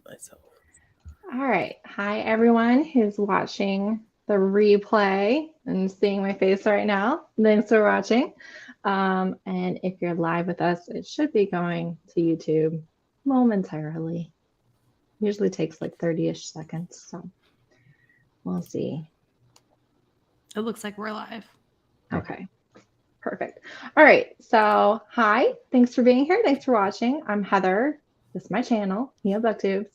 myself. All right. Hi, everyone who's watching the replay and seeing my face right now. Thanks for watching. And if you're live with us, it should be going to YouTube momentarily. Usually takes like 30-ish seconds. So we'll see. It looks like we're live. Okay. Perfect. All right. So, hi. Thanks for being here. Thanks for watching. I'm Heather. This is my channel, BookTubes.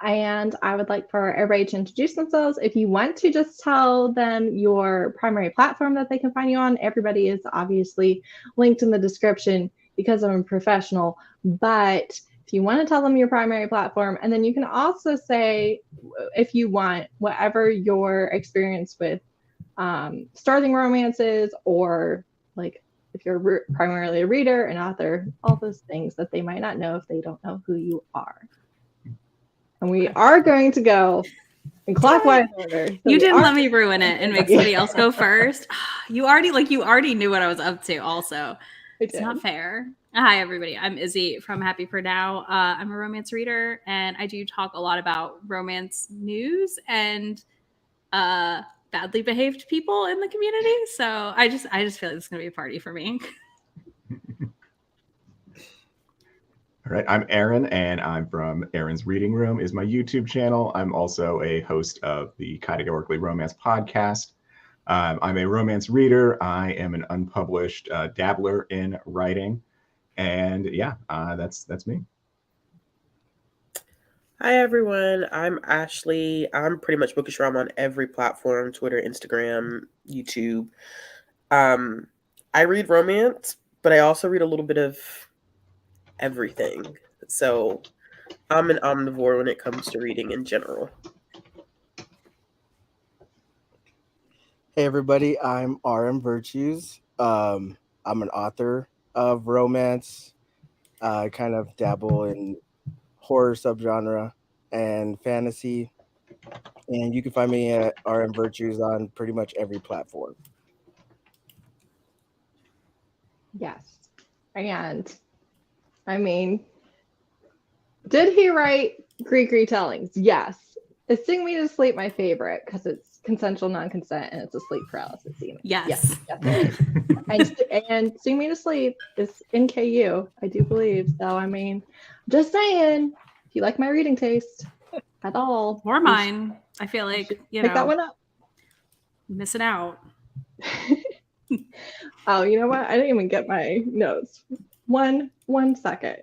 And I would like for everybody to introduce themselves. If you want to just tell them your primary platform that they can find you on, everybody is obviously linked in the description because I'm a professional. But if you want to tell them your primary platform, and then you can also say, if you want, whatever your experience with starting romances, or like if you're primarily a reader, an author, all those things that they might not know if they don't know who you are. And we are going to go in clockwise order. So you didn't let me ruin it and make somebody else go first. You already knew what I was up to. Also, it's not fair. Hi, everybody. I'm Izzy from Happy for Now. I'm a romance reader, and I do talk a lot about romance news and badly behaved people in the community. So I just feel like it's gonna be a party for me. All right, I'm Aaron, and I'm from Aaron's Reading Room is my YouTube channel. I'm also a host of the Categorically Romance podcast. I'm a romance reader. I am an unpublished dabbler in writing, and yeah, that's me. Hi everyone, I'm Ashley. I'm pretty much bookish rom on every platform: Twitter, Instagram, YouTube. I read romance, but I also read a little bit of everything. So I'm an omnivore when it comes to reading in general. Hey everybody, I'm RM Virtues. I'm an author of romance. I kind of dabble in horror subgenre and fantasy. And you can find me at RM Virtues on pretty much every platform. Yes. And I mean, did he write Greek retellings? Yes. Is Sing Me to Sleep my favorite because it's consensual non-consent and it's a sleep paralysis scene? Yes. And Sing Me to Sleep is in KU, I do believe. So I mean, just saying, if you like my reading taste at all, or mine, I feel like pick that one up. Missing out. Oh, you know what? I didn't even get my notes. One second.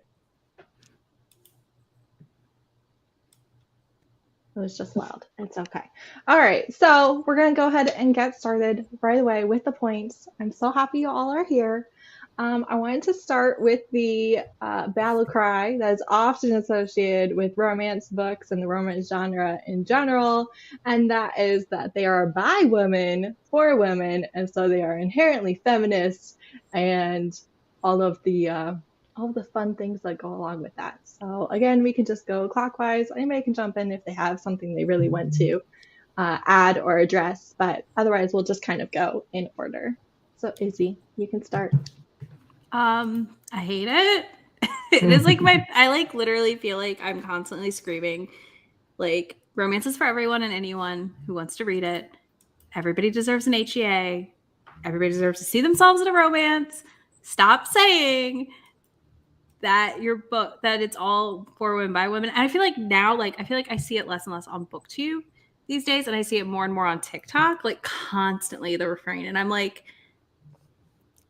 It was just loud. It's okay. All right. So we're going to go ahead and get started right away with the points. I'm so happy you all are here. I wanted to start with the battle cry that is often associated with romance books and the romance genre in general, and that is that they are by women for women, and so they are inherently feminist and all of the fun things that go along with that. So again, we can just go clockwise. Anybody can jump in if they have something they really want to add or address, but otherwise we'll just kind of go in order. So Izzy, you can start. I hate it. It is like I like literally feel like I'm constantly screaming, like, romance is for everyone and anyone who wants to read it. Everybody deserves an HEA. Everybody deserves to see themselves in a romance. Stop saying that your book, that it's all for women by women. And I feel like now, like, I feel like I see it less and less on BookTube these days, and I see it more and more on TikTok, like constantly the refrain. And I'm like,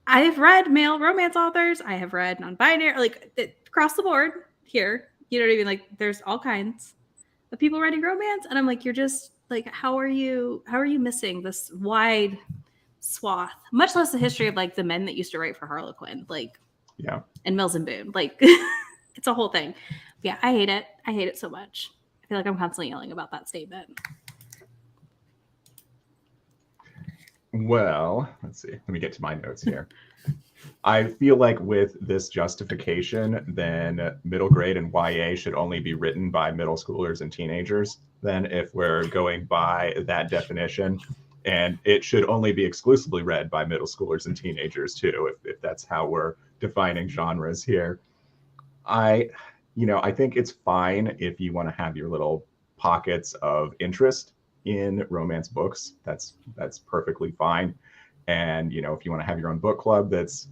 I have read male romance authors. I have read non-binary, like across the board here. You know what I mean? Like, there's all kinds of people writing romance, and I'm like, you're just like, how are you missing this wide swath? Much less the history of like the men that used to write for Harlequin, like, yeah, and Mills and Boone, like, it's a whole thing. But yeah, I hate it. I hate it so much. I feel like I'm constantly yelling about that statement. Well, let's see. Let me get to my notes here. I feel like with this justification, then middle grade and YA should only be written by middle schoolers and teenagers. Then if we're going by that definition, and it should only be exclusively read by middle schoolers and teenagers too, if that's how we're defining genres here. I think it's fine if you want to have your little pockets of interest in romance books. That's perfectly fine. And if you want to have your own book club that's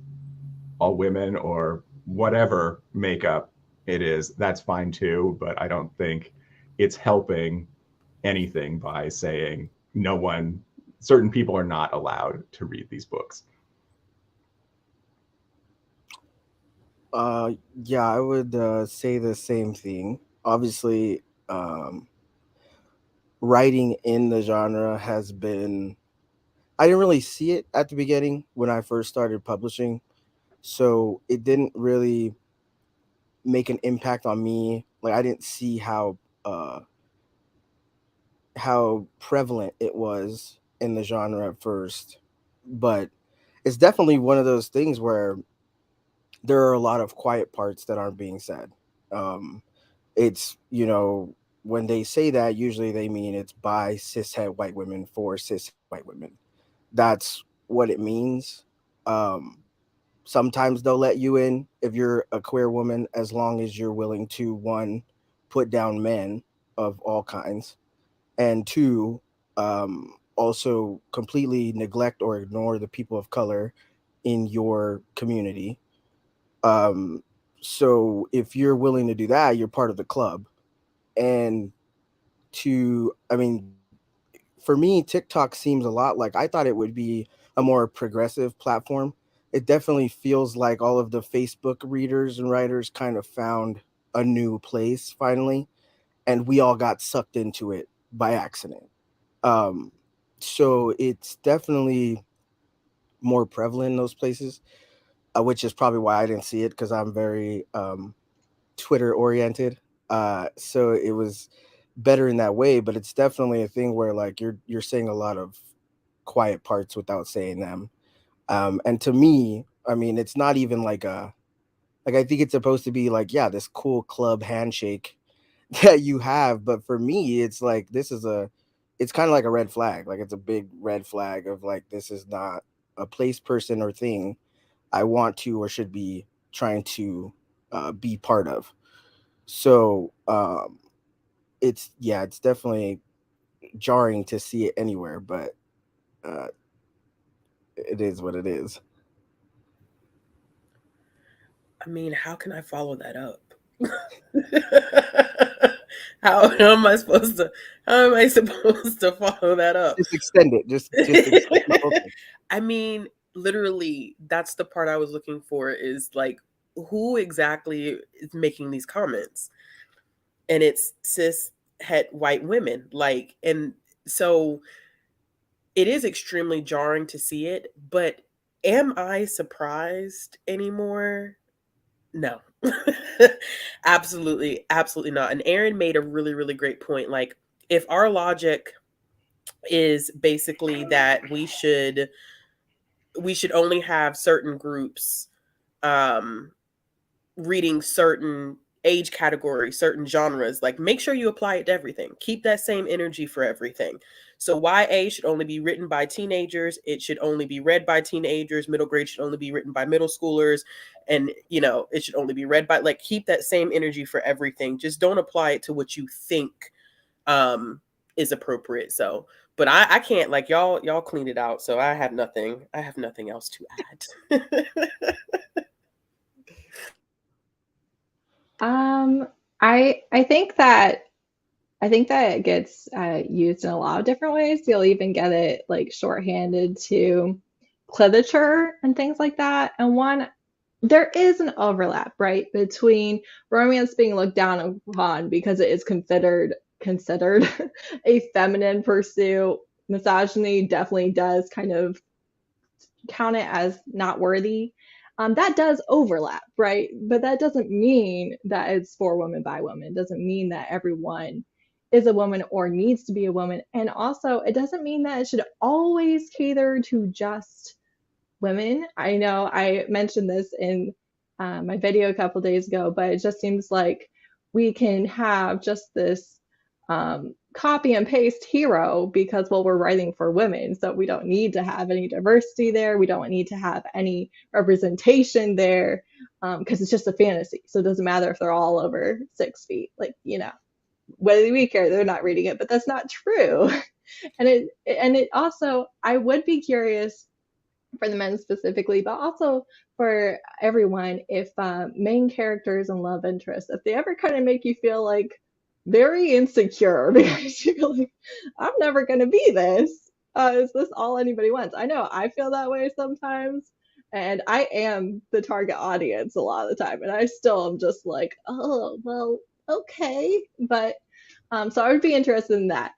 all women or whatever makeup it is, that's fine too. But I don't think it's helping anything by saying certain people are not allowed to read these books. Yeah, I would say the same thing. Obviously, writing in the genre has been. I didn't really see it at the beginning when I first started publishing, so it didn't really make an impact on me. Like I didn't see how prevalent it was in the genre at first, but it's definitely one of those things where there are a lot of quiet parts that aren't being said. Um, it's when they say that, usually they mean it's by cishet white women for cis white women. That's what it means. Um, Sometimes they'll let you in if you're a queer woman, as long as you're willing to, one, put down men of all kinds, and two, also completely neglect or ignore the people of color in your community. Um, so if you're willing to do that, you're part of the club. And I mean, for me, TikTok seems a lot like, I thought it would be a more progressive platform. It definitely feels like all of the Facebook readers and writers kind of found a new place finally, and we all got sucked into it by accident. Um, so it's definitely more prevalent in those places, which is probably why I didn't see it, because I'm very Twitter oriented. So it was better in that way, but it's definitely a thing where like you're saying a lot of quiet parts without saying them. And to me, I mean, it's not even like I think it's supposed to be like, yeah, this cool club handshake that you have, but for me, it's like it's kind of like a red flag. Like it's a big red flag of like, this is not a place, person, or thing I want to or should be trying to be part of. So it's definitely jarring to see it anywhere, but uh, it is what it is. I mean, how can I follow that up? How am I supposed to follow that up? Just extend it. Just extend the whole thing. I mean, literally, that's the part I was looking for, is like, who exactly is making these comments? And it's cis het white women. Like, and so it is extremely jarring to see it, but am I surprised anymore? No. Absolutely, absolutely not. And Aaron made a really, really great point. Like, if our logic is basically that we should only have certain groups um reading certain age categories, certain genres, like make sure you apply it to everything. Keep that same energy for everything. So YA should only be written by teenagers. It should only be read by teenagers. Middle grade should only be written by middle schoolers. And, it should only be read by, like, keep that same energy for everything. Just don't apply it to what you think um, is appropriate. So, but I can't, like, y'all cleaned it out. So I have nothing else to add. I think that it gets used in a lot of different ways. You'll even get it like shorthanded to cliterature and things like that. And there is an overlap, right, between romance being looked down upon because it is considered a feminine pursuit. Misogyny definitely does kind of count it as not worthy. That does overlap, right? But that doesn't mean that it's for women by women. It doesn't mean that everyone is a woman or needs to be a woman. And also, it doesn't mean that it should always cater to just women. I know I mentioned this in my video a couple days ago, but it just seems like we can have just this copy and paste hero because, well, we're writing for women, so we don't need to have any diversity there. We don't need to have any representation there because it's just a fantasy. So it doesn't matter if they're all over 6 feet. Like, whether we care, they're not reading it, but that's not true. And it also, I would be curious for the men specifically, but also for everyone, if main characters and love interests, if they ever kind of make you feel like very insecure because you feel like, I'm never going to be this. Is this all anybody wants? I know I feel that way sometimes, and I am the target audience a lot of the time, and I still am just like, oh, well, okay. But so I would be interested in that.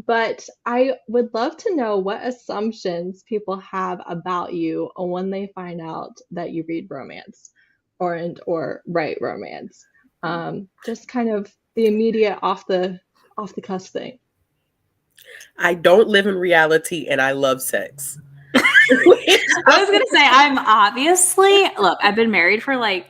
But I would love to know what assumptions people have about you when they find out that you read romance or write romance. Just kind of the immediate off the cusp thing. I don't live in reality and I love sex. I was gonna say, I'm obviously, look, I've been married for like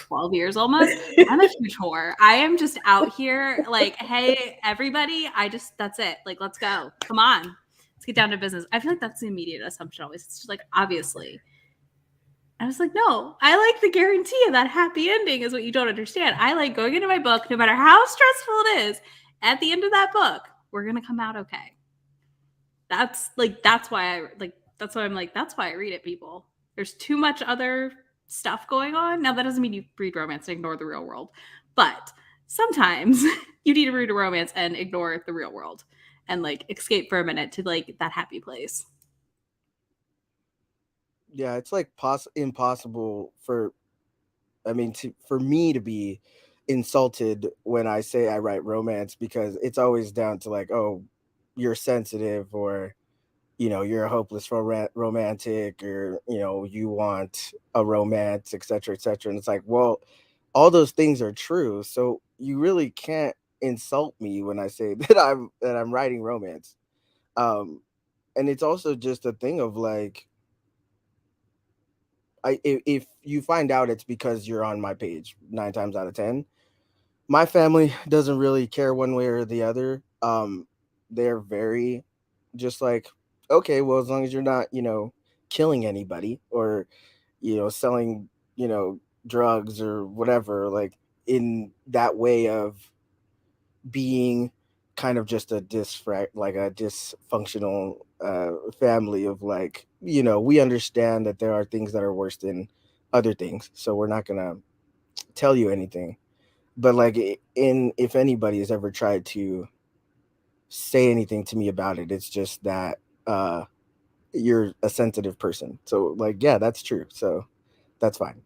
12 years almost. I'm a huge whore. I am just out here like, hey, everybody, that's it. Like, let's go. Come on. Let's get down to business. I feel like that's the immediate assumption always. It's just like, obviously. I was like, no, I like the guarantee of that happy ending is what you don't understand. I like going into my book, no matter how stressful it is, at the end of that book, we're going to come out okay. That's why I'm like, that's why I read it, people. There's too much other stuff going on. Now, that doesn't mean you read romance and ignore the real world, but sometimes you need to read a romance and ignore the real world and like escape for a minute to like that happy place. Yeah, it's like impossible for me to be insulted when I say I write romance, because it's always down to like, oh, you're sensitive, or you're a hopeless romantic, or you want a romance, etc., etc. And it's like, well, all those things are true, so you really can't insult me when I say that I'm writing romance. And it's also just a thing of like, if you find out it's because you're on my page 9 times out of 10, my family doesn't really care one way or the other. They're very just like, okay, well, as long as you're not, killing anybody, or, selling, drugs or whatever, like in that way of being kind of just a dysfunctional family of like, we understand that there are things that are worse than other things, so we're not gonna tell you anything. But like, if anybody has ever tried to say anything to me about it, it's just that you're a sensitive person. So like, yeah, that's true, so that's fine.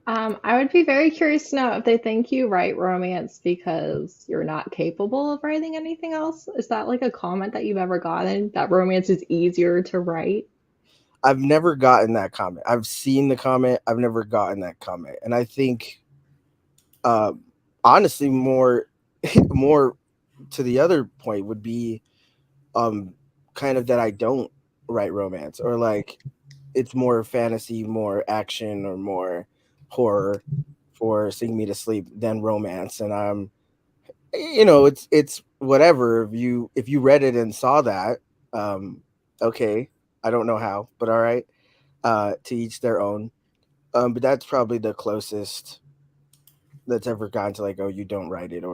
I would be very curious to know if they think you write romance because you're not capable of writing anything else. Is that like a comment that you've ever gotten, that romance is easier to write? I've never gotten that comment. I've seen the comment. I've never gotten that comment. And I think, honestly, more to the other point would be kind of that I don't write romance, or like it's more fantasy, more action, or more horror for Sing Me to Sleep than romance. And it's whatever. If you read it and saw that, okay, I don't know how, but all right, to each their own. But that's probably the closest that's ever gotten to like, oh, you don't write it,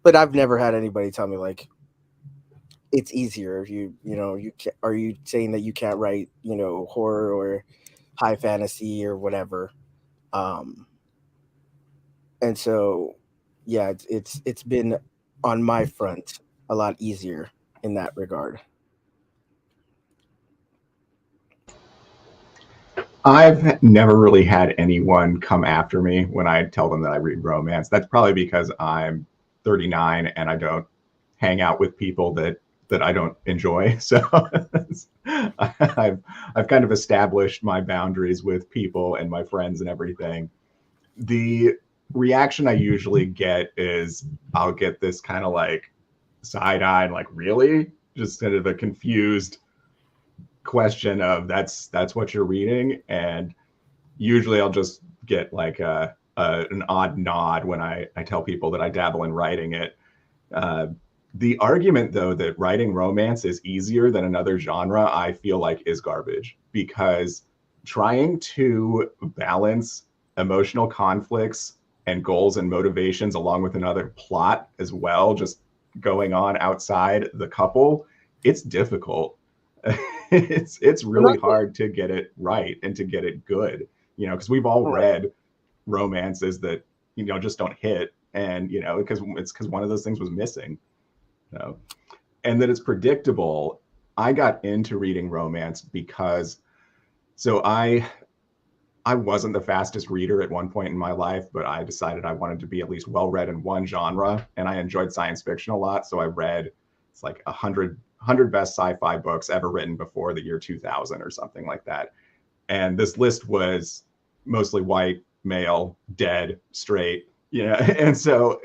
but I've never had anybody tell me like it's easier. Are you saying that you can't write, horror or high fantasy or whatever? And so, yeah, it's been on my front a lot easier in that regard. I've never really had anyone come after me when I tell them that I read romance. That's probably because I'm 39 and I don't hang out with people that I don't enjoy. So I've kind of established my boundaries with people and my friends and everything. The reaction I usually get is I'll get this kind of like side eye and like, really? Just kind of a confused question of that's what you're reading. And usually I'll just get like an odd nod when I tell people that I dabble in writing it. The argument, though, that writing romance is easier than another genre, I feel like is garbage, because trying to balance emotional conflicts and goals and motivations along with another plot as well, just going on outside the couple, it's difficult. It's really hard to get it right and to get it good, because we've all read romances that just don't hit, and because one of those things was missing. And that it's predictable. I got into reading romance because I wasn't the fastest reader at one point in my life, but I decided I wanted to be at least well read in one genre, and I enjoyed science fiction a lot. So I read, it's like 100 best sci-fi books ever written before the year 2000 or something like that. And this list was mostly white, male, dead, straight, And so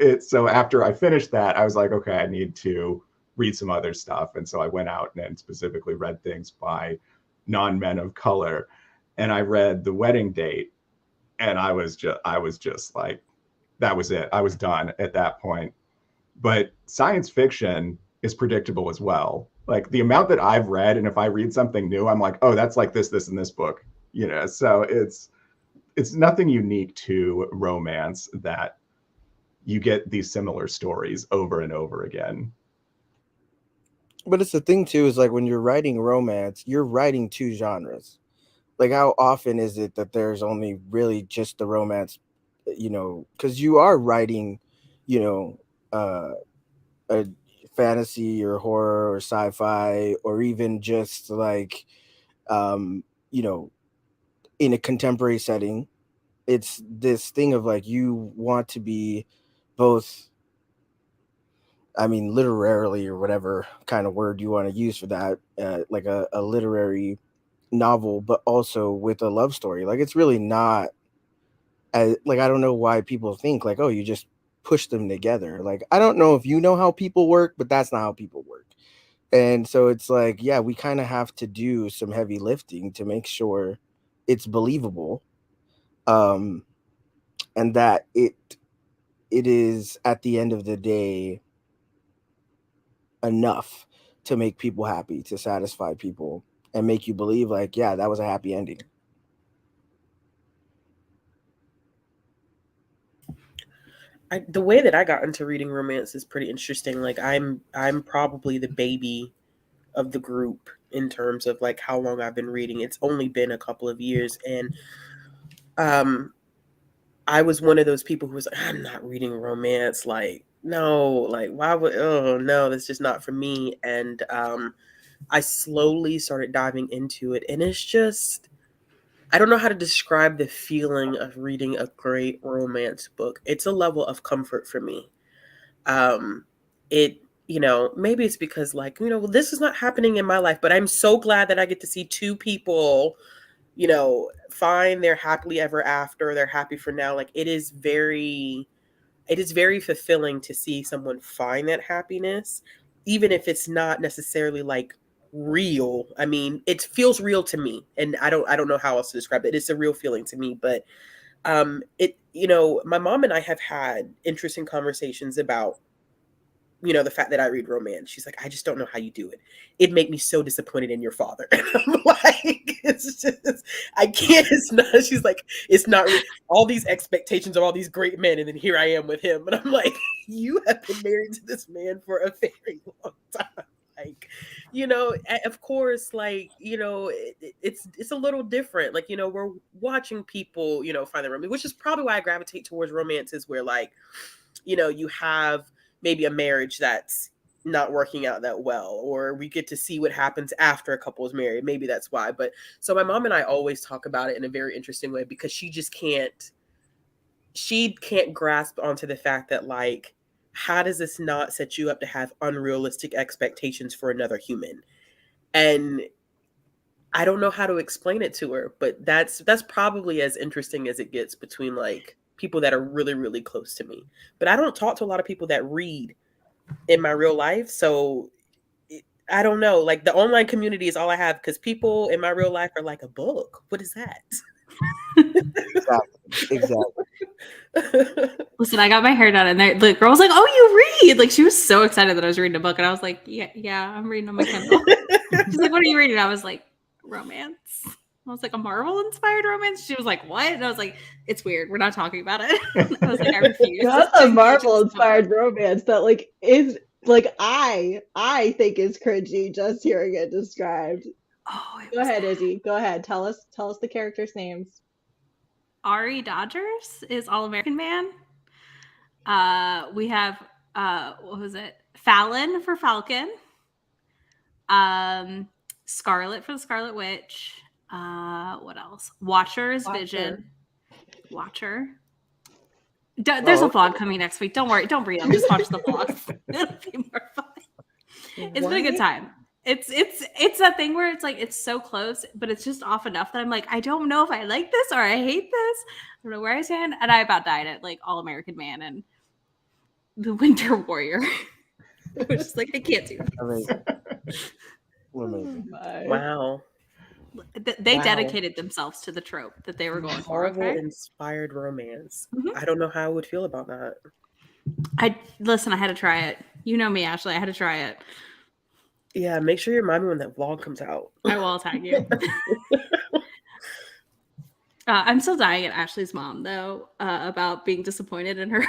after I finished that, I was like, okay, I need to read some other stuff. And so I went out and specifically read things by non-men of color. And I read The Wedding Date, and I was just like, that was it. I was done at that point. But science fiction is predictable as well. Like the amount that I've read, and if I read something new, I'm like, oh, that's like this, and this book, So it's nothing unique to romance that you get these similar stories over and over again. But it's the thing too, is like when you're writing romance, you're writing two genres. Like how often is it that there's only really just the romance, because you are writing, a fantasy or horror or sci-fi, or even just like, um, you know, in a contemporary setting. It's this thing of like you want to be both, I mean, literarily, or whatever kind of word you want to use for that, like a literary novel, but also with a love story. Like it's really not like, I don't know why people think like, oh, you just push them together. Like I don't know if you know how people work, but that's not how people work. And so it's like, yeah, we kind of have to do some heavy lifting to make sure it's believable, um and that it is at the end of the day enough to make people happy, to satisfy people, and make you believe like, yeah, that was a happy ending. The way that I got into reading romance is pretty interesting. Like I'm probably the baby of the group in terms of like how long I've been reading. It's only been a couple of years, and um I was one of those people who was like, I'm not reading romance. Like, no, like why would, oh no, that's just not for me. And I slowly started diving into it, and it's just, I don't know how to describe the feeling of reading a great romance book. It's a level of comfort for me. Um, it, maybe it's because like, well, this is not happening in my life, but I'm so glad that I get to see two people, find their happily ever after, they're happy for now. Like it is very fulfilling to see someone find that happiness, even if it's not necessarily like real. I mean, it feels real to me, and I don't know how else to describe it. It's a real feeling to me, but my mom and I have had interesting conversations about the fact that I read romance. She's like, I just don't know how you do it. It'd make me so disappointed in your father. And I'm like, it's just, I can't. It's not. She's like, it's not all these expectations of all these great men, and then here I am with him, and I'm like, you have been married to this man for a very long time. Like, of course, like, it's a little different. Like, we're watching people, find their romance, which is probably why I gravitate towards romances where, like, you have maybe a marriage that's not working out that well, or we get to see what happens after a couple is married. Maybe that's why. But so my mom and I always talk about it in a very interesting way, because she can't grasp onto the fact that, like, how does this not set you up to have unrealistic expectations for another human? And I don't know how to explain it to her, but that's probably as interesting as it gets between like people that are really, really close to me. But I don't talk to a lot of people that read in my real life, so I don't know. Like the online community is all I have, because people in my real life are like, a book. What is that? Exactly. Listen, I got my hair done, and the girl was like, "Oh, you read!" Like she was so excited that I was reading a book, and I was like, "Yeah, I'm reading on my Kindle." She's like, "What are you reading?" I was like, "Romance." I was like, "A Marvel-inspired romance." She was like, "What?" And I was like, "It's weird. We're not talking about it." I was like, "I refuse." Not to a engage in this Marvel-inspired romance that like is like I think is cringy just hearing it described. Oh, Go ahead, Izzy. Go ahead. Tell us the characters' names. Ari Dodgers is All American Man. We have what was it? Fallon for Falcon. Scarlet for the Scarlet Witch. What else? Watcher is Vision. Watcher. There's a vlog coming next week. Don't worry. Don't read them. Just watch the vlogs. It'll be more fun. It's been a good time. It's that thing where it's like it's so close, but it's just off enough that I'm like, I don't know if I like this or I hate this. I don't know where I stand. And I about died at like All American Man and The Winter Warrior. Which is like I can't do this. Amazing. Wow. They dedicated themselves to the trope that they were going for. Okay. Marvel-inspired romance. Mhm. I don't know how I would feel about that. I had to try it. You know me, Ashley. I had to try it. Yeah, make sure you remind me when that vlog comes out. I will tag you. I'm still dying at Ashley's mom though about being disappointed in her.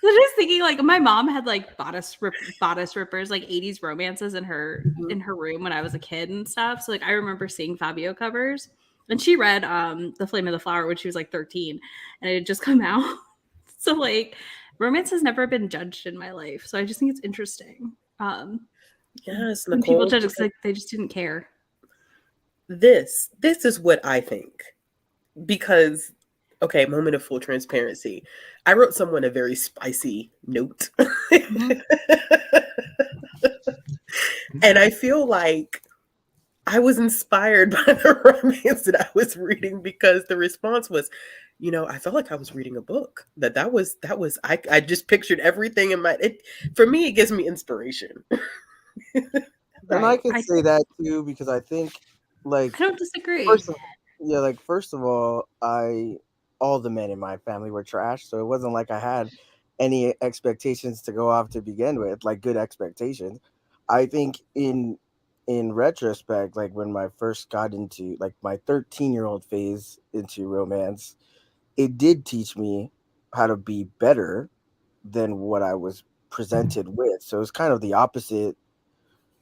I was just thinking, like, my mom had like bodice rippers, like 80s romances in her room when I was a kid and stuff. So like I remember seeing Fabio covers, and she read The Flame of the Flower when she was like 13, and it had just come out. So like romance has never been judged in my life. So I just think it's interesting. Yes, When people Nicole. judge it, like they just didn't care. This is what I think. Because, okay, moment of full transparency. I wrote someone a very spicy note. And I feel like I was inspired by the romance that I was reading because the response was, I felt like I was reading a book. That was I just pictured everything in for me it gives me inspiration. And I can say that too because I think like I don't disagree. First of all, all the men in my family were trash, so it wasn't like I had any expectations to go off to begin with, like good expectations. I think in retrospect, like when I first got into like my 13-year-old phase into romance, it did teach me how to be better than what I was presented with. So it's kind of the opposite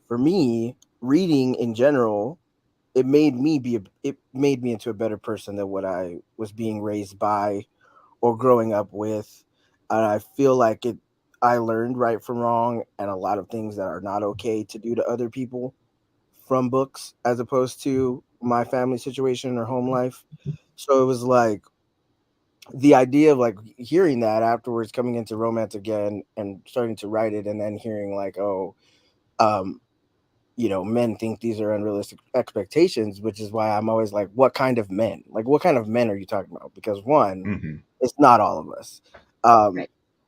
for me. Reading in general, it made me into a better person than what I was being raised by or growing up with. And I feel like I learned right from wrong and a lot of things that are not okay to do to other people from books as opposed to my family situation or home life. So it was like the idea of like hearing that afterwards, coming into romance again and starting to write it, and then hearing like, oh, men think these are unrealistic expectations, which is why I'm always like, what kind of men? Like, what kind of men are you talking about? Because one, it's not all of us.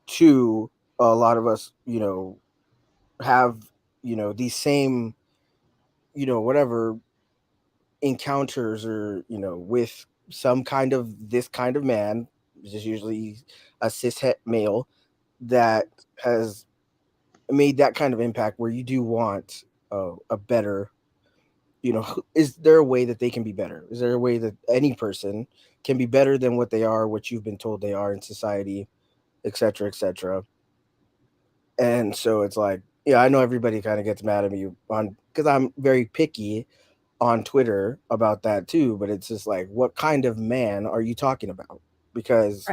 Two, a lot of us, have, these same, whatever encounters or, with some kind of this kind of man, which is usually a cishet male that has made that kind of impact where you do want a better, is there a way that they can be better? Is there a way that any person can be better than what they are, what you've been told they are in society, et cetera, et cetera? And so it's like, I know everybody kind of gets mad at me because I'm very picky on Twitter about that too, but it's just like, what kind of man are you talking about? Because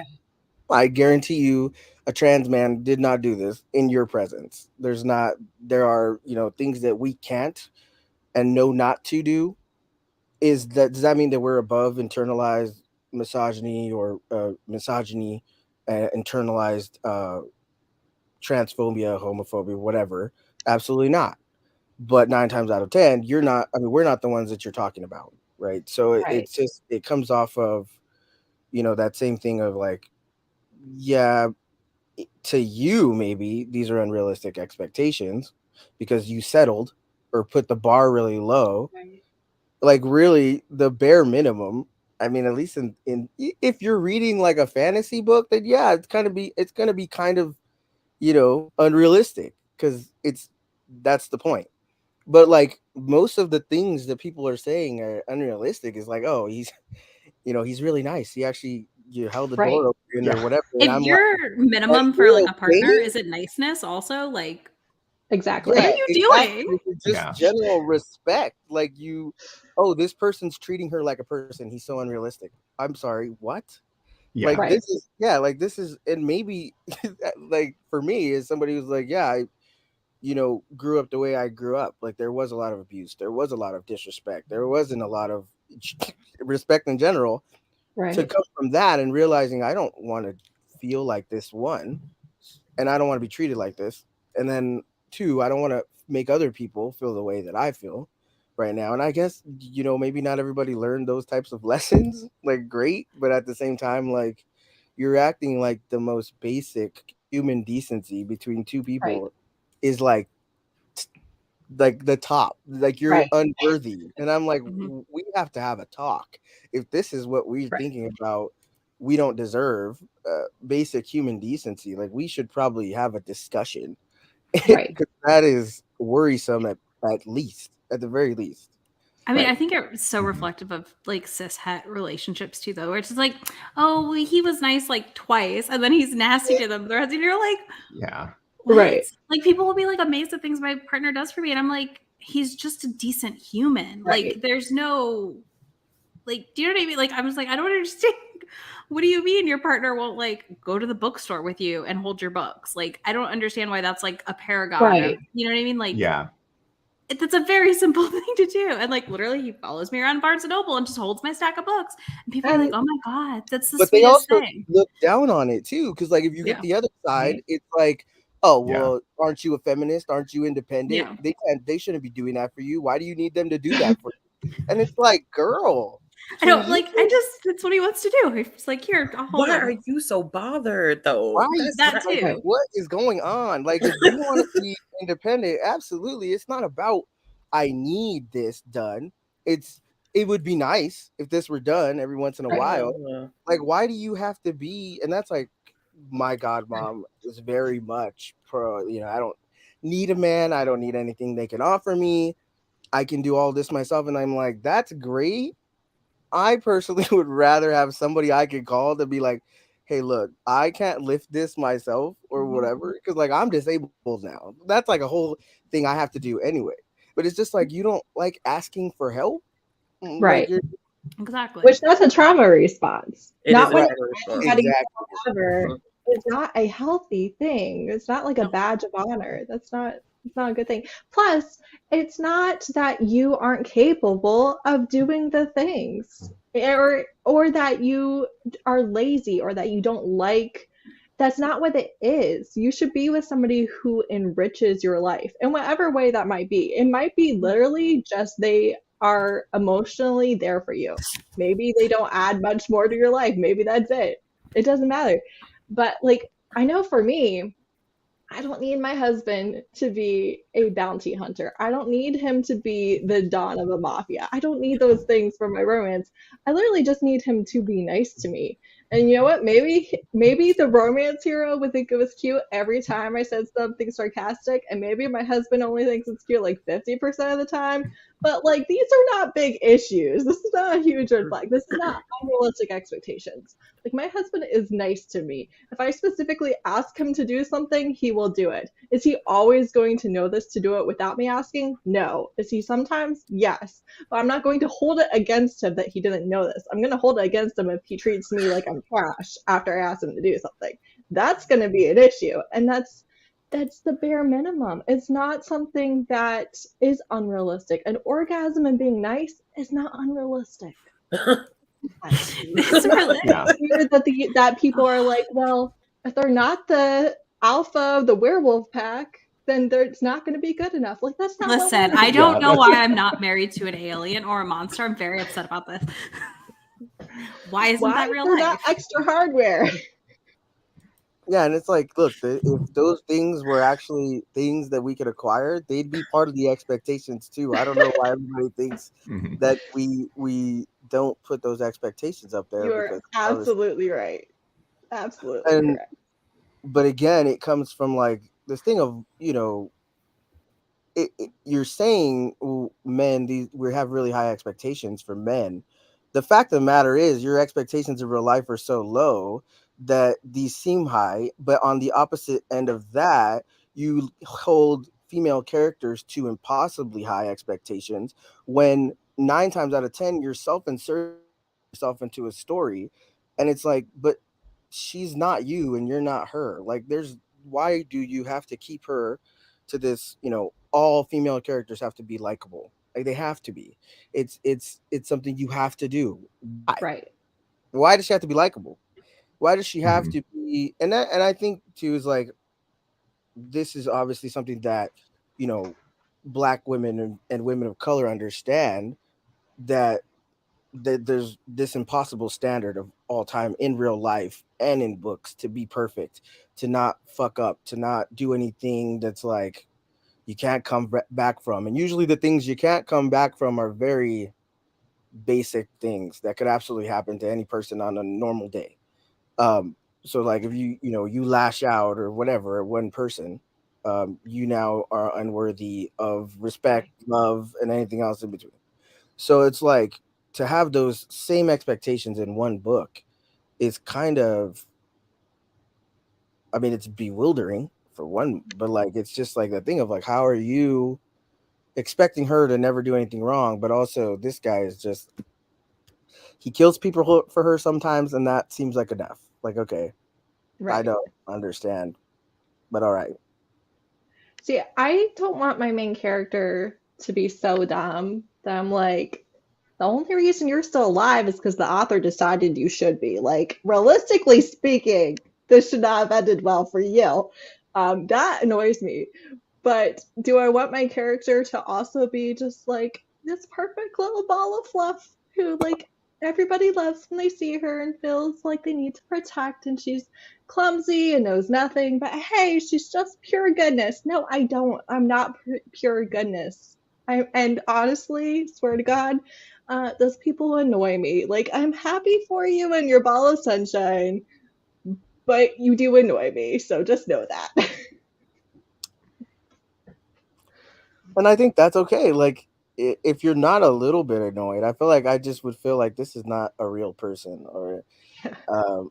I guarantee you a trans man did not do this in your presence. There are, things that we can't and know not to do. Does that mean that we're above internalized misogyny or internalized transphobia, homophobia, whatever? Absolutely not. But 9 times out of 10, you're not. I mean, we're not the ones that you're talking about, right? So it's just it comes off of that same thing of like, yeah, to you maybe these are unrealistic expectations because you settled or put the bar really low. like really the bare minimum. I mean, at least in if you're reading like a fantasy book, then yeah, it's gonna be kind of, unrealistic, because that's the point. But like most of the things that people are saying are unrealistic is like, oh, he's really nice. He actually held the Right. door open Yeah. or whatever. And If I'm like, your minimum for you're like a partner okay? is it niceness also, like Exactly. what are Yeah, you doing? exactly. It's just Yeah. general respect. Like this person's treating her like a person. He's so unrealistic. I'm sorry, what? Yeah. Like Right. this is, and maybe like for me, as somebody who's like, yeah, I grew up the way I grew up. Like there was a lot of abuse, there was a lot of disrespect, there wasn't a lot of respect in general. To Right. come from that and realizing I don't want to feel like this, one, and I don't want to be treated like this, and then two, I don't want to make other people feel the way that I feel right now. And I guess maybe not everybody learned those types of lessons like great, but at the same time, like you're acting like the most basic human decency between two Right. people is like the top, like you're Right. unworthy. And I'm like, Mhm. we have to have a talk. If this is what we're Right. thinking about, we don't deserve basic human decency. Like we should probably have a discussion, Right. because that is worrisome at the very least. I mean, Right. I think it's so Mhm. reflective of like cis het relationships too, though, where it's just like, oh, he was nice like twice, and then he's nasty to them the rest, and you're like, Yeah. what? Right. Like people will be like amazed at things my partner does for me, and I'm like, he's just a decent human. Right. Like, there's no, like, do you know what I mean? Like, I was like, I don't understand. What do you mean your partner won't like go to the bookstore with you and hold your books? Like, I don't understand why that's like a paragon Right. of, you know what I mean? Like, Yeah. that's a very simple thing to do. And like literally he follows me around Barnes and Noble and just holds my stack of books. And people are like, And oh my God, that's the But they sweetest also thing. look down on it too, because like if you get Yeah. the other side, Right. it's like, oh Yeah. well, aren't you a feminist? Aren't you independent? Yeah. They shouldn't be doing that for you. Why do you need them to do that for you? And it's like, girl, I can don't you? like, that's what he wants to do. He's like, here, I'll hold Why are him. you so bothered though? Right. That's That not too. Right. What is going on? Like, if you want to be independent, absolutely. It's not about I need this done. It would be nice if this were done every once in a Right. while. Yeah. Like, why do you have to be? And that's like, my godmom is very much pro. I don't need a man. I don't need anything they can offer me. I can do all this myself. And I'm like, that's great. I personally would rather have somebody I could call to be like, hey, look, I can't lift this myself or whatever, because like I'm disabled now. That's like a whole thing I have to do anyway. But it's just like you don't like asking for help. Like Right. you're Exactly. Which that's a trauma response. It Not is when a right. trauma response. everybody Exactly. ever. It's not a healthy thing. It's not like a badge of honor. It's not a good thing. Plus, it's not that you aren't capable of doing the things, or that you are lazy, or that you don't like. That's not what it is. You should be with somebody who enriches your life in whatever way that might be. It might be literally just they are emotionally there for you. Maybe they don't add much more to your life. Maybe that's it. It doesn't matter. But like, I know for me, I don't need my husband to be a bounty hunter. I don't need him to be the Don of a mafia. I don't need those things for my romance. I literally just need him to be nice to me. And you know what? Maybe the romance hero would think it was cute every time I said something sarcastic, and maybe my husband only thinks it's cute like 50% of the time. But like, these are not big issues. This is not a huge red flag. This is not unrealistic expectations. Like, my husband is nice to me. If I specifically ask him to do something, he will do it. Is he always going to know this to do it without me asking? No. Is he sometimes? Yes. But I'm not going to hold it against him that he didn't know this. I'm going to hold it against him if he treats me like I'm trash after I ask him to do something. That's going to be an issue. And that's the bare minimum. It's not something that is unrealistic. An orgasm and being nice is not unrealistic. It's really, Yeah. It's weird that people are like, well, if they're not the alpha of the werewolf pack, then it's not going to be good enough. Like, that's not what listen, we're I don't Yeah, know that's- why I'm not married to an alien or a monster. I'm very upset about this. Why isn't Why that real they're life? not extra hardware? Yeah, and it's like, look, if those things were actually things that we could acquire, they'd be part of the expectations too. I don't know why everybody thinks Mhm. that we don't put those expectations up there You're because absolutely right. Absolutely and correct. but again, it comes from like this thing of you're saying men these we have really high expectations for men. The fact of the matter is your expectations in real life are so low that these seem high, but on the opposite end of that, you hold female characters to impossibly high expectations when 9 times out of 10 you're self-inserting yourself into a story, and it's like, but she's not you and you're not her. Like, there's why do you have to keep her to this, all female characters have to be likable. Like, they have to be. It's something you have to do. Right. Why does she have to be likable? Why does she have Mhm. to be? And I think too is like, this is obviously something that, you know black women and women of color understand, that there's this impossible standard of all time in real life and in books to be perfect, to not fuck up, to not do anything that's like you can't come back from. And usually the things you can't come back from are very basic things that could absolutely happen to any person on a normal day. So like if you lash out or whatever at one person, you now are unworthy of respect, Right. love, and anything else in between. So it's like, to have those same expectations in one book is kind of, I mean, it's bewildering for one, but like it's just like the thing of like, how are you expecting her to never do anything wrong, but also this guy is just, he kills people for her sometimes, and that seems like enough. Like, okay, I Right. don't understand, but all right. See, I don't want my main character to be so dumb that I'm like, the only reason you're still alive is because the author decided you should be. Like, realistically speaking, this should not have ended well for you. That annoys me. But do I want my character to also be just like this perfect little ball of fluff who, like, everybody loves when they see her and feels like they need to protect, and she's clumsy and knows nothing, but hey, she's just pure goodness? No, I don't. I'm not pure goodness. And honestly, swear to God, those people annoy me. Like, I'm happy for you and your ball of sunshine, but you do annoy me, so just know that. And I think that's okay. Like, if you're not a little bit annoyed, I feel like I just would feel like this is not a real person, or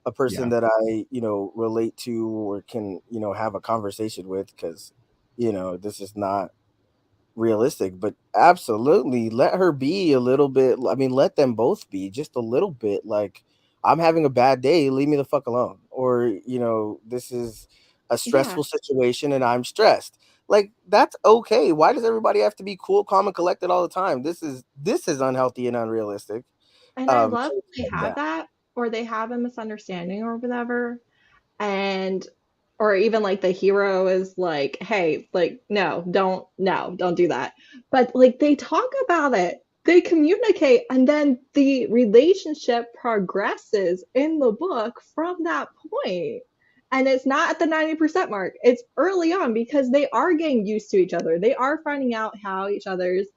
a person Yeah. that I, relate to or can, have a conversation with, because, this is not realistic. But absolutely let her be a little bit. I mean, let them both be just a little bit like, I'm having a bad day, leave me the fuck alone. Or, this is a Yeah. stressful situation and I'm stressed. Like, that's okay. Why does everybody have to be cool, calm, and collected all the time? This is unhealthy and unrealistic. And I love So when they yeah. have that, or they have a misunderstanding or whatever, and or even like the hero is like, hey, like, no, don't do that. But like they talk about it, they communicate, and then the relationship progresses in the book from that point. And it's not at the 90% mark. It's early on because they are getting used to each other. They are finding out how each other's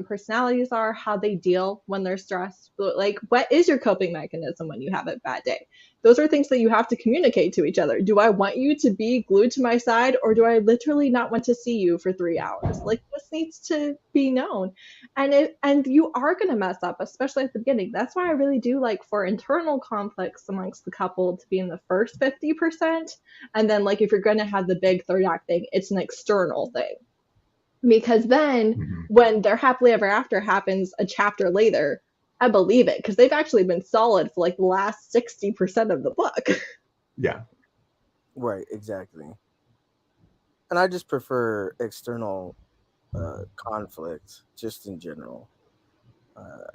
personalities are, how they deal when they're stressed. Like, what is your coping mechanism when you have a bad day? Those are things that you have to communicate to each other. Do I want you to be glued to my side, or do I literally not want to see you for 3 hours? Like, this needs to be known. And you are going to mess up, especially at the beginning. That's why I really do like for internal conflicts amongst the couple to be in the first 50%. And then, like, if you're going to have the big third act thing, it's an external thing. Because then Mhm. when their happily ever after happens a chapter later, I believe it because they've actually been solid for like the last 60% of the book. Yeah. Right, exactly. And I just prefer external conflict, just in general. Uh,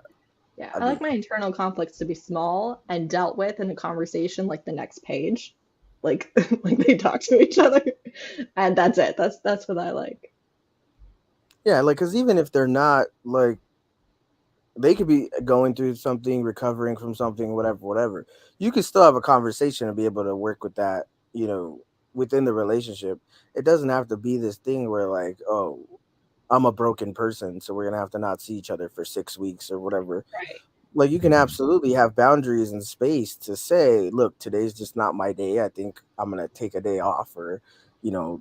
Yeah, I I like mean, my internal conflicts to be small and dealt with in a conversation like the next page. Like like they talk to each other and that's it. That's what I like. yeah, like, because even if they're not like, they could be going through something, recovering from something, whatever, whatever. You could still have a conversation and be able to work with that, within the relationship, it doesn't have to be this thing where like, oh, I'm a broken person, so we're gonna have to not see each other for 6 weeks or whatever. Right. Like you can absolutely have boundaries and space to say, look, today's just not my day. I think I'm gonna take a day off, or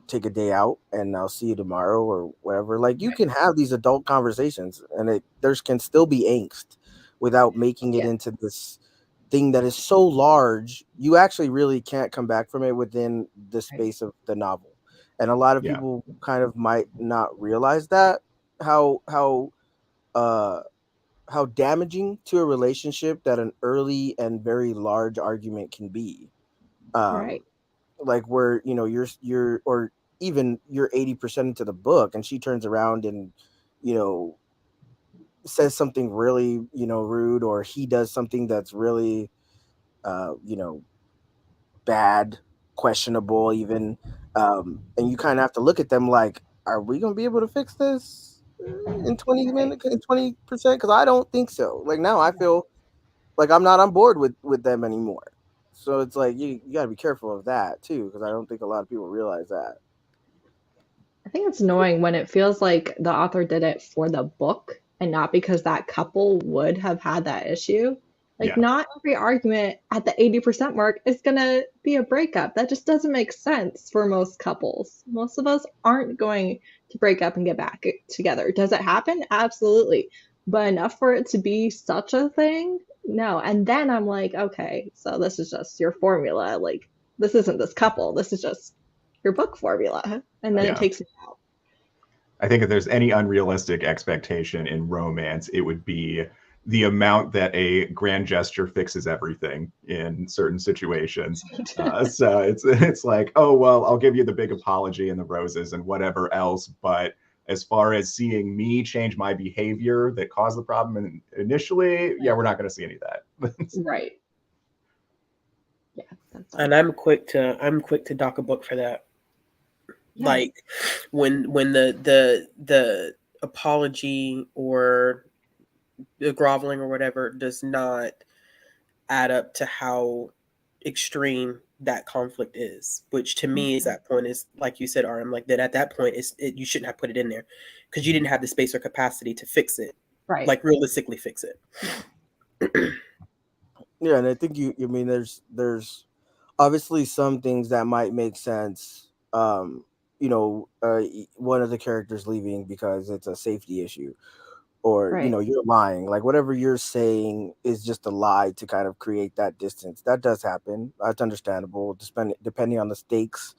take a day out, and I'll see you tomorrow or whatever. Like you Right. can have these adult conversations, and there can still be angst without making it Yeah. into this thing that is so large you actually really can't come back from it within the Right. space of the novel. And a lot of Yeah. people kind of might not realize that uh how damaging to a relationship that an early and very large argument can be. Right. um like where you're or even you're 80% into the book and she turns around and you know says something really rude, or he does something that's really uh you know bad, questionable even. And you kind of have to look at them like, are we going to be able to fix this in 20 Right. minutes, in 20%? Because I don't think so. Like now I feel like I'm not on board with them anymore. So it's like you got to be careful of that too, because I don't think a lot of people realize that. I think it's annoying when it feels like the author did it for the book and not because that couple would have had that issue. Like, Yeah. not every argument at the 80% mark is going to be a breakup. That just doesn't make sense for most couples. Most of us aren't going to break up and get back together. Does it happen? Absolutely. But enough for it to be such a thing? No. And then I'm like, okay, so this is just your formula. Like, this isn't this couple. This is just your book formula. And then it Yeah. takes me out. I think if there's any unrealistic expectation in romance, it would be the amount that a grand gesture fixes everything in certain situations. So it's like, oh well, I'll give you the big apology and the roses and whatever else, but as far as seeing me change my behavior that caused the problem initially, yeah, we're not going to see any of that. Right. Yeah, that's And I'm quick to dock a book for that. yeah. Like when the apology or the groveling or whatever does not add up to how extreme that conflict is, which to me is that point is like you said, RM, like that at that point you shouldn't have put it in there because you didn't have the space or capacity to fix it, Right. like realistically fix it. Yeah, and I think you mean there's obviously some things that might make sense. One of the characters leaving because it's a safety issue, or Right. you're lying, like whatever you're saying is just a lie to kind of create that distance. That does happen. That's understandable. Depending on the stakes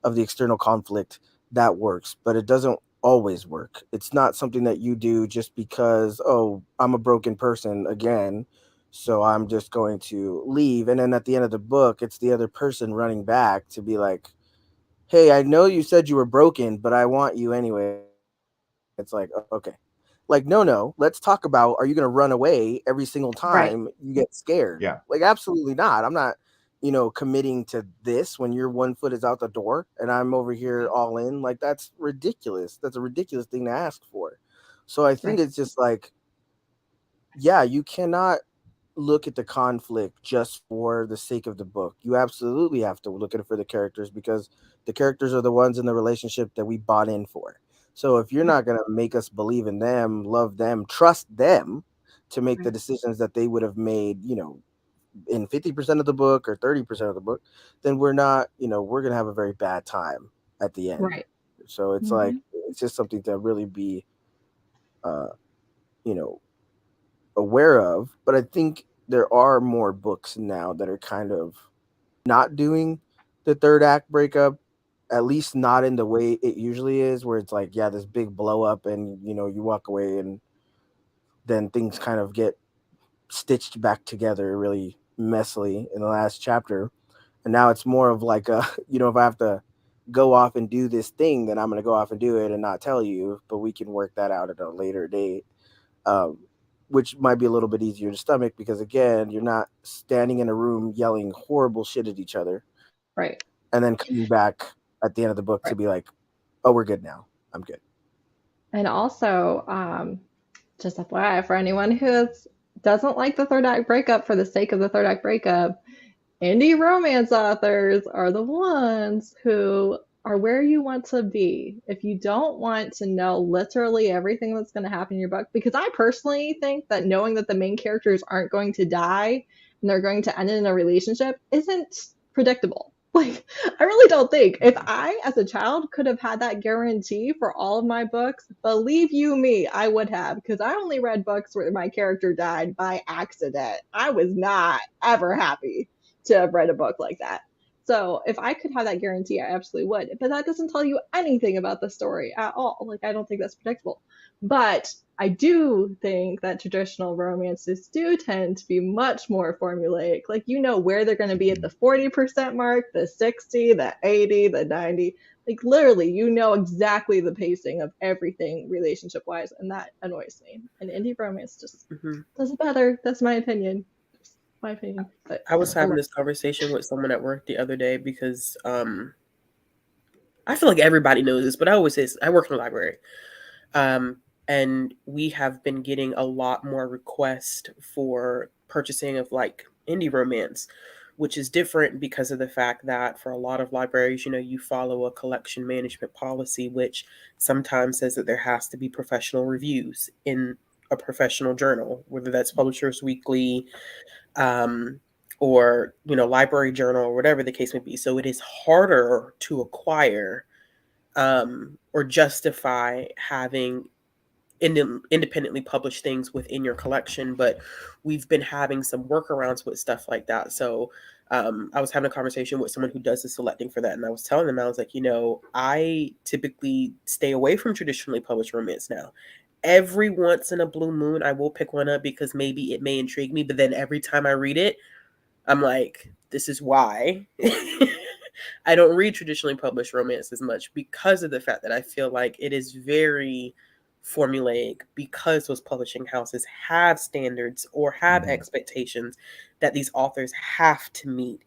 of the external conflict, that works, but it doesn't always work. It's not something that you do just because, oh, I'm a broken person again, so I'm just going to leave. And then at the end of the book, it's the other person running back to be like, hey, I know you said you were broken, but I want you anyway. It's like, okay. Like, no, let's talk about, are you going to run away every single Right. time you get scared? Yeah. Like, absolutely not. I'm not, committing to this when your one foot is out the door and I'm over here all in. Like, that's ridiculous. That's a ridiculous thing to ask for. So I think Right. it's just like, yeah, you cannot look at the conflict just for the sake of the book. You absolutely have to look at it for the characters, because the characters are the ones in the relationship that we bought in for. So if you're not going to make us believe in them, love them, trust them to make the Right. decisions that they would have made, in 50% of the book or 30% of the book, then we're not, we're going to have a very bad time at the end. Right. So it's like, it's just something to really be, uh, you know, aware of. But I think there are more books now that are kind of not doing the third act breakup, at least not in the way it usually is, where it's like, yeah, this big blow up and you walk away and then things kind of get stitched back together really messily in the last chapter. And now it's more of like a, if I have to go off and do this thing, then I'm going to go off and do it and not tell you, but we can work that out at a later date. um, which might be a little bit easier to stomach, because again, you're not standing in a room yelling horrible shit at each other Right. and then coming back at the end of the book to Right. be like, oh, we're good now. I'm good. And also, just FYI for anyone who doesn't like the third act breakup for the sake of the third act breakup, indie romance authors are the ones who are where you want to be. If you don't want to know literally everything that's going to happen in your book, because I personally think that knowing that the main characters aren't going to die and they're going to end in a relationship isn't predictable. Like, I really don't think. If I, as a child, could have had that guarantee for all of my books, believe you me, I would have, because I only read books where my character died by accident. I was not ever happy to have read a book like that. So if I could have that guarantee, I absolutely would. But that doesn't tell you anything about the story at all. Like, I don't think that's predictable. But I do think that traditional romances do tend to be much more formulaic. Like, you know where they're going to be at the 40% mark, the 60, the 80, the 90. Like, literally, you know exactly the pacing of everything relationship wise. And that annoys me. And indie romance just does it better. That's my opinion. My opinion. But I was having this conversation with someone at work the other day because I feel like everybody knows this, but I always say this, I work in a library. And we have been getting a lot more requests for purchasing of like indie romance, which is different because of the fact that for a lot of libraries, you follow a collection management policy, which sometimes says that there has to be professional reviews in a professional journal, whether that's Publishers Weekly, or Library Journal, or whatever the case may be. So it is harder to acquire or justify having independently published things within your collection, but we've been having some workarounds with stuff like that. So I was having a conversation with someone who does the selecting for that, and I was telling them, I was like, I typically stay away from traditionally published romance now. Every once in a blue moon, I will pick one up because maybe it may intrigue me, but then every time I read it, I'm like, this is why I don't read traditionally published romance as much, because of the fact that I feel like it is very formulaic, because those publishing houses have standards or have expectations that these authors have to meet.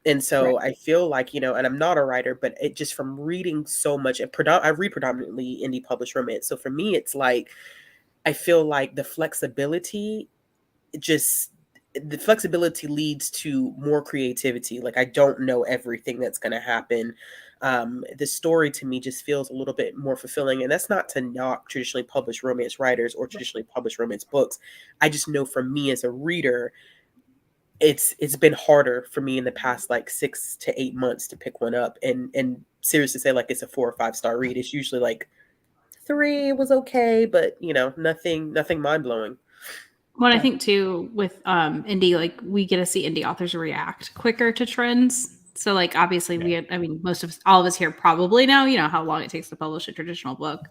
And so I feel like, and I'm not a writer, but it just from reading so much, I read predominantly indie published romance. So for me, it's like, I feel like the flexibility leads to more creativity. Like, I don't know everything that's going to happen. The story to me just feels a little bit more fulfilling, and that's not to knock traditionally published romance writers or traditionally published romance books. I just know for me as a reader, it's been harder for me in the past like 6 to 8 months to pick one up and seriously say like it's a 4 or 5 star read. It's usually like 3 was okay, but nothing mind-blowing. Well, I think too with indie, like we get to see indie authors react quicker to trends. So like obviously all of us here probably know, how long it takes to publish a traditional book.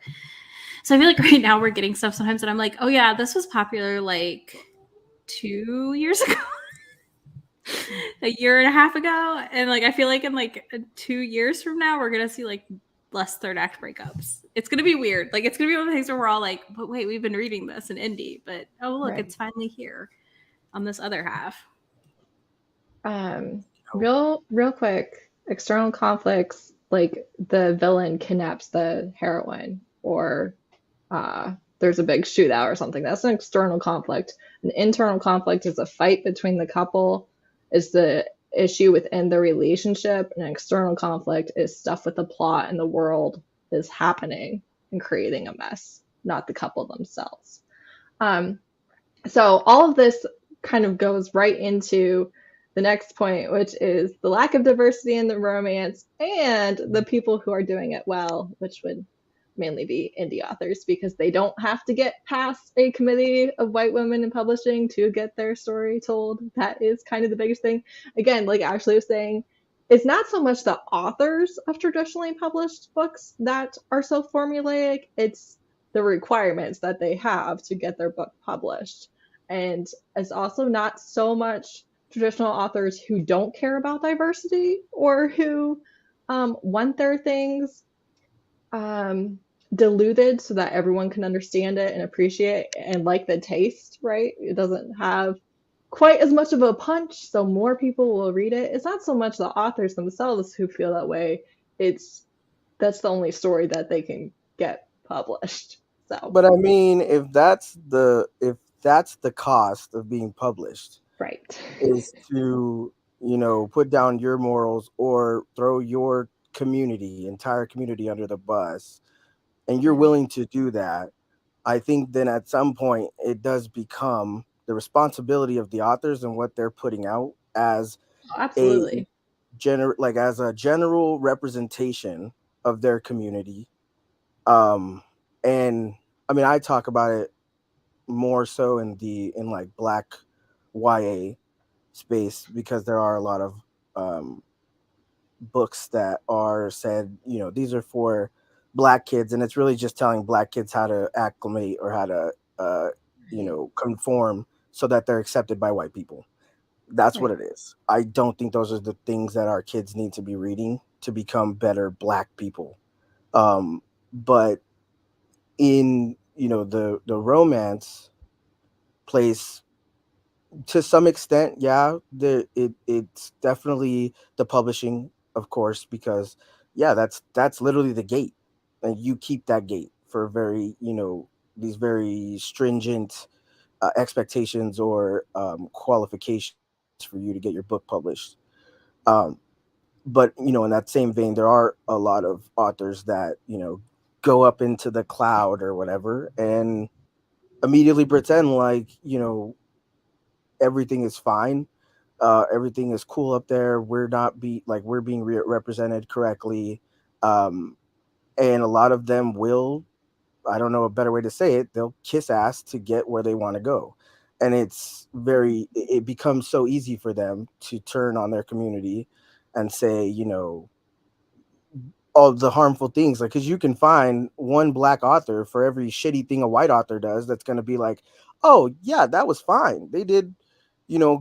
So I feel like right now we're getting stuff sometimes that I'm like, oh yeah, this was popular like 2 years ago, a year and a half ago. And like I feel like in like 2 years from now, we're gonna see like less third act breakups. It's gonna be weird. Like it's gonna be one of the things where we're all like, but wait, we've been reading this in indie, but oh look, it's finally here on this other half. Real quick, external conflicts, like the villain kidnaps the heroine, or there's a big shootout or something. That's an external conflict. An internal conflict is a fight between the couple, is the issue within the relationship. An external conflict is stuff with the plot and the world is happening and creating a mess, not the couple themselves. So all of this kind of goes right into the next point, which is the lack of diversity in the romance and the people who are doing it well, which would mainly be indie authors, because they don't have to get past a committee of white women in publishing to get their story told. That is kind of the biggest thing. Again, like Ashley was saying, it's not so much the authors of traditionally published books that are so formulaic, it's the requirements that they have to get their book published. And it's also not so much traditional authors who don't care about diversity or who want their things diluted so that everyone can understand it and appreciate and like the taste, right? It doesn't have quite as much of a punch, so more people will read it. It's not so much the authors themselves who feel that way. That's the only story that they can get published. So, but I mean, if that's the cost of being published, right, is to put down your morals or throw your entire community under the bus, and you're willing to do that, I think then at some point it does become the responsibility of the authors and what they're putting out as a Absolutely. as a general representation of their community. um and I mean, I talk about it more so in like black YA space, because there are a lot of um books that are said, these are for black kids, and it's really just telling black kids how to acclimate or how to conform so that they're accepted by white people. That's what Right. it is. I don't think those are the things that our kids need to be reading to become better black people. But in the romance place, to some extent, yeah, it's definitely the publishing, of course, because yeah, that's literally the gate, and you keep that gate for very these very stringent expectations or qualifications for you to get your book published. um, but in that same vein, there are a lot of authors that go up into the cloud or whatever and immediately pretend like everything is fine, everything is cool up there, we're not be like we're being represented correctly. um and a lot of them will, I don't know a better way to say it, they'll kiss ass to get where they want to go. And it becomes so easy for them to turn on their community and say, all the harmful things, like, because you can find one black author for every shitty thing a white author does that's going to be like, oh yeah, that was fine, they did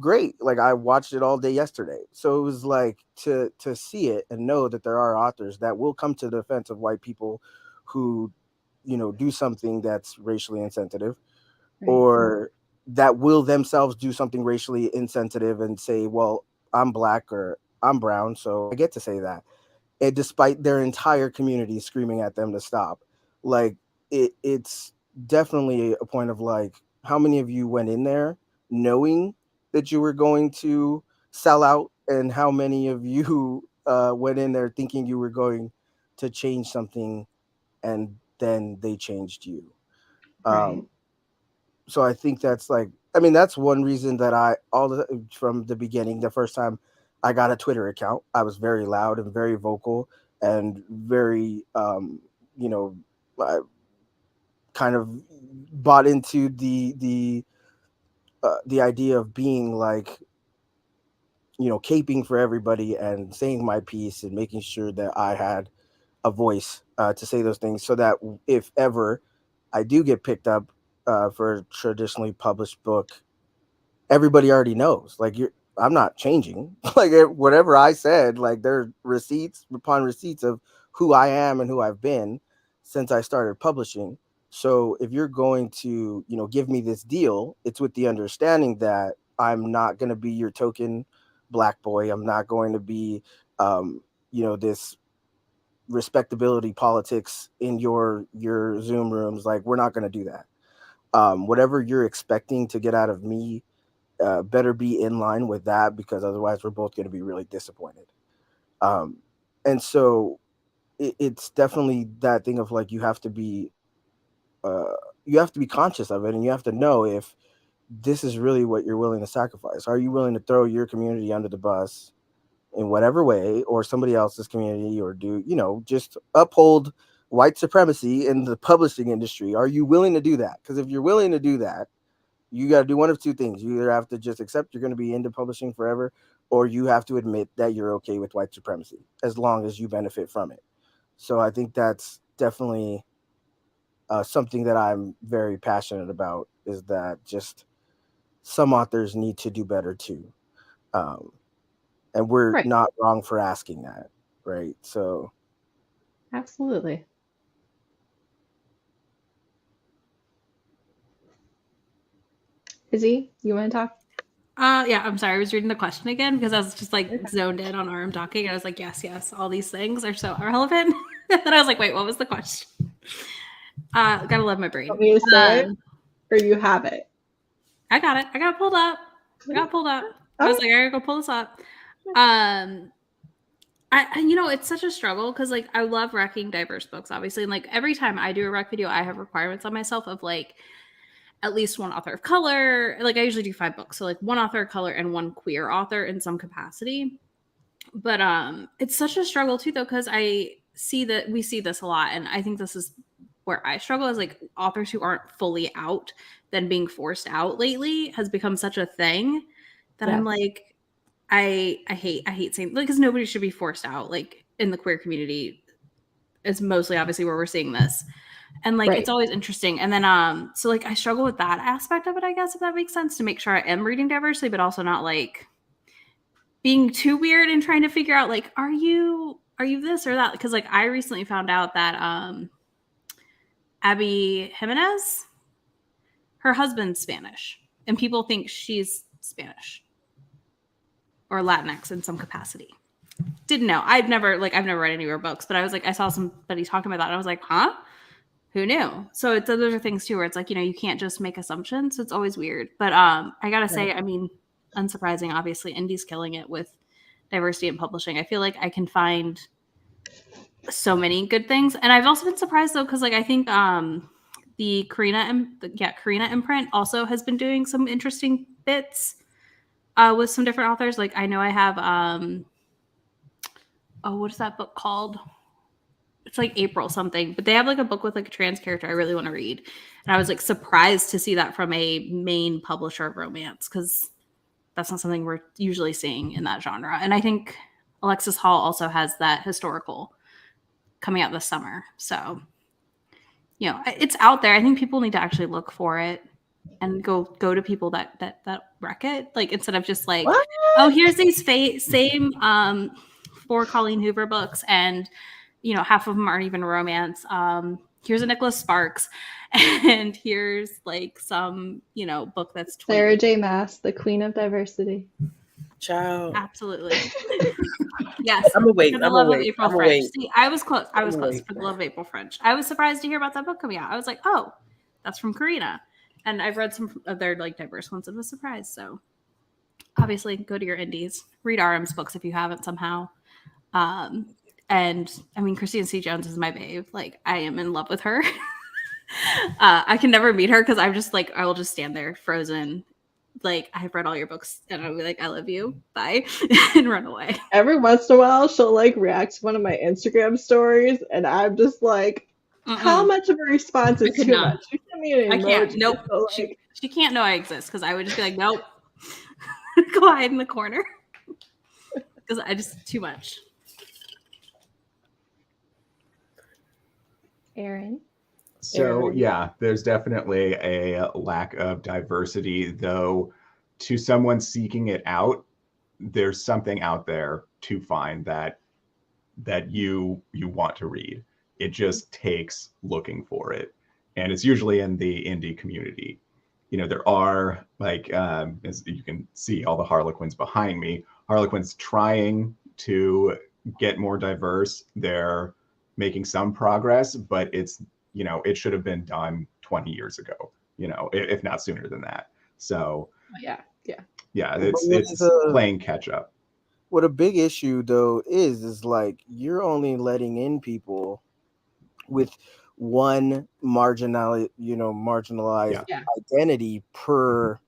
great, like I watched it all day yesterday. So it was like to see it and know that there are authors that will come to the defense of white people who do something that's racially insensitive, Right. or that will themselves do something racially insensitive and say, well, I'm black or I'm brown, so I get to say that, and despite their entire community screaming at them to stop. Like, it's definitely a point of like, how many of you went in there knowing that you were going to sell out, and how many of you went in there thinking you were going to change something, and then they changed you. Right. um so I think that's like, I mean, that's one reason that from the beginning, the first time I got a Twitter account, I was very loud and very vocal and very you know I kind of bought into the idea of being like, caping for everybody and saying my piece and making sure that I had a voice to say those things, so that if ever I do get picked up for a traditionally published book, everybody already knows. Like, I'm not changing. Like, whatever I said, like, there are receipts upon receipts of who I am and who I've been since I started publishing. So if you're going to, give me this deal, it's with the understanding that I'm not going to be your token black boy. I'm not going to be, this respectability politics in your Zoom rooms. Like, we're not going to do that. Whatever you're expecting to get out of me, better be in line with that, because otherwise we're both going to be really disappointed. Um, and so it's definitely that thing of like, uh, you have to be conscious of it, and you have to know if this is really what you're willing to sacrifice. Are you willing to throw your community under the bus in whatever way, or somebody else's community, or do just uphold white supremacy in the publishing industry? Are you willing to do that? Because if you're willing to do that, you got to do one of two things. You either have to just accept you're going to be into publishing forever, or you have to admit that you're okay with white supremacy as long as you benefit from it. So I think that's definitely something that I'm very passionate about, is that just some authors need to do better too. Um, and we're Right. not wrong for asking that, right? So Absolutely. Izzy, you want to talk? Yeah, I'm sorry. I was reading the question again because I was just like Okay. zoned in on RM talking. I was like, yes, yes, all these things are so relevant. And I was like, wait, what was the question? Gotta love my brain. Want me to say it, Um, or you have it? I got it. I got it pulled up. I got it pulled up. I Oh, was like, I gotta go pull this up. It's such a struggle because like I love recking diverse books, obviously, and like every time I do a rec video, I have requirements on myself of like at least one author of color. Like I usually do 5 books, so like one author of color and one queer author in some capacity. But it's such a struggle too, though, because we see this a lot, and I think this is where I struggle is like authors who aren't fully out, then being forced out lately has become such a thing that I'm like, I hate saying like because nobody should be forced out like in the queer community. It's mostly obviously where we're seeing this. And like it's always interesting. And then so like I struggle with that aspect of it, I guess, if that makes sense, to make sure I am reading diversely, but also not like being too weird and trying to figure out like are you this or that? Because like I recently found out that Abby Jimenez, her husband's Spanish, and people think she's Spanish or Latinx in some capacity. Didn't know. I've never read any of her books, but I was like, I saw somebody talking about that. And I was like, huh? Who knew? So those are things too, where it's like, you can't just make assumptions. So it's always weird. But I gotta say, I mean, unsurprising, obviously, Indie's killing it with diversity in publishing. I feel like I can find so many good things. And I've also been surprised though, because like I think the Karina imprint also has been doing some interesting bits with some different authors. Like I know I have what is that book called? It's like April something, but they have like a book with like a trans character I really want to read. And I was like surprised to see that from a main publisher of romance, because that's not something we're usually seeing in that genre. And I think Alexis Hall also has that historical coming out this summer. So, it's out there. I think people need to actually look for it and go to people that wreck it. Like instead of just like, What? oh, here's these same 4 Colleen Hoover books, and half of them aren't even romance. Here's a Nicholas Sparks, and here's like some book that's 20. Sarah J. Maas, the queen of diversity. Child. Absolutely. Yes. I'm gonna wait. For the I'm love gonna of wait. April I'm gonna French. wait. See, I was close. I was I'm close. wait. For the love of April French. I was surprised to hear about that book coming out. I was like, oh, that's from Karina. And I've read some of their like diverse ones and was surprised. So obviously go to your indies. Read RM's books if you haven't somehow. And I mean, Christine C. Jones is my babe. Like I am in love with her. I can never meet her because I'm just like, I will just stand there frozen. Like I've read all your books and I'll be like, I love you. Bye. And run away. Every once in a while, she'll like react to one of my Instagram stories, and I'm just like, how much of a response is too much? You send me an emoji. I can't. Nope. So, she can't know I exist because I would just be like, nope. Go hide in the corner. Because I just too much. Aaron? So yeah, there's definitely a lack of diversity, though to someone seeking it out, there's something out there to find that you want to read. It just takes looking for it. And it's usually in the indie community. There are like, as you can see all the Harlequins behind me, Harlequins trying to get more diverse. They're making some progress, but it's, it should have been done 20 years ago, if not sooner than that. So yeah, it's playing catch up. What a big issue though is like you're only letting in people with one marginalized identity per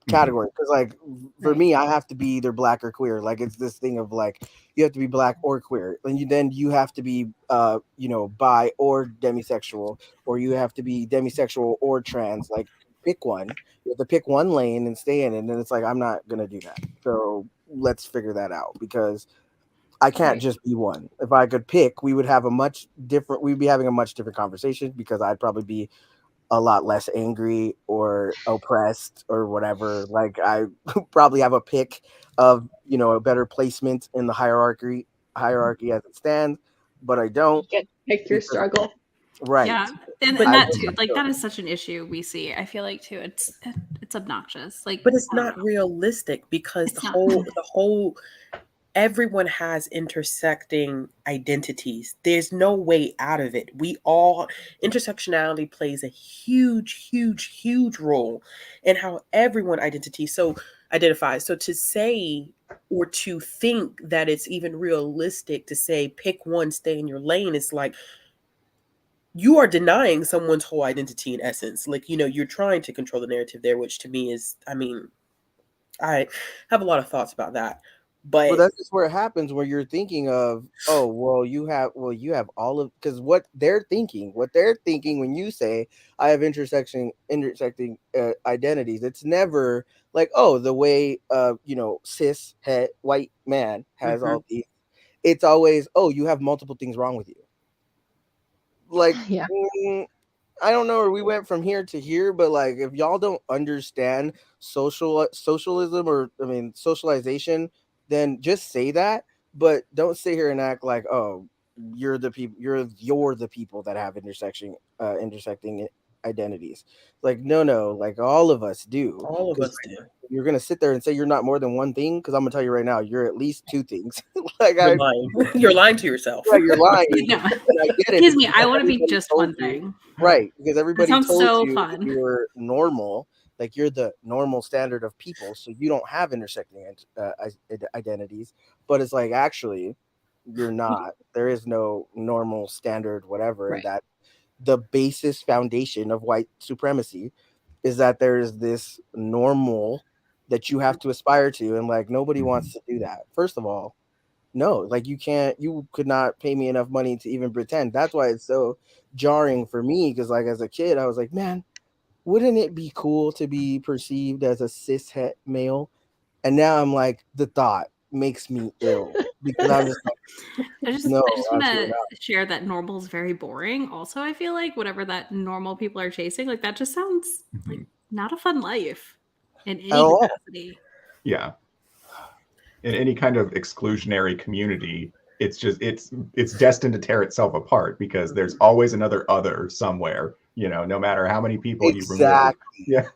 category. Because like for me, I have to be either black or queer. Like it's this thing of like you have to be black or queer, and then you have to be bi or demisexual, or you have to be demisexual or trans. Like pick one. You have to pick one lane and stay in it. And then it's like I'm not gonna do that. So let's figure that out, because I can't just be one. If I could pick, we'd be having a much different conversation, because I'd probably be a lot less angry or oppressed or whatever. Like I probably have a pick of, a better placement in the hierarchy as it stands, but I don't. You get to pick your struggle. Right. Yeah. And that too, like that is such an issue we see. I feel like too, it's obnoxious. Like, but it's not realistic, because the whole everyone has intersecting identities. There's no way out of it. Intersectionality plays a huge, huge, huge role in how everyone identifies. So to say or to think that it's even realistic to say pick one, stay in your lane. It's like you are denying someone's whole identity in essence. Like, you're trying to control the narrative there, which to me is, I mean, I have a lot of thoughts about that. Well, But that's just where it happens, where you're thinking of, oh, well, you have all of, because what they're thinking when you say I have intersecting identities, it's never like, oh, the way cis het white man has mhm, all these. It's always, oh, you have multiple things wrong with you. Like, Yeah. I don't know where we went from here to here, but like, if y'all don't understand socialism, or I mean socialization, then just say that, but don't sit here and act like, oh, you're the people that have intersecting identities. Like, no, like all of us do. all of Because us do. you're gonna sit there and say you're not more than one thing, because I'm gonna tell you right now, you're at least two things. like You're I lying. You're lying to yourself. Yeah, you're lying. Yeah. And I get it, Excuse me, because I want to be everybody just told one you, thing. right? Because That everybody sounds told so you that fun. you're normal, like you're the normal standard of people, so you don't have intersecting identities. But it's like, actually, you're not. There is no normal standard, whatever, and Right. that the basis foundation of white supremacy is that there is this normal that you have to aspire to, and like nobody wants to do that. First of all, no, like you could not pay me enough money to even pretend. That's why it's so jarring for me, because like as a kid I was like, man, wouldn't it be cool to be perceived as a cis het male? And now I'm like, the thought makes me ill, because I'm just like, no, I just want absolutely to not. share that normal is very boring. Also, I feel like whatever that normal people are chasing, like that just sounds like not a fun life in At any all. capacity. Yeah. In any kind of exclusionary community, it's destined to tear itself apart, because there's always another other somewhere, no matter how many people you remove. Exactly. Yeah.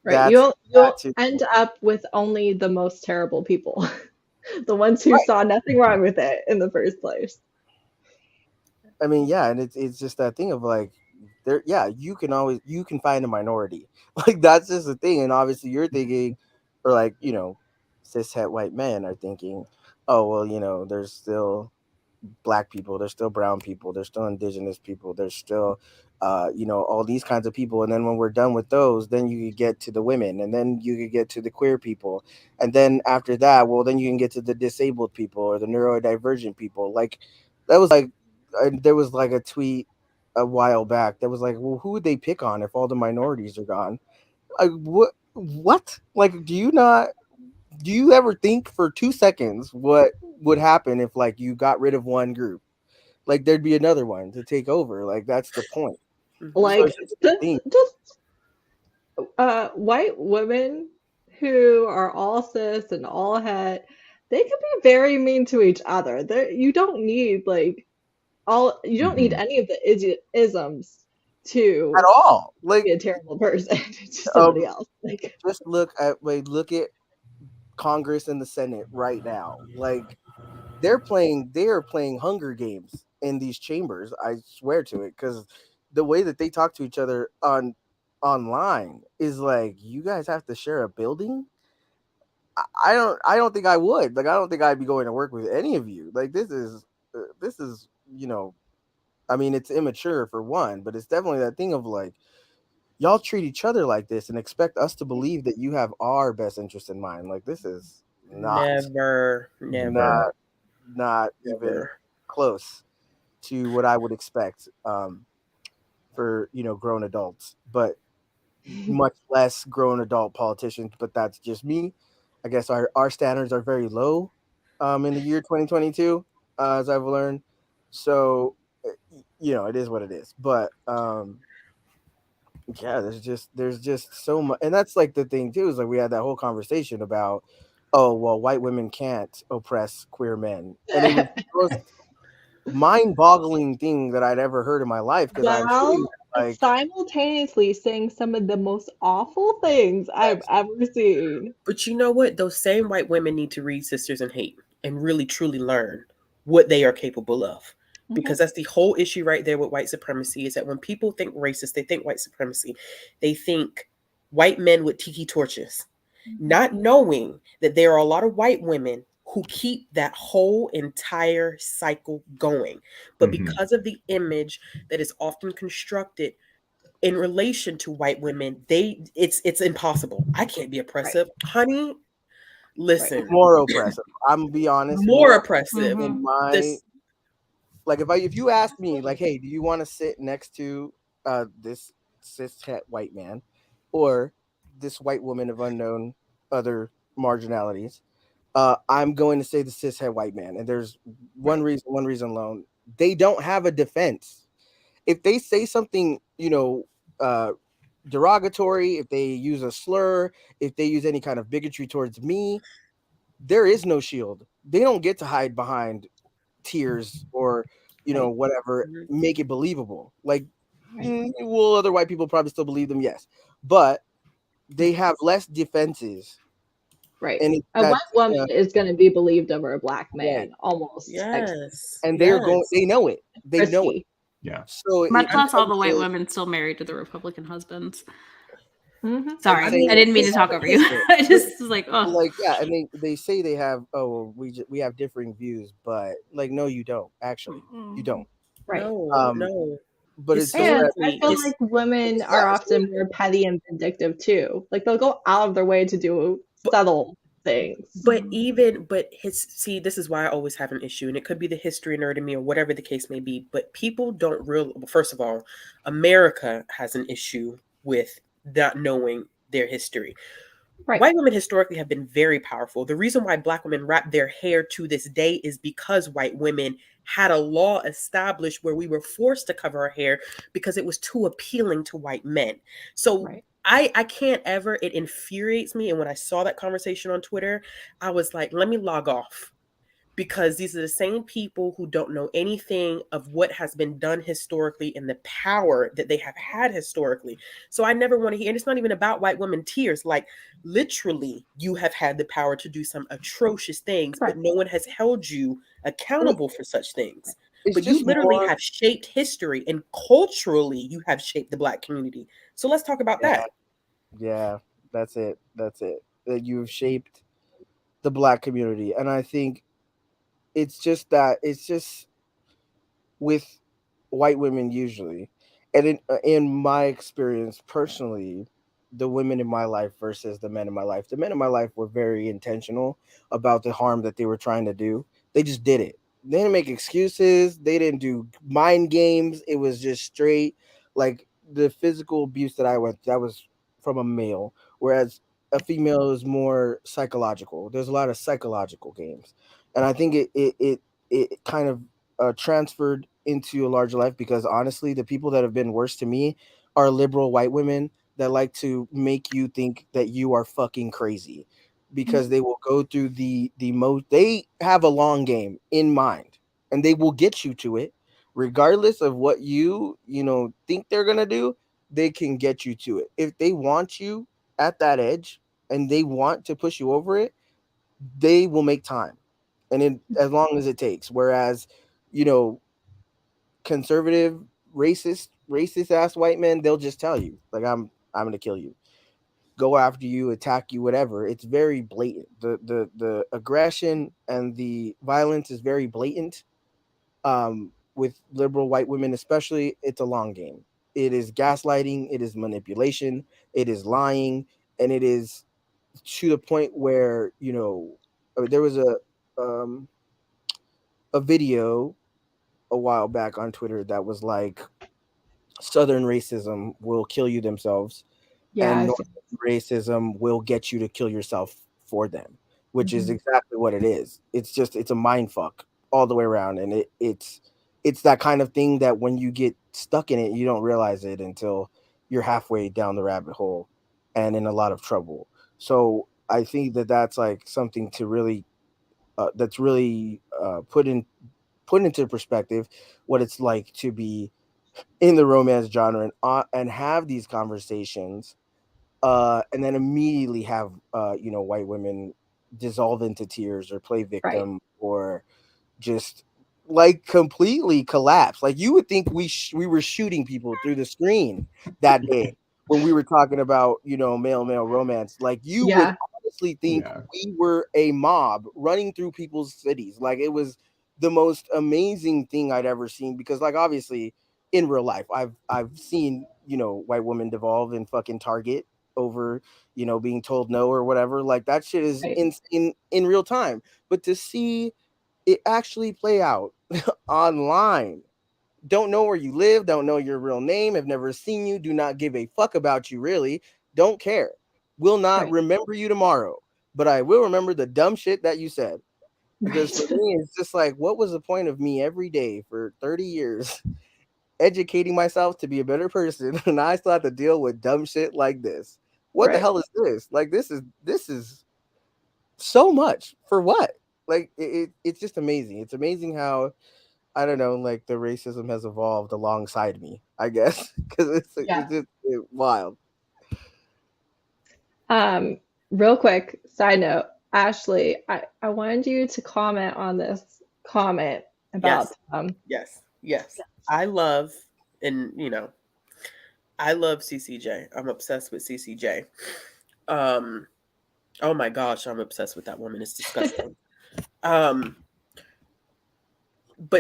Right. That's You'll too. end up with only the most terrible people. The ones who Right. saw nothing wrong with it in the first place. I mean, yeah, and it's just that thing of like, there, yeah, you can find a minority. Like, that's just the thing. And obviously you're thinking, or like, cis het white men are thinking, oh well, there's still black people, there's still brown people, there's still indigenous people, there's still all these kinds of people. And then when we're done with those, then you could get to the women, and then you could get to the queer people, and then after that, well, then you can get to the disabled people or the neurodivergent people. Like, that was like, there was like a tweet a while back that was like, well, who would they pick on if all the minorities are gone? Like, what, like, do you ever think for 2 seconds what would happen if like you got rid of one group? Like, there'd be another one to take over. Like, that's the point. Mhm. So it's Like just a just thing. just white women who are all cis and all het, they can be very mean to each other. You don't need you don't need Mhm. any of the isms At to all. be Like, a terrible person to somebody else. Like just look at Congress and the Senate right now. Like, they are playing Hunger Games in these chambers. I swear to it, because the way that they talk to each other online is like, you guys have to share a building. I don't think I would. Like, I don't think I'd be going to work with any of you. Like, this is I mean, it's immature for one, but it's definitely that thing of like, y'all treat each other like this and expect us to believe that you have our best interest in mind. Like, this is Never, never, not not even never. close to what I would expect, for grown adults, but much less grown adult politicians. But that's just me. I guess our standards are very low, in the year 2022, as I've learned. So, it is what it is. But yeah, there's just so much, and that's like the thing too. Is like, we had that whole conversation about, oh well, white women can't oppress queer men, and it was the most mind-boggling thing that I'd ever heard in my life, because I'm sitting while there like, simultaneously saying some of the most awful things I've ever seen. But you know what? Those same white women need to read Sisters in Hate and really truly learn what they are capable of. Mhm. Because that's the whole issue right there with white supremacy, is that when people think racist, they think white supremacy. They think white men with tiki torches. not knowing that there are a lot of white women who keep that whole entire cycle going. But Mhm. because of the image that is often constructed in relation to white women, it's impossible. I can't be oppressive. Honey, listen, More oppressive. I'm gonna be honest. more More oppressive. in my This like if you ask me like, hey, do you want to sit next to this cis het white man or this white woman of unknown other marginalities? I'm going to say the cis het white man, and there's right. one reason alone. They don't have a defense. If they say something, derogatory, if they use a slur, if they use any kind of bigotry towards me, there is no shield. They don't get to hide behind tears or Right. whatever, Mhm. make it believable. Like, Right. will other white people probably still believe them? Yes, but they have less defenses, Right. and it's A white that woman is going to be believed over a black right, man almost X. Yes. and Yes. they know it, they know it. Risky. Yeah. So Much it I'm less all the becomes white women still married to the Republican husbands. Mm-hmm. Sorry, I I mean, didn't mean to it's talk over you. listen, I just was like, oh, like, yeah, and they say they have, oh well, we have differing views, but like, no, you don't actually, you don't. Right. no, um no. but it's just And that I Historically, feel his like women are often more petty and vindictive too. Like they'll go out of their way to do but subtle things. see, this is why I always have an issue, and it could be the history nerd in me or whatever the case may be. But people don't real. First of all, America has an issue with not knowing their history. Right. White women historically have been very powerful. The reason why black women wrap their hair to this day is because white women had a law established where we were forced to cover our hair because it was too appealing to white men. So Right. I can't ever, it infuriates me. And when I saw that conversation on Twitter, I was like, let me log off, because these are the same people who don't know anything of what has been done historically and the power that they have had historically. So I never want to hear, and it's not even about white women tears. Like, literally, you have had the power to do some atrocious things, but Correct. no one has held you accountable for such things. it's But you just literally more. have shaped history, and culturally, you have shaped the black community. So let's talk about Yeah, that. yeah, that's it, that you've shaped the black community. And I think it's just with white women usually, and in my experience personally, the women in my life versus the men in my life, the men in my life were very intentional about the harm that they were trying to do. They just did it. They didn't make excuses, they didn't do mind games. It was just straight, like, the physical abuse that I went, that was from a male, whereas a female is more psychological. There's a lot of psychological games, and I think it kind of transferred into a larger life, because honestly, the people that have been worse to me are liberal white women that like to make you think that you are fucking crazy, because they will go through the most, they have a long game in mind, and they will get you to it regardless of what think they're going to do. They can get you to it if they want you at that edge, and they want to push you over it. They will make time, and as long as it takes. Whereas, you know, conservative, racist ass white men, they'll just tell you, like, I'm gonna kill you, go after you, attack you, whatever. It's very blatant. The aggression and the violence is very blatant. With liberal white women, especially, it's a long game. It is gaslighting, it is manipulation, it is lying, and it is to the point where, there was um a video a while back on Twitter that was like, Southern racism will kill you themselves, Yeah. and Northern racism will get you to kill yourself for them, which is Mhm. exactly what it is. It's a mind fuck all the way around, and it's that kind of thing that when you get stuck in it, you don't realize it until you're halfway down the rabbit hole and in a lot of trouble. So I think that that's like something to really that's really put into perspective what it's like to be in the romance genre, and have these conversations, and then immediately have white women dissolve into tears or play Right. victim, or just like completely collapse. Like, you would think we were shooting people through the screen that day when we were talking about male romance. Like, you would Yeah. honestly think we were a mob running through people's cities. Like, it was the most amazing thing I'd ever seen, because, like, obviously in real life, I've seen, white women devolve in fucking Target over, being told no or whatever. Like, that shit is in real time. But to see it actually play out online, don't know where you live, don't know your real name, have never seen you, do not give a fuck about you, really, don't care, will not remember you tomorrow, but I will remember the dumb shit that you said. Because for me, it's just like, what was the point of me every day for 30 years educating myself to be a better person, and I still have to deal with dumb shit like this? What the hell is this? Like, this is so much for what? Like, it's just amazing. It's amazing how, I don't know, like, the racism has evolved alongside me, I guess, because it's just wild. Real quick side note, Ashley, I wanted you to comment on this comment about yes. I love, and I love CCJ. I'm obsessed with CCJ. Oh my gosh, I'm obsessed with that woman. It's disgusting. But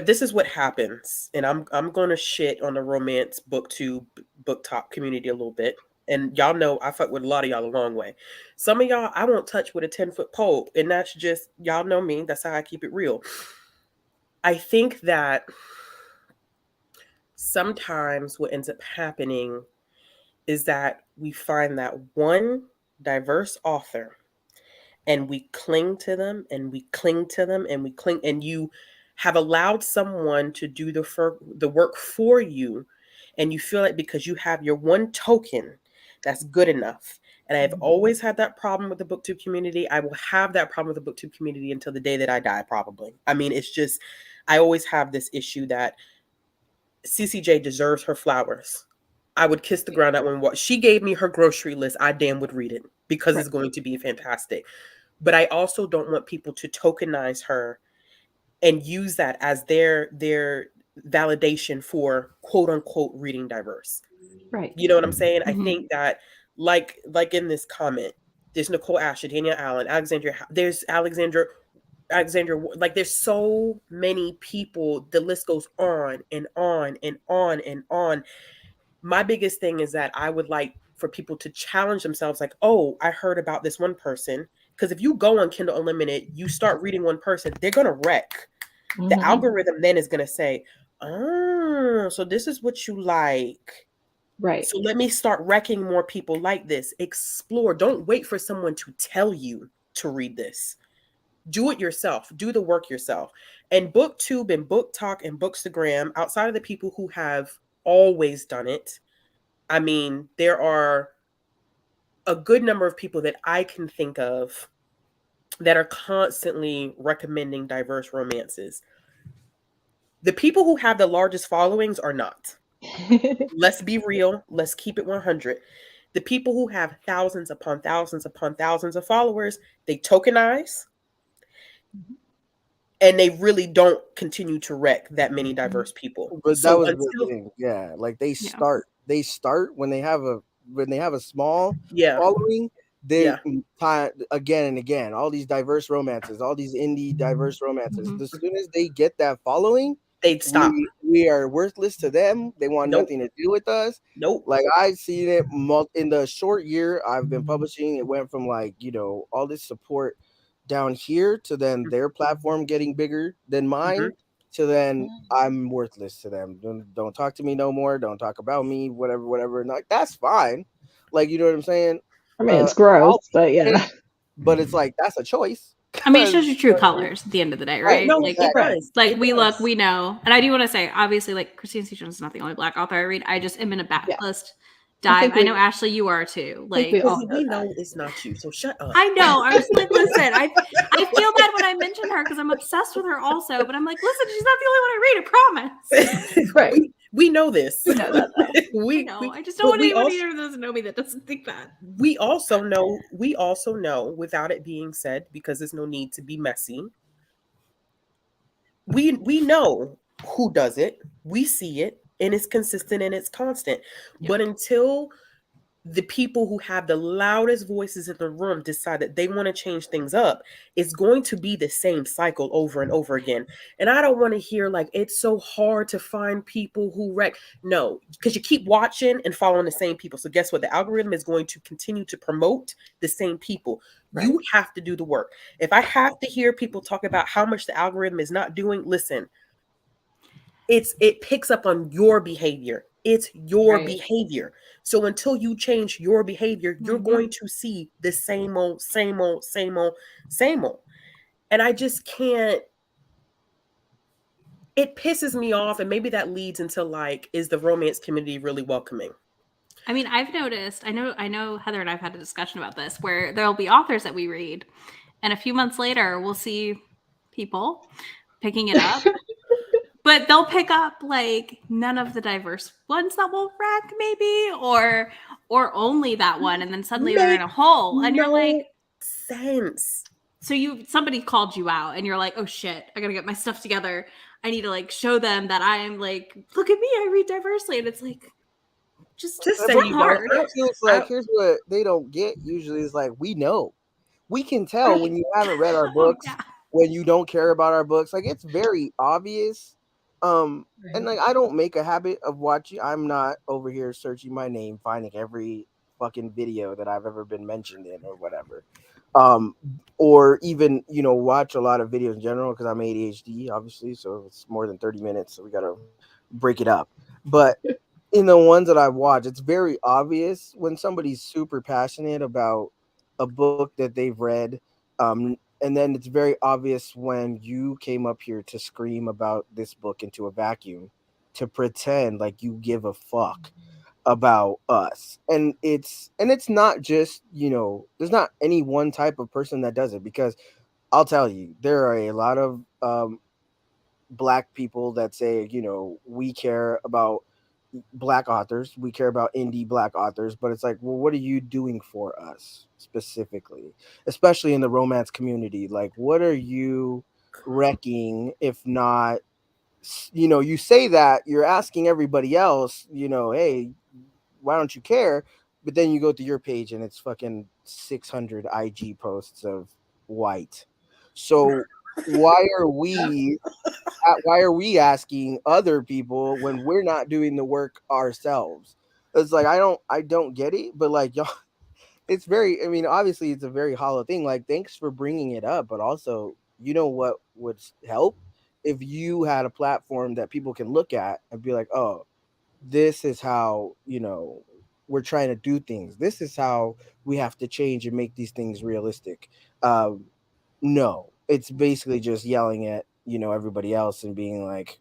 this is what happens, and I'm gonna shit on the romance booktube book talk community a little bit. And y'all know I fuck with a lot of y'all a long way. Some of y'all I won't touch with a 10-foot pole, and that's just, y'all know me. That's how I keep it real. I think that sometimes what ends up happening is that we find that one diverse author, and we cling to them and we cling to them and we cling, and you have allowed someone to do the work for you, and you feel like because you have your one token, that's good enough. And I've always had that problem with the booktube community. I will have that problem with the booktube community until the day that I die, probably. I mean, it's just, I always have this issue that CCJ deserves her flowers. I would kiss the ground that when she gave me her grocery list, I damn would read it, because it's going to be fantastic. But I also don't want people to tokenize her and use that as their validation for quote unquote reading diverse. Right. You know what I'm saying? I think that like in this comment, there's Nicole Asher, Danielle Allen, there's Alexandra, like there's so many people. The list goes on and on and on and on. My biggest thing is that I would like for people to challenge themselves, like, oh, I heard about this one person. Because if you go on Kindle Unlimited, you start reading one person, they're going to wreck. The algorithm then is going to say, oh, so this is what you like. Right. So let me start wrecking more people like this. Explore. Don't wait for someone to tell you to read this. Do it yourself. Do the work yourself. And BookTube and Book Talk and Bookstagram, outside of the people who have always done it, I mean, there are a good number of people that I can think of that are constantly recommending diverse romances. The people who have the largest followings are not. Let's be real. Let's keep it 100. The people who have thousands upon thousands upon thousands of followers, they tokenize, and they really don't continue to wreck that many diverse people. But that So was until the thing. Yeah, like they start when they have a small yeah, following, they yeah, again and again, all these diverse romances, all these indie diverse romances. As soon as they get that following, they'd stop. we are worthless to them. They want Nope. nothing to do with us. Nope. Like, I've seen it in the short year I've been publishing. It went from, like, all this support down here to then their platform getting bigger than mine, to then I'm worthless to them. Don't talk to me no more. Don't talk about me. Whatever. And, like, that's fine. Like, you know what I'm saying? I mean, it's gross, but yeah. But it's like, that's a choice. I mean, it shows your true colors at the end of the day, right? No, like, it does. Like, it we does. look, we know. And I do want to say, obviously, like, Christine C. Jones is not the only Black author I read. I just am in a backlist dive. I know, Ashley, you are too. Like, we all we know it's not you, so shut up. I know. I was like, listen, I feel bad when I mention her because I'm obsessed with her also. But I'm like, listen, she's not the only one I read, I promise. Right. We know this. We know that, though. I know. I just don't want anyone who doesn't know me that doesn't think that. We also know, without it being said, because there's no need to be messy, we know who does it. We see it, and it's consistent and it's constant. Yeah. But until the people who have the loudest voices in the room decide that they want to change things up, it's going to be the same cycle over and over again. And I don't want to hear like it's so hard to find people who no, because you keep watching and following the same people. So guess what? The algorithm is going to continue to promote the same people. Right. You have to do the work. If I have to hear people talk about how much the algorithm is not doing, listen, it picks up on your behavior. It's your Right. behavior. So until you change your behavior, you're going to see the same old, same old, same old, same old. And I just can't. It pisses me off, and maybe that leads into like, is the romance community really welcoming? I mean, I've noticed, I know Heather and I've had a discussion about this where there'll be authors that we read, and a few months later we'll see people picking it up. But they'll pick up like none of the diverse ones that will rank, maybe, or only that one, and then suddenly they're in a hole, and you're like, sense. So somebody called you out, and you're like, oh shit, I gotta get my stuff together. I need to like show them that I am like, look at me, I read diversely, and it's like, just say you hard. It feels like here's what they don't get usually is like we know. We can tell when you haven't read our books, when you don't care about our books. Like it's very obvious. And like I don't make a habit of watching. I'm not over here searching my name, finding every fucking video that I've ever been mentioned in or whatever. Or even, watch a lot of videos in general because I'm ADHD, obviously, so it's more than 30 minutes, so we gotta break it up. But in the ones that I watch, it's very obvious when somebody's super passionate about a book that they've read. And then it's very obvious when you came up here to scream about this book into a vacuum, to pretend like you give a fuck about us. And it's not just, there's not any one type of person that does it, because I'll tell you, there are a lot of Black people that say, we care about Black authors, we care about indie Black authors, but it's like, well, what are you doing for us specifically, especially in the romance community? Like, what are you wrecking? If not, you say that you're asking everybody else, hey, why don't you care? But then you go to your page and it's fucking 600 IG posts of white. So why are we asking other people when we're not doing the work ourselves? It's like I don't get it, but like y'all, it's very, I mean, obviously it's a very hollow thing. Like, thanks for bringing it up, but also, what would help if you had a platform that people can look at and be like, oh, this is how, we're trying to do things. This is how we have to change and make these things realistic. No, it's basically just yelling at, everybody else and being like,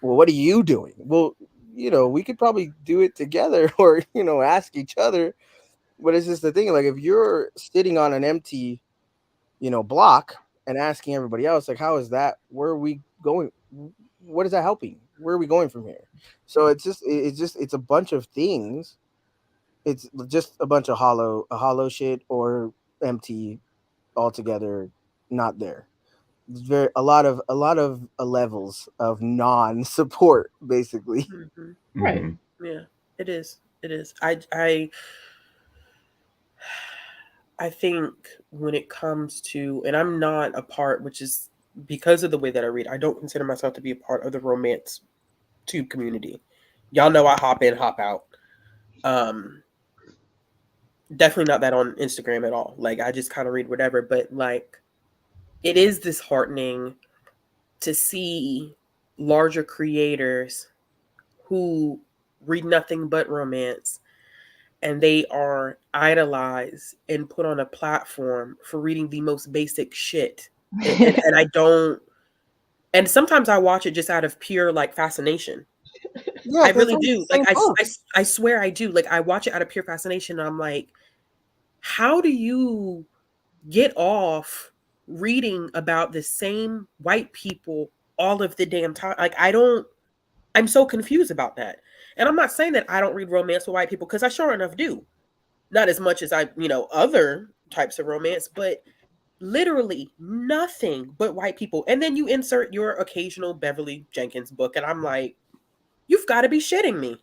well, what are you doing? Well, we could probably do it together or, ask each other. But it's just the thing, like if you're sitting on an empty, block and asking everybody else, like, how is that? Where are we going? What is that helping? Where are we going from here? So it's a bunch of things. It's just a bunch of hollow shit or empty altogether, not there. It's very a lot of levels of non-support, basically. Right. Yeah, it is. I think when it comes to, and I'm not a part, which is because of the way that I read, I don't consider myself to be a part of the romance tube community. Y'all know I hop in, hop out. Definitely not that on Instagram at all. Like I just kind of read whatever, but like it is disheartening to see larger creators who read nothing but romance and they are idolized and put on a platform for reading the most basic shit. And I don't, and sometimes I watch it just out of pure like fascination. Yeah, I really do. Like I I swear I do. Like I watch it out of pure fascination and I'm like, how do you get off reading about the same white people all of the damn time? Like I'm so confused about that. And I'm not saying that I don't read romance with white people, because I sure enough do. Not as much as other types of romance, but literally nothing but white people. And then you insert your occasional Beverly Jenkins book, and I'm like, you've got to be shitting me.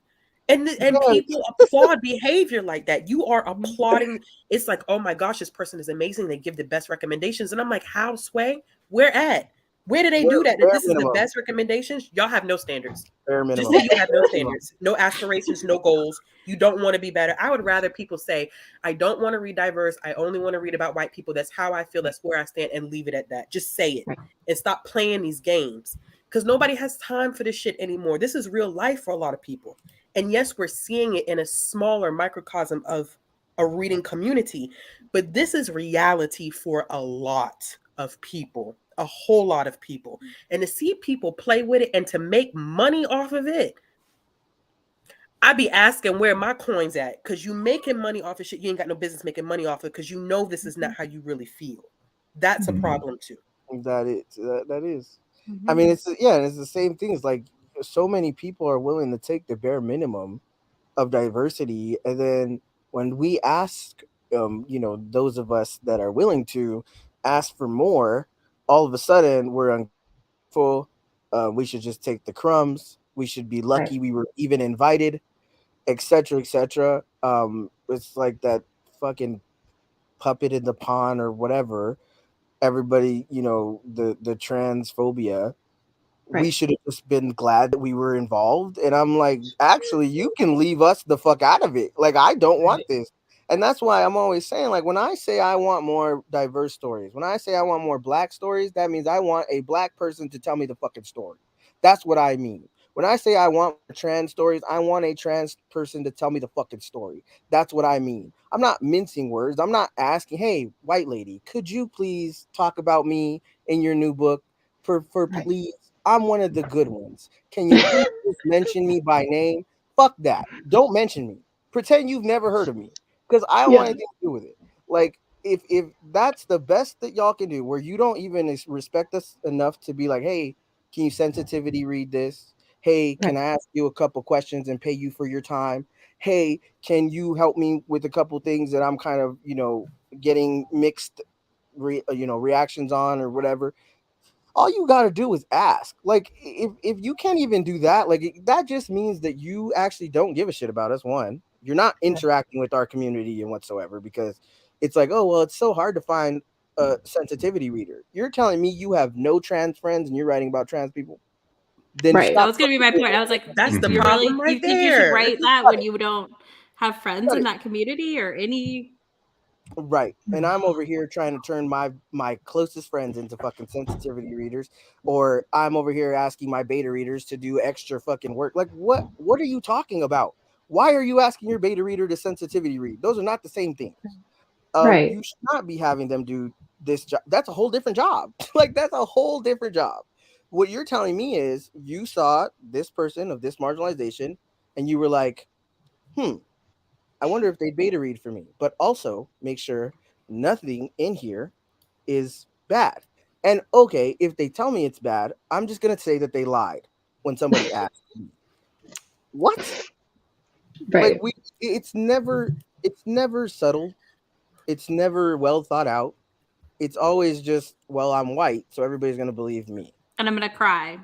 And Yeah, people applaud behavior like that. You are applauding. It's like, oh my gosh, this person is amazing. They give the best recommendations. And I'm like, how, Sway? Where at? Where do they do that? That bare this is the minimum. best recommendations? Y'all have no standards. Bare Just minimum. say you have no Minimum. standards, no aspirations, no goals. You don't want to be better. I would rather people say, I don't want to read diverse. I only want to read about white people. That's how I feel. That's where I stand, and leave it at that. Just say it Right. and stop playing these games, because nobody has time for this shit anymore. This is real life for a lot of people. And yes, we're seeing it in a smaller microcosm of a reading community, but this is reality for a lot of people, a whole lot of people. And to see people play with it and to make money off of it, I be asking where my coins at, because you making money off of shit you ain't got no business making money off of, because you know this is not how you really feel. That's a problem too. That is. I Mhm. mean, it's the same thing. It's like so many people are willing to take the bare minimum of diversity, and then when we ask, those of us that are willing to ask for more, all of a sudden we're ungrateful. We should just take the crumbs. We should be Right. lucky we were even invited, etc., etc. It's like that fucking puppet in the pond or whatever. Everybody, the transphobia, we Right. should have just been glad that we were involved. And I'm like, actually, you can leave us the fuck out of it. Like, I don't want this. And that's why I'm always saying, like, when I say I want more diverse stories, when I say I want more black stories, that means I want a black person to tell me the fucking story. That's what I mean. When I say I want trans stories, I want a trans person to tell me the fucking story. That's what I mean. I'm not mincing words. I'm not asking, hey, white lady, could you please talk about me in your new book? For Right. please, I'm one of the good ones. Can you please just mention me by name? Fuck that. Don't mention me. Pretend you've never heard of me, because I don't want Yeah. anything to do with it. Like, if that's the best that y'all can do, where you don't even respect us enough to be like, hey, can you sensitivity read this? Hey, Right. can I ask you a couple questions and pay you for your time? Hey, can you help me with a couple things that I'm kind of, getting mixed reactions on or whatever? All you got to do is ask. Like, if you can't even do that, like, that just means that you actually don't give a shit about us. One, you're not interacting with our community and whatsoever, because it's like, oh well, it's so hard to find a sensitivity reader. You're telling me you have no trans friends and you're writing about trans people? Then Right. That stop was gonna be my point. I was like, That's the you Mhm. really problem you right think you should there. write that when you don't have friends Cut in it. that community or any? Right. And Mm. I'm over here trying to turn my closest friends into fucking sensitivity readers, or I'm over here asking my beta readers to do extra fucking work. Like, what are you talking about? Why are you asking your beta reader to sensitivity read? Those are not the same things. Right. You should not be having them do this job. That's a whole different job. Like, that's a whole different job. What you're telling me is you saw this person of this marginalization and you were like, I wonder if they'd beta read for me, but also make sure nothing in here is bad. And okay, if they tell me it's bad, I'm just gonna say that they lied when somebody asked me. What? Like, Right. it's never subtle. It's never well thought out. It's always just, well, I'm white, so everybody's gonna believe me. And I'm gonna cry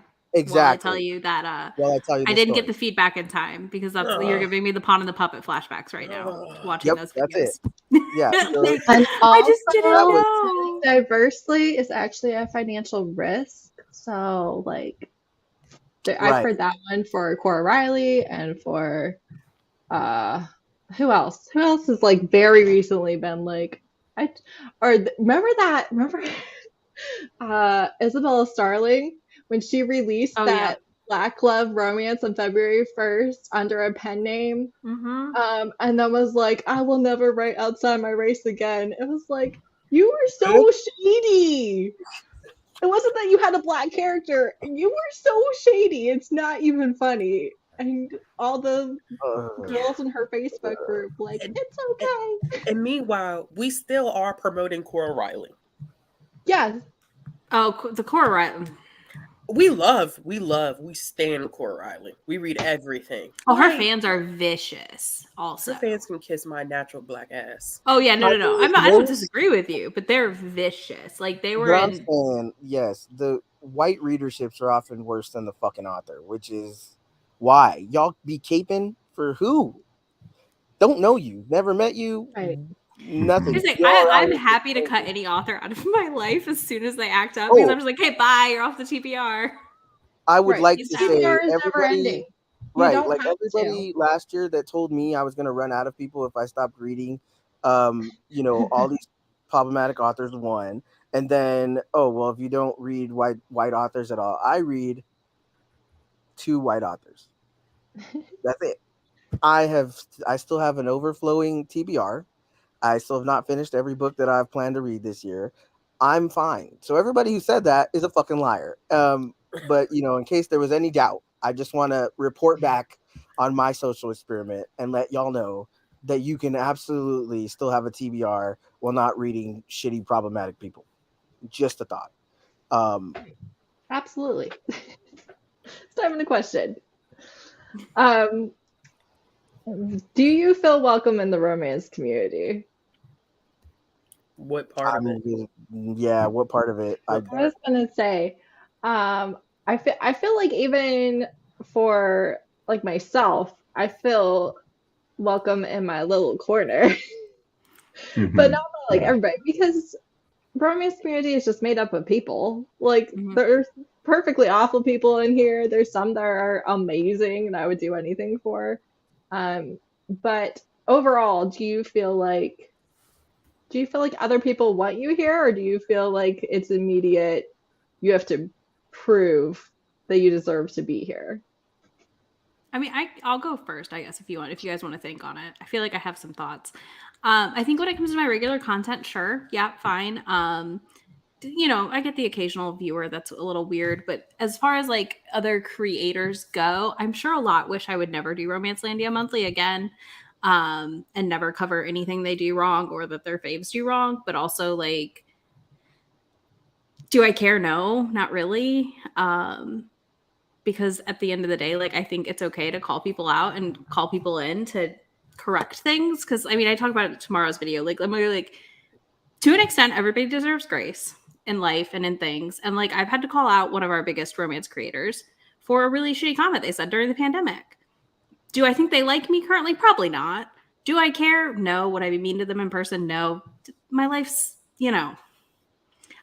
while I tell Exactly. you that Well, I tell you I the didn't get story. the feedback in time because you're Ugh. giving me the Pawn and the Puppet flashbacks right now Ugh. watching Yep, those that's it. videos. Yeah. So Like, And I just that didn't also, was studying know. diversely is actually a financial risk. So, like, I've right. heard that one for Cora Riley and for uh, who else? Who else has like very recently been like, I remember that? Remember Isabella Starling when she released Oh yeah. that Black Love Romance on February 1st under a pen name, Mm-hmm. and then was like, I will never write outside my race again. It was like, you were so shady. It wasn't that you had a black character. You were so shady. It's not even funny. And all the Uh, Yeah. girls in her Facebook group, like, And, it's and, okay. and meanwhile, we still are promoting Cora Riley. Yeah, Oh, the core right. We stand Cora Riley. We read everything. Oh, her Like, fans are vicious. Also. her fans can kiss my natural black ass. Oh yeah, no, my no, no. thing I'm is not. I don't most, disagree with you, but they're vicious. Like they were but I'm in. saying, yes, the white readerships are often worse than the fucking author, which is why y'all be caping For who? Don't know you. Never met you. Right. Nothing. Here's the thing, You're all I'm around happy to here. cut any author out of my life as soon as they act up because I'm just like, hey, bye, you're off the TBR. I would Right. like Peace to out. say TBR is never everybody, ending. You right? don't Like have to. everybody last year that told me I was going to run out of people if I stopped reading, all these problematic authors won, and then if you don't read white authors at all, I read 2 white authors. That's it. I still have an overflowing TBR. I still have not finished every book that I've planned to read this year. I'm fine. So everybody who said that is a fucking liar. But in case there was any doubt, I just want to report back on my social experiment and let y'all know that you can absolutely still have a TBR while not reading shitty problematic people. Just a thought. Absolutely. It's time for the question. Um, do you feel welcome in the romance community? What part of it? Yeah, what part of it? I was gonna say, I feel like even for like myself, I feel welcome in my little corner, but not for, like everybody, because romance community is just made up of people. Like there's perfectly awful people in here. There's some that are amazing and I would do anything for. But overall, do you feel like other people want you here, or do you feel like it's immediate? You have to prove that you deserve to be here. I mean, I'll go first, I guess, if you guys want to think on it. I feel like I have some thoughts. I think when it comes to my regular content, sure, yeah, fine. I get the occasional viewer that's a little weird, but as far as like other creators go, I'm sure a lot wish I would never do Romancelandia Monthly again, and never cover anything they do wrong or that their faves do wrong. But also, like, do I care? No, not really. Because at the end of the day, like, I think it's okay to call people out and call people in to correct things. Because I mean, I talk about it in tomorrow's video. Like, I'm like, to an extent, everybody deserves grace in life and in things. And like, I've had to call out one of our biggest romance creators for a really shitty comment they said during the pandemic. Do I think they like me currently? Probably not. Do I care? No. Would I be mean to them in person? No. My life's, I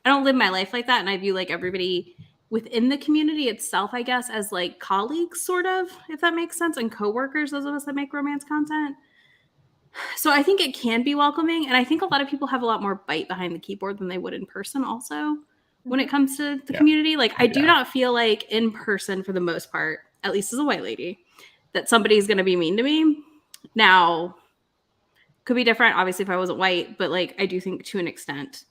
don't live my life like that. And I view like everybody within the community itself, I guess, as like colleagues, sort of, if that makes sense, and coworkers, those of us that make romance content. So I think it can be welcoming. And I think a lot of people have a lot more bite behind the keyboard than they would in person also when it comes to the community. Like, I do not feel like in person, for the most part, at least as a white lady, that somebody's going to be mean to me. Now, could be different, obviously, if I wasn't white, but like, I do think to an extent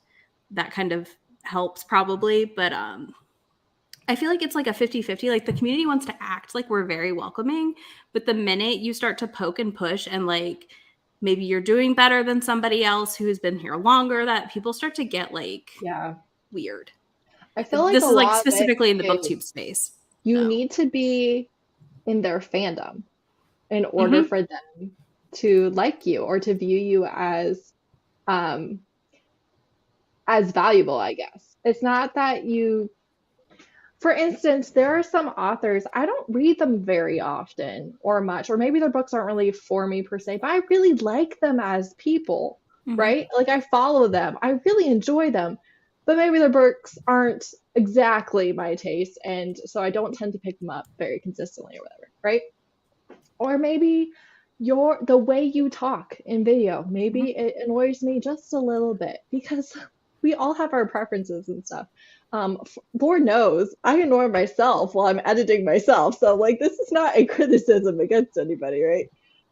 that kind of helps probably. But I feel like it's like a 50-50. Like, the community wants to act like we're very welcoming, but the minute you start to poke and push and like, maybe you're doing better than somebody else who's been here longer, that people start to get like weird. I feel like this is like lot specifically in the booktube space. You need to be in their fandom in order for them to like you or to view you as valuable, I guess. It's not that you, for instance, there are some authors, I don't read them very often or much, or maybe their books aren't really for me per se, but I really like them as people, right? Like, I follow them. I really enjoy them, but maybe their books aren't exactly my taste, and so I don't tend to pick them up very consistently or whatever, right? Or maybe the way you talk in video, maybe it annoys me just a little bit, because we all have our preferences and stuff. Lord knows I annoy myself while I'm editing myself. So like, this is not a criticism against anybody, right?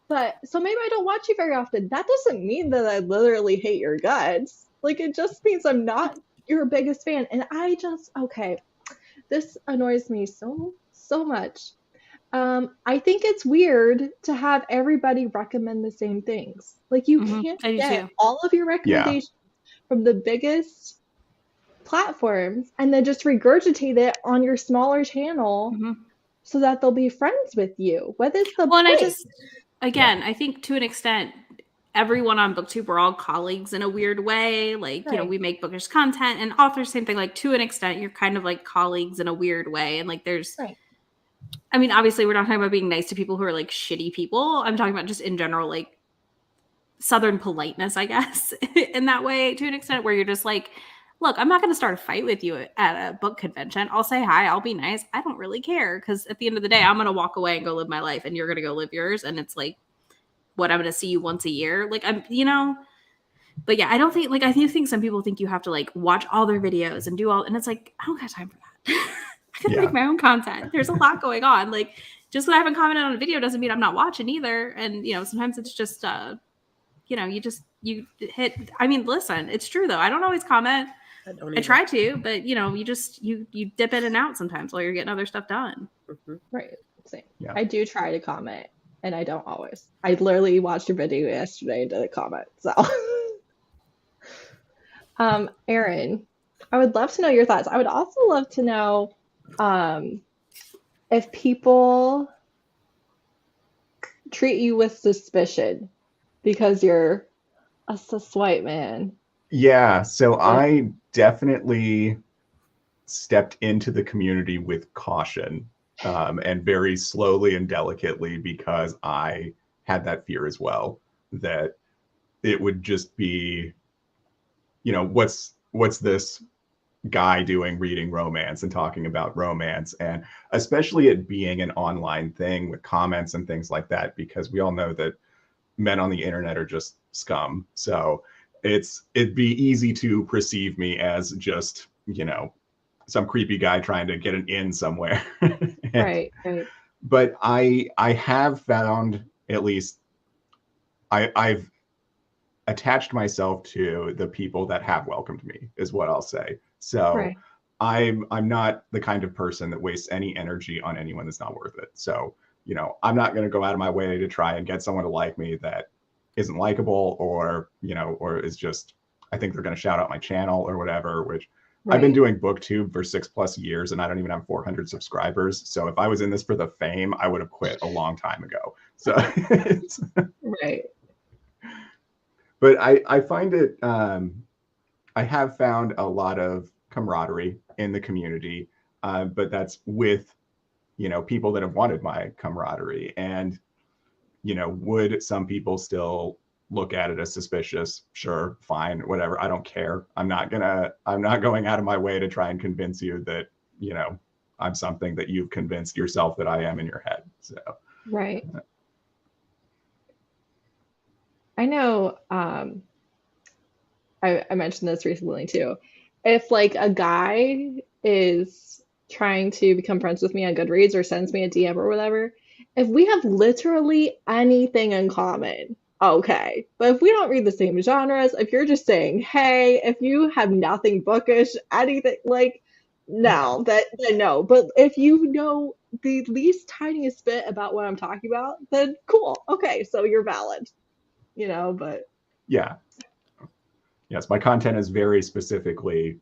But so maybe I don't watch you very often. That doesn't mean that I literally hate your guts. Like, it just means I'm not your biggest fan. And this annoys me so much. I think it's weird to have everybody recommend the same things. Like, you can't get all of your recommendations from the biggest platforms and then just regurgitate it on your smaller channel so that they'll be friends with you. What is the point? And I think to an extent, everyone on BookTube, we're all colleagues in a weird way. Like, we make bookish content, and authors, same thing. Like, to an extent, you're kind of like colleagues in a weird way. And like, there's I mean, obviously, we're not talking about being nice to people who are like shitty people. I'm talking about just in general, like Southern politeness, I guess, in that way to an extent where you're just like, look, I'm not going to start a fight with you at a book convention. I'll say hi. I'll be nice. I don't really care because at the end of the day, I'm going to walk away and go live my life and you're going to go live yours. And it's like, what, I'm going to see you once a year. Like, but yeah, I don't think, like, I do think some people think you have to like watch all their videos and do all, and it's like, I don't have time for that. I gotta make my own content. There's a lot going on. Like, just because I haven't commented on a video doesn't mean I'm not watching either. And, sometimes it's just, you hit, I mean, listen, it's true though. I don't always comment. I try to, but you dip in and out sometimes while you're getting other stuff done. Mm-hmm. Right. Same. Yeah. I do try to comment and I don't always. I literally watched your video yesterday and didn't comment. So Erin, I would love to know your thoughts. I would also love to know if people treat you with suspicion because you're a cis white man. Yeah, so I definitely stepped into the community with caution, and very slowly and delicately, because I had that fear as well, that it would just be, what's this guy doing reading romance and talking about romance, and especially it being an online thing with comments and things like that, because we all know that men on the internet are just scum. So it'd be easy to perceive me as just, some creepy guy trying to get an in somewhere. Right. But I have found, at least I've attached myself to the people that have welcomed me, is what I'll say. So Right. I'm not the kind of person that wastes any energy on anyone that's not worth it. So, I'm not going to go out of my way to try and get someone to like me that isn't likable, or, or is just, I think they're going to shout out my channel or whatever, which I've been doing BookTube for 6+ years and I don't even have 400 subscribers. So if I was in this for the fame, I would have quit a long time ago. So Right. But I find it, I have found a lot of camaraderie in the community, but that's with, people that have wanted my camaraderie. And, would some people still look at it as suspicious? Sure, fine, whatever. I don't care. I'm not going out of my way to try and convince you that, I'm something that you've convinced yourself that I am in your head. So Right. I know I mentioned this recently too. If like a guy is trying to become friends with me on Goodreads or sends me a DM or whatever, if we have literally anything in common, okay. But if we don't read the same genres, if you're just saying, hey, if you have nothing bookish, anything like, no, then no. But if you know the least tiniest bit about what I'm talking about, then cool. Okay, so you're valid. But yeah. Yes, my content is very specifically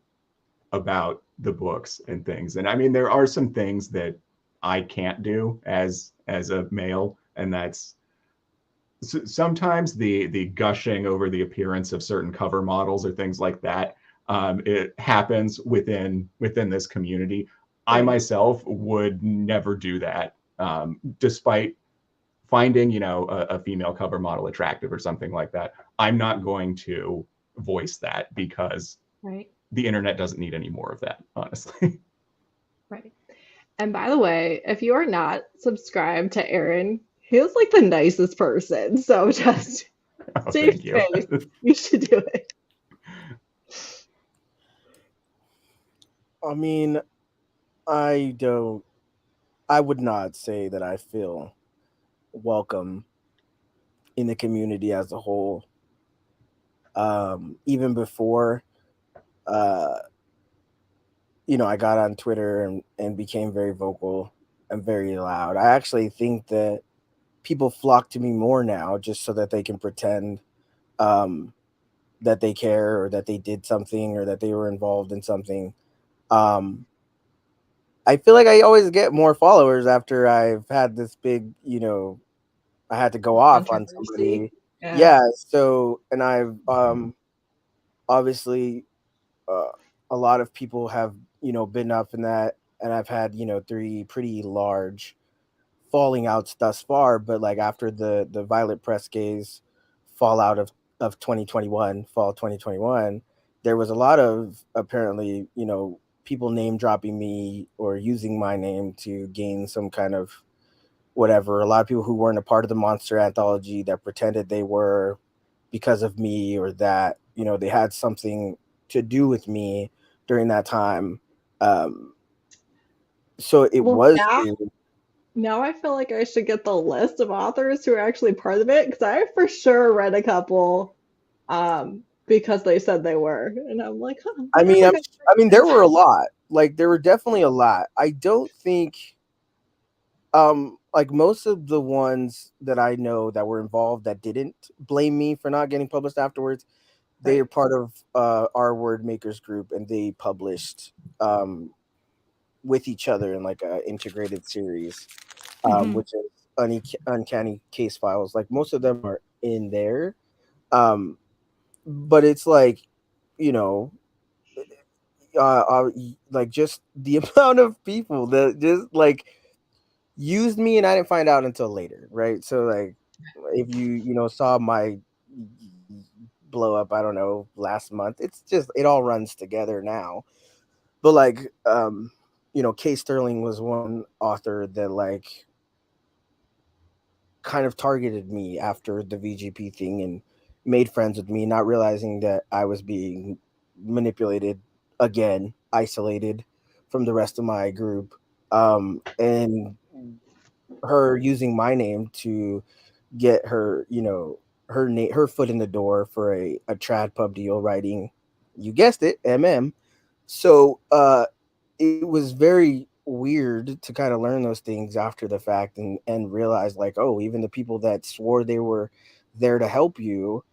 about the books and things. And I mean, there are some things that I can't do as a male, and that's sometimes the gushing over the appearance of certain cover models or things like that. It happens within this community. I myself would never do that, despite finding, a female cover model attractive or something like that. I'm not going to voice that, because the internet doesn't need any more of that, honestly. Right. And by the way, if you are not subscribed to Aaron, he is like the nicest person. So just save space. You should do it. I mean, I would not say that I feel welcome in the community as a whole. Even before, I got on Twitter and became very vocal and very loud. I actually think that people flock to me more now just so that they can pretend that they care, or that they did something, or that they were involved in something. I feel like I always get more followers after I've had this big, I had to go off on somebody. Yeah. So, and I've obviously a lot of people have, been up in that and I've had, 3 pretty large falling outs thus far. But like after the Violet Presca's fallout of 2021, fall 2021, there was a lot of apparently, people name dropping me or using my name to gain some kind of whatever. A lot of people who weren't a part of the monster anthology that pretended they were because of me, or that, they had something to do with me during that time. Um, so it Well, was now I feel like I should get the list of authors who are actually part of it because I for sure read a couple because they said they were, and I'm like, huh, I they have mean, a I'm, good I mean, there were a lot. Like, there were definitely a lot. I don't think, like most of the ones that I know that were involved that didn't blame me for not getting published afterwards, they are right. part of our word makers group, and they published um with each other in like a integrated series, Mhm. which is uncanny case files. Like most of them are in there, um, but it's like, you know, like just the amount of people that just like used me, and I didn't find out until later, right? So like, if you saw my blow up, I don't know, last month, it's just it all runs together now. But like, Kay Sterling was one author that like kind of targeted me after the VGP thing and made friends with me, not realizing that I was being manipulated again, isolated from the rest of my group. And her using my name to get her, her foot in the door for a trad pub deal, writing, you guessed it, MM. So it was very weird to kind of learn those things after the fact, and realize like, oh, even the people that swore they were there to help you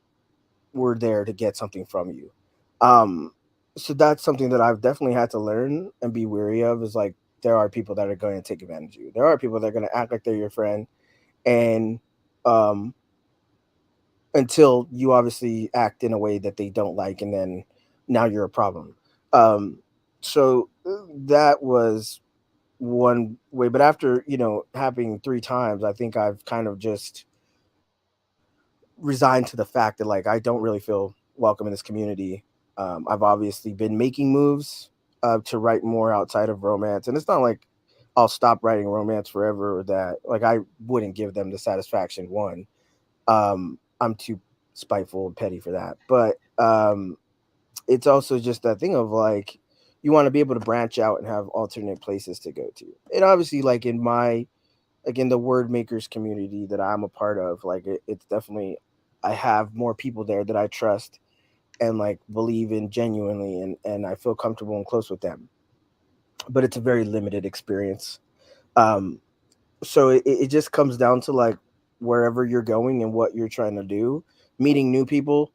were there to get something from you. Um, so that's something that I've definitely had to learn and be wary of, is like, there are people that are going to take advantage of you. There are people that are going to act like they're your friend, and um, until you obviously act in a way that they don't like, and then now you're a problem. Um, so that was one way. But after, happening 3 times, I think I've kind of just resigned to the fact that like I don't really feel welcome in this community. I've obviously been making moves to write more outside of romance, and it's not like I'll stop writing romance forever, or that like I wouldn't give them the satisfaction. One, I'm too spiteful and petty for that. But it's also just that thing of like, you want to be able to branch out and have alternate places to go to. And obviously, like in my, like in the word makers community that I'm a part of, like it's definitely, I have more people there that I trust and like believe in genuinely, and I feel comfortable and close with them. But it's a very limited experience. Um, so it just comes down to like wherever you're going and what you're trying to do, meeting new people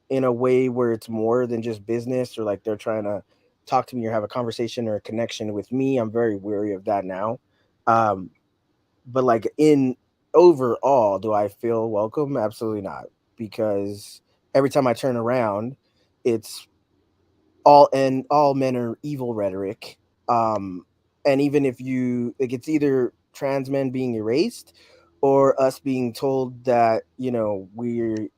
in a way where it's more than just business, or like they're trying to talk to me or have a conversation or a connection with me. I'm very wary of that now. um but like in overall, do I feel welcome? Absolutely not, because every time I turn around, it's all men are evil rhetoric. um and even if you like, it's either trans men being erased, or us being told that, we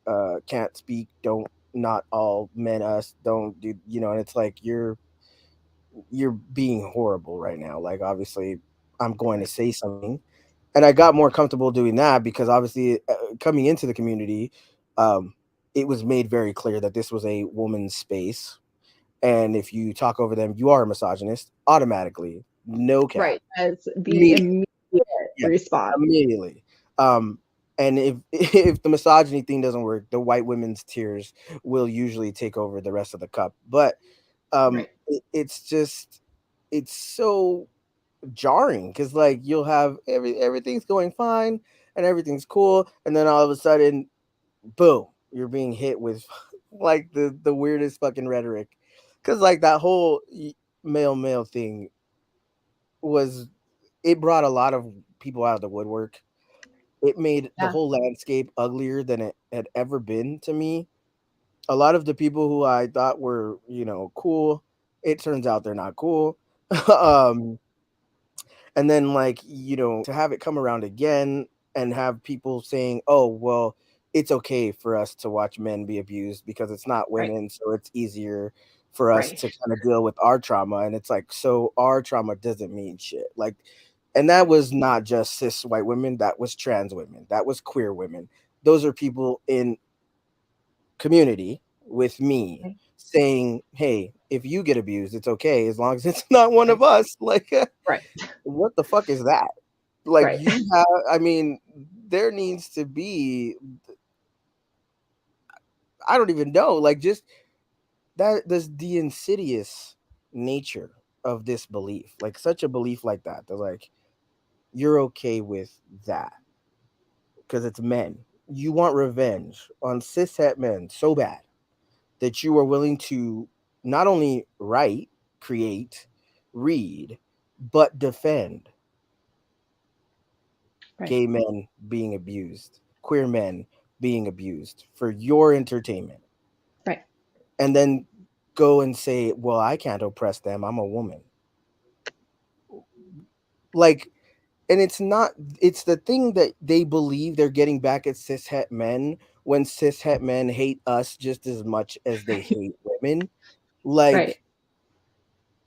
can't speak, don't, not all men, us don't do, and it's like you're being horrible right now. Like, obviously I'm going to say something, and I got more comfortable doing that because obviously, coming into the community, um it was made very clear that this was a woman's space, and if you talk over them, you are a misogynist automatically. No cap. Right, as the Immediately. immediate Yeah, response. immediately. Um, and if if the misogyny thing doesn't work, the white women's tears will usually take over the rest of the cup. But Right. it's just, it's so jarring because like you'll have everything's going fine and everything's cool, and then all of a sudden, boom, you're being hit with like the weirdest fucking rhetoric. Because like that whole male thing was, it brought a lot of people out of the woodwork. It made the Yeah. whole landscape uglier than it had ever been to me. A lot of the people who I thought were, cool, it turns out they're not cool. um, and then like to have it come around again and have people saying, "Oh, well, it's okay for us to watch men be abused because it's not Right. women, so it's easier for us Right. to kind of deal with our trauma." And it's like, so our trauma doesn't mean shit. Like, and that was not just cis white women, that was trans women, that was queer women. Those are people in community with me Right. saying, "Hey, if you get abused, it's okay as long as it's not one Right. of us." Like, Right. what the fuck is that? Like, Right. you have, I mean, there needs to be, I don't even know, like, just that, there's the insidious nature of this belief, like such a belief like that. They're like, you're okay with that because it's men. You want revenge on cishet men so bad that you are willing to not only write, create, read, but defend Right. gay men being abused, queer men being abused for your entertainment. Right. And then go and say, "Well, I can't oppress them. I'm a woman." Like, and it's not, it's the thing that they believe they're getting back at cishet men when cishet men hate us just as much as they hate women. Right. Like,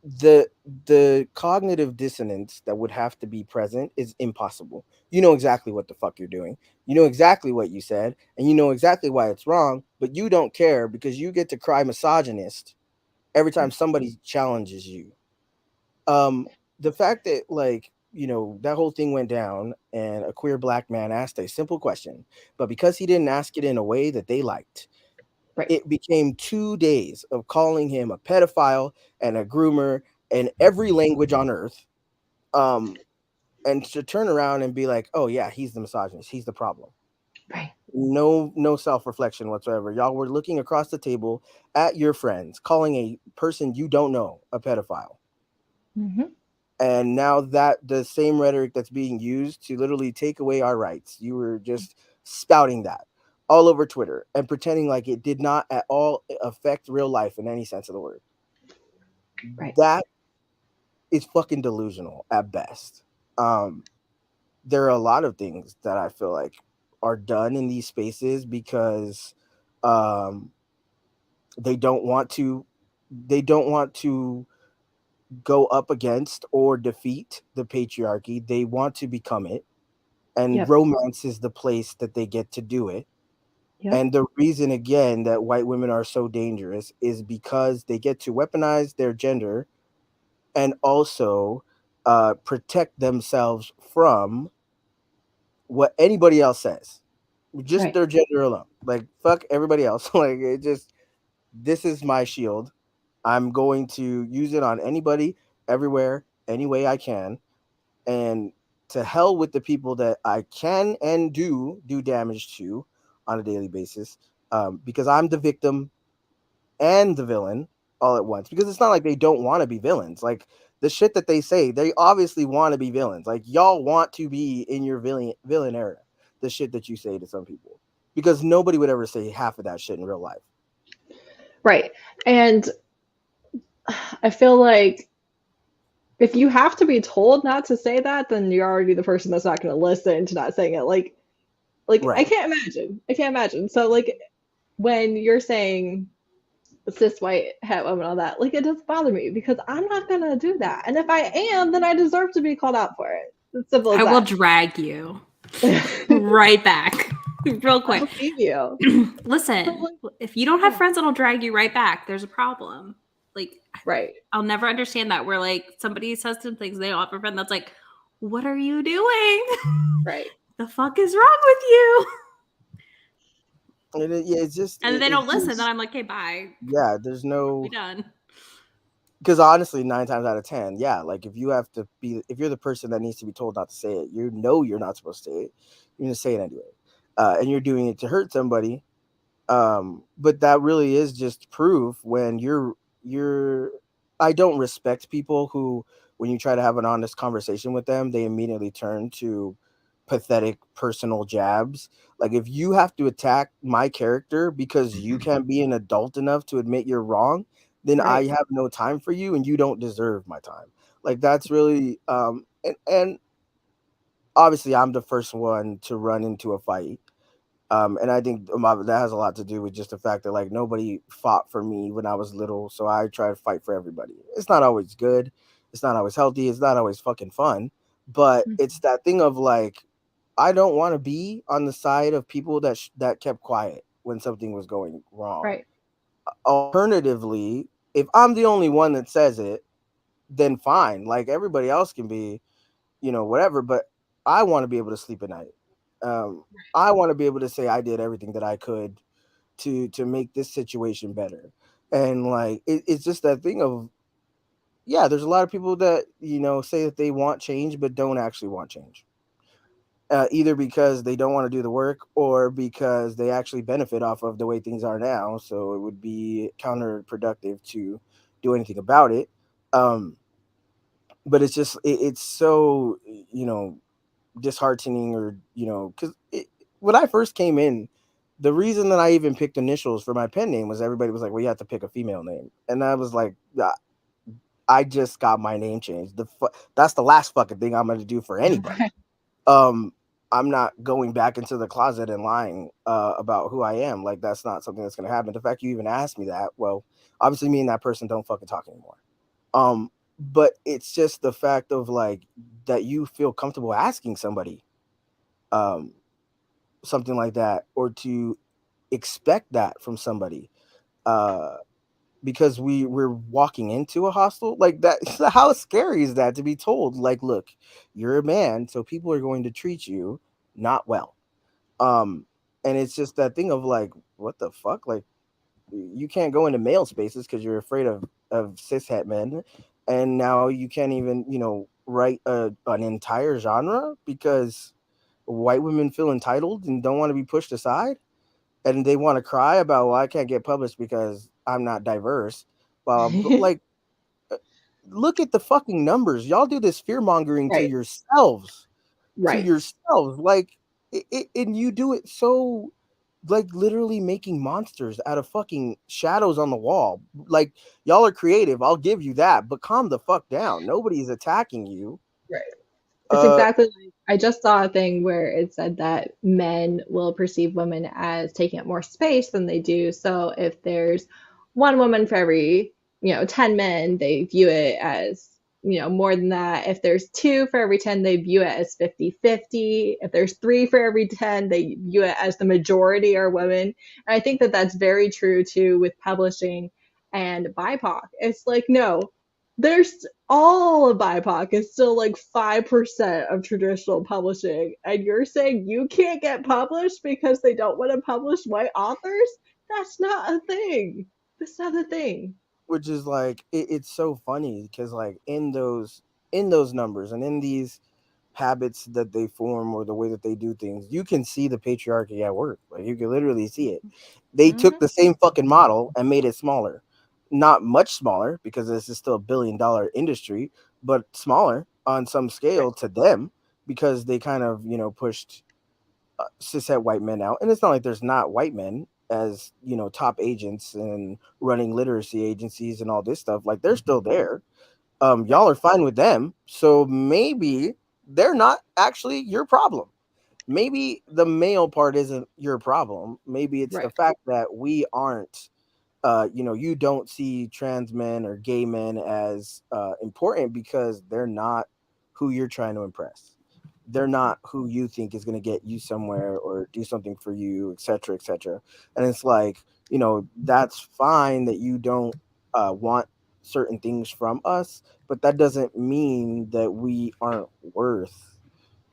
the the cognitive dissonance that would have to be present is impossible. You know exactly what the fuck you're doing. You know exactly what you said, and you know exactly why it's wrong, but you don't care because you get to cry misogynist every time somebody challenges you. Um the fact that, like, that whole thing went down and a queer black man asked a simple question, but because he didn't ask it in a way that they liked, Right. it became 2 days of calling him a pedophile and a groomer and every language on earth. Um, and to turn around and be like, "Oh yeah, he's the misogynist. He's the problem." Right. No self-reflection whatsoever. Y'all were looking across the table at your friends, calling a person you don't know a pedophile. Mm-hmm. And now that the same rhetoric that's being used to literally take away our rights, you were just spouting that all over Twitter and pretending like it did not at all affect real life in any sense of the word. Right. That is fucking delusional at best. Um, there are a lot of things that I feel like are done in these spaces because um, they don't want to go up against or defeat the patriarchy. They want to become it, and Yep. romance is the place that they get to do it. Yep. And the reason again that white women are so dangerous is because they get to weaponize their gender and also protect themselves from what anybody else says, just Right. their gender alone. Like, fuck everybody else. Like, it just, this is my shield. I'm going to use it on anybody, everywhere, any way I can. And to hell with the people that I can and do damage to on a daily basis, because I'm the victim and the villain all at once. Because it's not like they don't want to be villains. Like, the shit that they say, they obviously want to be villains. Like, y'all want to be in your villain era. The shit that you say to some people, because nobody would ever say half of that shit in real life. Right. And I feel like if you have to be told not to say that, then you're already the person that's not going to listen to not saying it. Like I Right. can't imagine. I can't imagine. So like when you're saying cis white het woman, all that, like it doesn't bother me because I'm not gonna do that. And if I am, then I deserve to be called out for it. It's simple I as will that. drag you right back real quick. I'll keep you. Listen, if you don't have friends that'll drag you right back, there's a problem. Like, Right. I'll never understand that where like somebody says some things they don't have a friend that's like, what are you doing? Right. The fuck is wrong with you? Yeah, it's just And then they it don't listen. seems, Then I'm like, okay, bye. yeah, there's no, We done. because honestly, 9 times out of 10, yeah, like if you're the person that needs to be told not to say it, you're not supposed to say it, you're gonna say it anyway, and you're doing it to hurt somebody. But that really is just proof when you're. I don't respect people who, when you try to have an honest conversation with them, they immediately turn to pathetic personal jabs. Like, if you have to attack my character because you can't be an adult enough to admit you're wrong, then I Right. have no time for you and you don't deserve my time. Like that's really and obviously I'm the first one to run into a fight. And I think that has a lot to do with just the fact that like nobody fought for me when I was little, so I try to fight for everybody. It's not always good, it's not always healthy, it's not always fucking fun, but Mhm. it's that thing of like I don't want to be on the side of people that kept quiet when something was going wrong. Right. Alternatively, if I'm the only one that says it, then fine. Like everybody else can be, whatever. But I want to be able to sleep at night. Um, I want to be able to say I did everything that I could to make this situation better. And like it's just that thing of yeah, there's a lot of people that say that they want change but don't actually want change. Either because they don't want to do the work or because they actually benefit off of the way things are now. So it would be counterproductive to do anything about it. Um, but it's just it's so disheartening, or because when I first came in, the reason that I even picked initials for my pen name was everybody was like, well, you have to pick a female name, and I was like, I just got my name changed. That's the last fucking thing I'm going to do for anybody. um I'm not going back into the closet and lying about who I am. Like that's not something that's going to happen. The fact you even asked me that, well, obviously me and that person don't fucking talk anymore. But it's just the fact of like that you feel comfortable asking somebody um something like that, or to expect that from somebody, uh because we're walking into a hostel like that. How scary is that to be told like, look, you're a man, so people are going to treat you not well. um and it's just that thing of like, what the fuck, like you can't go into male spaces because you're afraid of cishet men, and now you can't even write an entire genre because white women feel entitled and don't want to be pushed aside, and they want to cry about, well, I can't get published because I'm not diverse. But like, uh, look at the fucking numbers. Y'all do this fear mongering to Right. yourselves, Right. like and you do it so like literally making monsters out of fucking shadows on the wall. Like y'all are creative, I'll give you that, but calm the fuck down. Nobody's attacking you. Right. It's Uh, exactly like I just saw a thing where it said that men will perceive women as taking up more space than they do. So if there's one woman for every, 10 men, they view it as, more than that. If there's two for every 10, they view it as 50-50. If there's three for every 10, they view it as the majority are women. And I think that that's very true too with publishing and BIPOC. It's like, no, there's all of BIPOC is still like 5% of traditional publishing, and you're saying you can't get published because they don't want to publish white authors? That's not a thing. That's not a thing. which is like it's so funny because like in those numbers and in these habits that they form or the way that they do things, you can see the patriarchy at work. Like you can literally see it. They Mm-hmm. took the same fucking model and made it smaller. Not much smaller because this is still $1 billion industry, but smaller on some Right. scale to them because they kind of, pushed cishet white men out. And it's not like there's not white men as, top agents and running literacy agencies and all this stuff. Like they're still there. Right. Y'all are fine with them. So maybe they're not actually your problem. Maybe the male part isn't your problem. Maybe it's the Right. fact that we aren't, you don't see trans men or gay men as important because they're not who you're trying to impress. They're not who you think is going to get you somewhere or do something for you, etc., etc. And it's like, that's fine that you don't want certain things from us, but that doesn't mean that we aren't worth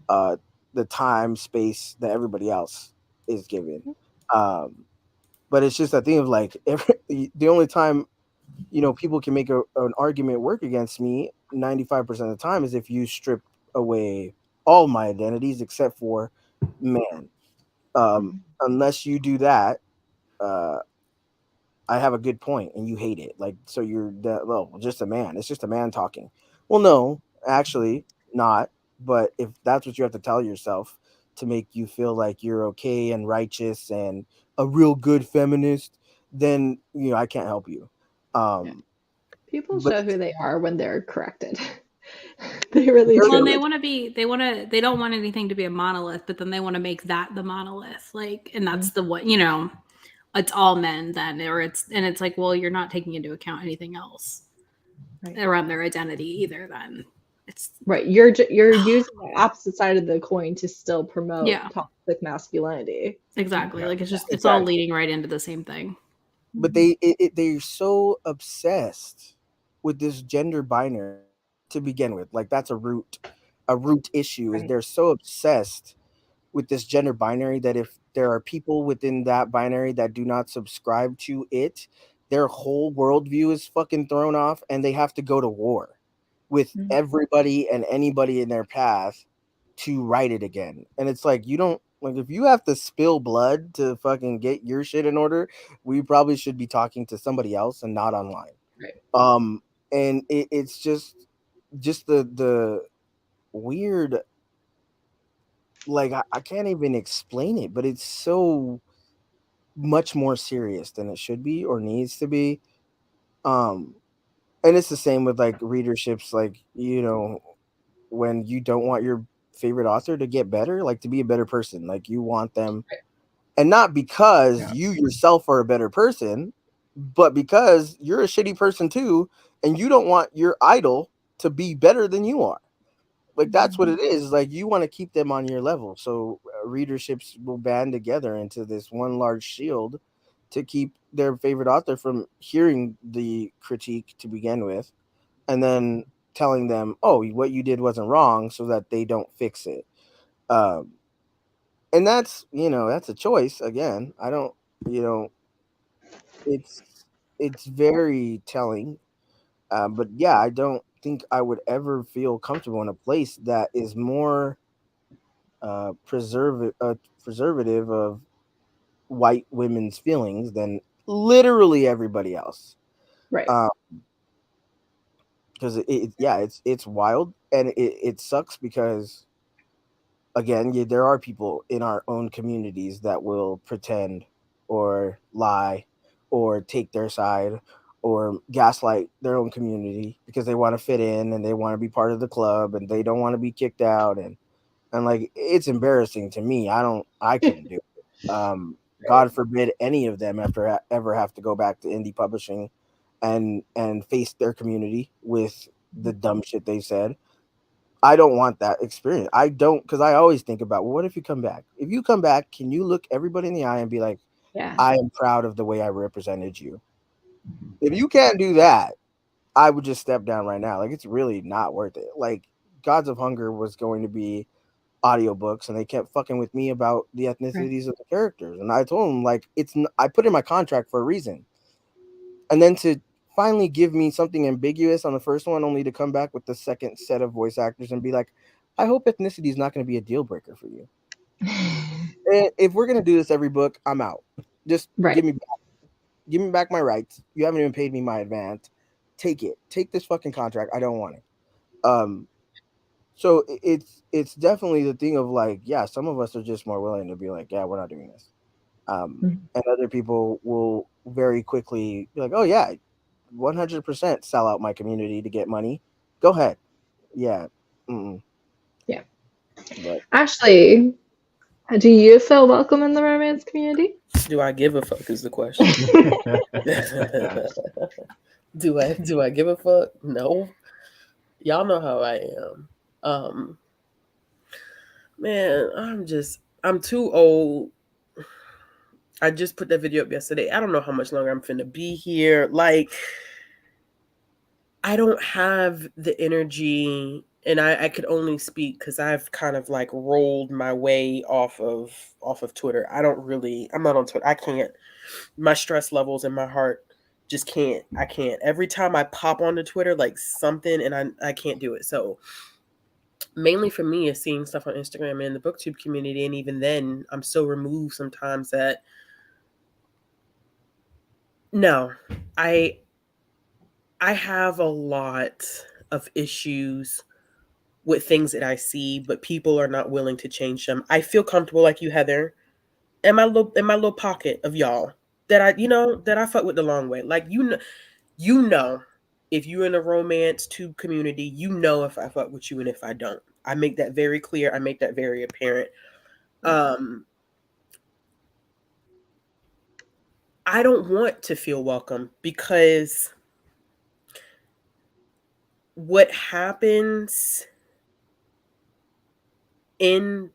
uh, the time, space that everybody else is given. Um, but it's just a thing of like the only time people can make an argument work against me 95% of the time is if you strip away all my identities except for man. Mhm. Unless you do that, uh, I have a good point and you hate it. Like, so you're that, well, just a man. It's just a man talking. Well, no, actually, not. But if that's what you have to tell yourself to make you feel like you're okay and righteous and a real good feminist, then I can't help you. Yeah. Um, People but show who they are when they're corrected. They really Well, and do. they don't want anything to be a monolith, but then they want to make that the monolith. Like, and that's the what, it's all men then, it's like, well, you're not taking into account anything else around their identity either. Then it's Right. You're using the opposite side of the coin to still promote Yeah. toxic masculinity. exactly Yeah. like it's all Exactly. leading right into the same thing. But they're so obsessed with this gender binary to begin with. Like that's a root issue is Right. they're so obsessed with this gender binary that if there are people within that binary that do not subscribe to it, their whole worldview is fucking thrown off and they have to go to war with Mhm. everybody and anybody in their path to write it again. And it's like, you don't, like, if you have to spill blood to fucking get your shit in order, we probably should be talking to somebody else and not online. Right. And it's just the weird, like I can't even explain it, but it's so much more serious than it should be or needs to be. Um, and it's the same with like readerships, like when you don't want your favorite author to get better, like to be a better person, like you want them, and not because Yeah. you yourself are a better person, but because you're a shitty person too, and you don't want your idol to be better than you are. Like that's what it is. Like you want to keep them on your level. So readerships will band together into this one large shield to keep their favorite author from hearing the critique to begin with, and then telling them, "Oh, what you did wasn't wrong," so that they don't fix it. Um, and that's a choice. Again, I don't, you know, it's it's very telling. But yeah, I don't think I would ever feel comfortable in a place that is more preservative of white women's feelings than literally everybody else. Right. Because it's wild and it sucks because again, there are people in our own communities that will pretend or lie or take their side or gaslight their own community because they want to fit in and they want to be part of the club and they don't want to be kicked out and like it's embarrassing to me. I couldn't do it. God forbid any of them ever have to go back to indie publishing and face their community with the dumb shit they said. I don't want that experience. I don't, because I always think about, well, what if you come back? If you come back, can you look everybody in the eye and be like, Yeah. I am proud of the way I represented you? If you can't do that, I would just step down right now. Like it's really not worth it. Like Gods of Hunger was going to be audiobooks and they kept fucking with me about the ethnicities of the characters. And I told them like I put in my contract for a reason. And then to finally give me something ambiguous on the first one only to come back with the second set of voice actors and be like, I hope ethnicity is not going to be a deal breaker for you. And if we're going to do this every book, I'm out. Just Right. give me back my rights. You haven't even paid me my advance. Take it. Take this fucking contract. I don't want it. So it's definitely the thing of like, yeah, some of us are just more willing to be like, yeah, we're not doing this. And other people will very quickly be like, oh yeah, 100% sell out my community to get money. Go ahead. Yeah. Mm-mm. Yeah. But Ashley, do you feel welcome in the romance community? Do I give a fuck is the question. Do I give a fuck? No. Y'all know how I am. Man, I'm too old. I just put that video up yesterday. I don't know how much longer I'm finna be here. Like, I don't have the energy, and I could only speak because I've kind of like rolled my way off of Twitter. I'm not on Twitter. I can't. My stress levels in my heart just can't. I can't. Every time I pop onto Twitter, like something, and I can't do it. So mainly for me is seeing stuff on Instagram and the booktube community, and even then I'm so removed sometimes that no, I I have a lot of issues with things that I see, but people are not willing to change them. I feel comfortable like you, Heather, in my little pocket of y'all that I fuck with the long way. Like you know, if you're in a romance tube community, you know if I fuck with you and if I don't. I make that very clear. I make that very apparent. I don't want to feel welcome because what happens in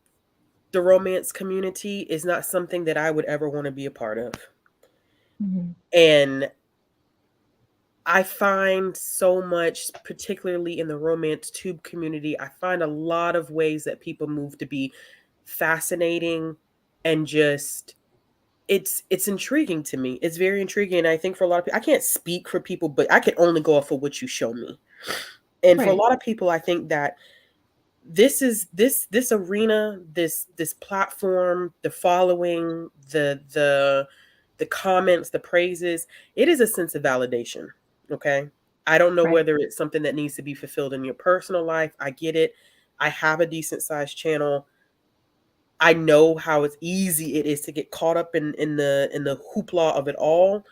the romance community is not something that I would ever want to be a part of. Mm-hmm. And I find so much, particularly in the romance tube community, I find a lot of ways that people move to be fascinating and just it's intriguing to me. It's very intriguing. And I think for a lot of people, I can't speak for people, but I can only go off of what you show me. And for a Right. lot of people, I think that this arena, this platform, the following, the comments, the praises, it is a sense of validation. Okay. I don't know Right. whether it's something that needs to be fulfilled in your personal life. I get it. I have a decent sized channel. I know how it's easy it is to get caught up in the hoopla of it all.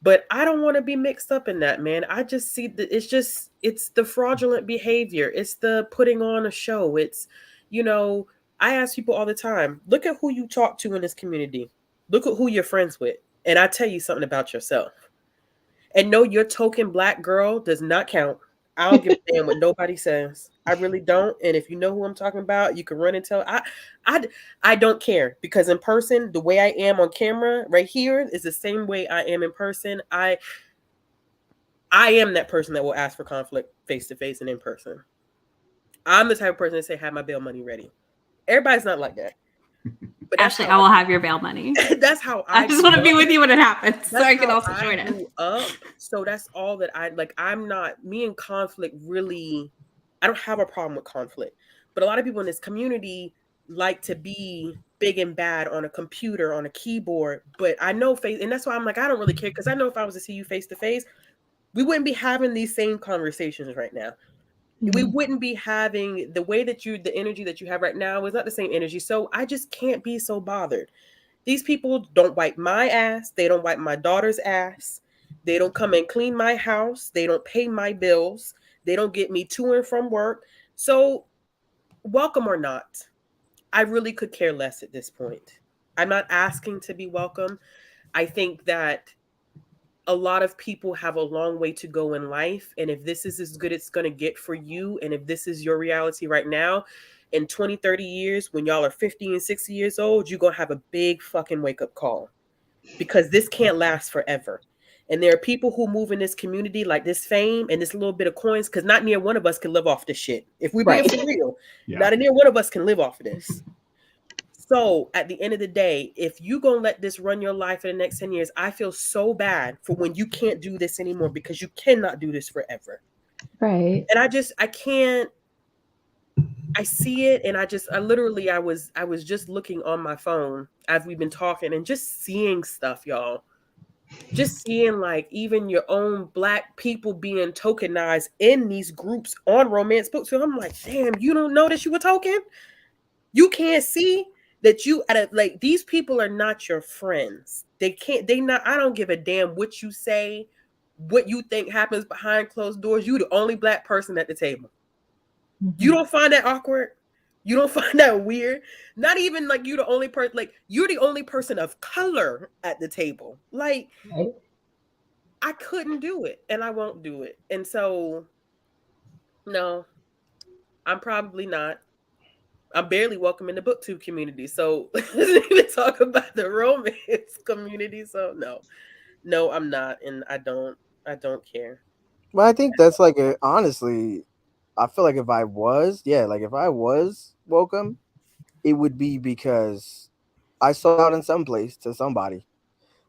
But I don't want to be mixed up in that, man. I just see that it's the fraudulent behavior. It's the putting on a show. It's, you know, I ask people all the time, look at who you talk to in this community. Look at who you're friends with. And I tell you something about yourself. And no, your token black girl does not count. I don't give a damn what nobody says. I really don't. And if you know who I'm talking about, you can run and tell. I, I don't care because in person, the way I am on camera right here is the same way I am in person. I am that person that will ask for conflict face to face and in person. I'm the type of person that say have my bail money ready. Everybody's not like that. But that's Ashley, how I will have your bail money. that's how I just want to be with you when it happens, so I can also join it. grew up. So that's all that I like. I'm not me and conflict really. I don't have a problem with conflict, but a lot of people in this community like to be big and bad on a computer, on a keyboard. But I know face, and that's why I'm like, I don't really care because I know if I was to see you face to face, we wouldn't be having these same conversations right now. We Mhm. wouldn't be having the way that the energy that you have right now is not the same energy. So I just can't be so bothered. These people don't wipe my ass. They don't wipe my daughter's ass. They don't come and clean my house. They don't pay my bills. They don't get me to and from work. So, welcome or not, I really could care less at this point. I'm not asking to be welcome. I think that a lot of people have a long way to go in life. And if this is as good as it's going to get for you, and if this is your reality right now, in 20, 30 years, when y'all are 50 and 60 years old, you're going to have a big fucking wake up call because this can't last forever. And there are people who move in this community like this fame and this little bit of coins because not near one of us can live off this shit. If we're being Right. for real, Yeah. not near one of us can live off of this. So at the end of the day, if you gonna let this run your life for the next 10 years, I feel so bad for when you can't do this anymore because you cannot do this forever. Right. And I can't, I see it and I was just looking on my phone as we've been talking and just seeing stuff, y'all. Just seeing like even your own black people being tokenized in these groups on romance books. So I'm like, damn, you don't know that you were token? You can't see that you like these people are not your friends. They not, I don't give a damn what you say, what you think happens behind closed doors. You the only black person at the table. You Mhm. don't find that awkward? You don't find that weird? Not even like you the only person, like you're the only person of color at the table. Like Right. I couldn't do it and I won't do it. And so no, I'm probably not. I'm barely welcome in the booktube community. So let's even talk about the romance community. So no, I'm not, and I don't care. Well, I think that's like honestly, I feel like if I was, yeah, like if I was welcome, it would be because I sold out in some place to somebody.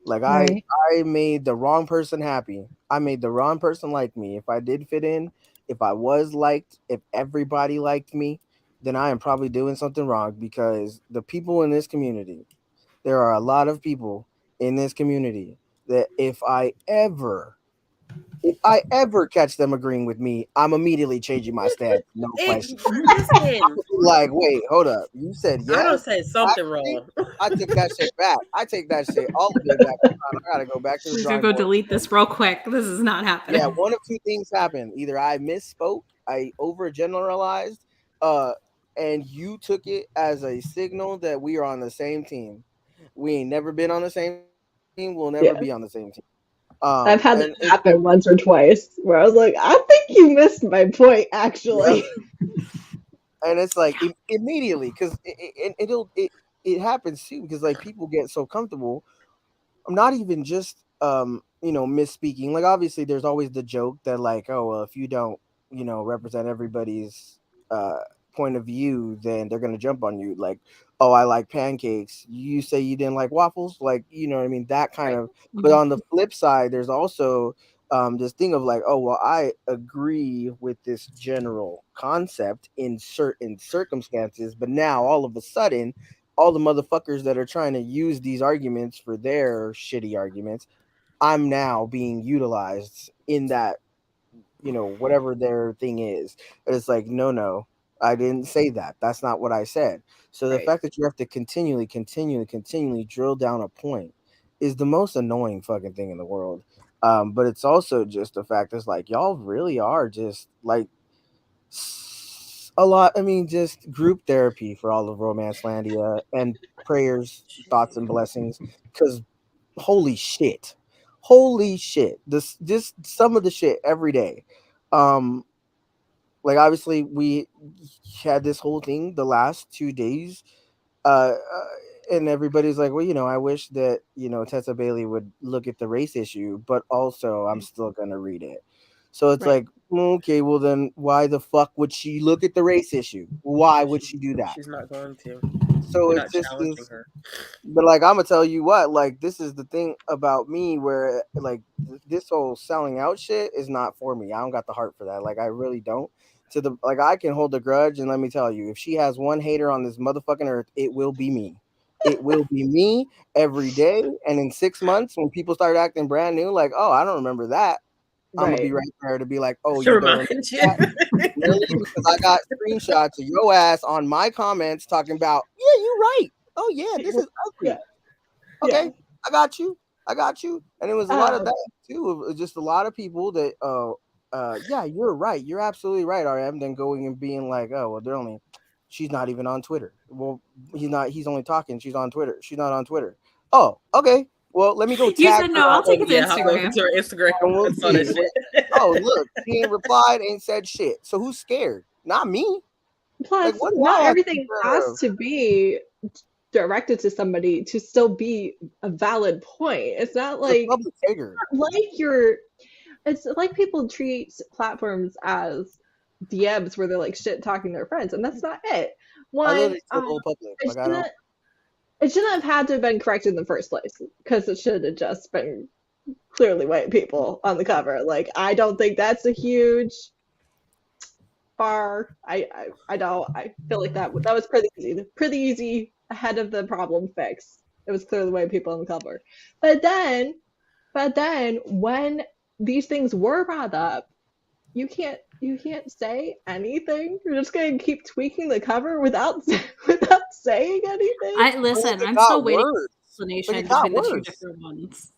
Like Right. I made the wrong person happy. I made the wrong person like me. If I did fit in, if I was liked, if everybody liked me, then I am probably doing something wrong because the people in this community, there are a lot of people in this community that if I ever If I ever catch them agreeing with me, I'm immediately changing my stance. No question. Listen, Like, wait, hold up. You said I don't yes? say something Actually, wrong. I take that shit back. I take that shit all the way back. I gotta go back to the She's gonna drawing go board. delete this real quick. This is not happening. Yeah, one of two things happened. Either I misspoke, I overgeneralized, and you took it as a signal that we are on the same team. We ain't never been on the same team. We'll never Yeah. be on the same team. I've had that And happen once or twice where I was like, I think you missed my point, actually. and it's like immediately because it happens too because like people get so comfortable. I'm not even just misspeaking. Like obviously there's always the joke that like, oh well, if you don't represent everybody's uh point of view, then they're gonna jump on you. Like, oh, I like pancakes, you say you didn't like waffles, like, you know what I mean, that kind Right. of. But on the flip side there's also this thing of like, oh well, I agree with this general concept in certain circumstances, but now all of a sudden all the motherfuckers that are trying to use these arguments for their shitty arguments, I'm now being utilized in that, whatever their thing is. But it's like, no, I didn't say that. That's not what I said. So the Right. fact that you have to continually drill down a point is the most annoying fucking thing in the world. But it's also just the fact that's like, y'all really are just like a lot. I mean, just group therapy for all of Romancelandia and prayers, thoughts, and blessings. Because holy shit, this just some of the shit every day. Um, like obviously we had this whole thing the last 2 days, and everybody's like, well, I wish that Tessa Bailey would look at the race issue, but also I'm still gonna read it. So it's Right. like, okay, well then why the fuck would she look at the race issue? Why would she do that? She's not going to. So You're it's not just challenging this. her. But like I'm gonna tell you what, like this is the thing about me where like this whole selling out shit is not for me. I don't got the heart for that. Like I really don't. To the like I can hold a grudge, and let me tell you, if she has one hater on this motherfucking earth, it will be me. It will be me every day. And in 6 months, when people start acting brand new, like, oh, I don't remember that, I'm gonna be Right. right there to be like, oh, To you don't remember remind you. that? Really? Because I got screenshots of your ass on my comments talking about, yeah, you're right. Oh yeah, this is ugly. Yeah. Okay, Yeah. I got you. And it was a lot of Um, that too. It was just a lot of people that yeah, you're right. You're absolutely right, RM. Then going and being like, oh well, she's not even on Twitter. Well, he's only talking, she's on Twitter. She's not on Twitter. Oh, okay. Well, let me go You tag said her no, I'll take it to Yeah, hop over Instagram. to her Instagram and we'll and saw that see. shit. Oh, look, she ain't replied, ain't said shit. So who's scared? Not me. Like, Plus, what do not I have to be everything scared has of? to be directed to somebody to still be a valid point. It's not It's a like public figure. it's like people treat platforms as DMs where they're like shit talking their friends, and that's not it. I One, literally told the whole public. it Like, I don't. shouldn't have had to have been corrected in the first place because it should have just been clearly white people on the cover. Like, I don't think that's a huge bar. I don't. I feel like that was pretty easy ahead of the problem fix. It was clearly white people on the cover, but then when these things were brought up, you can't say anything. You're just gonna keep tweaking the cover without without saying anything. Listen, It I'm got still waiting for worse. explanation It got between the two worse. different ones.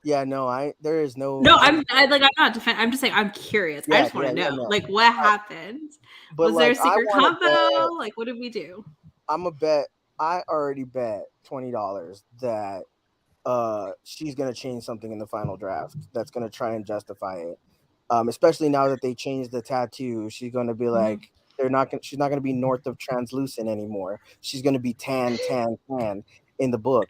Yeah, no, there is no. No, I'm not defending. I'm just saying I'm curious. I just want to know, no. like, what happened? But Was there a like, I secret want to bet. combo? Like, what did we do? I'm a bet. I already bet $20 that she's gonna change something in the final draft that's gonna try and justify it. Especially now that they changed the tattoo, she's gonna be like, she's not gonna be north of translucent anymore. She's gonna be tan in the book.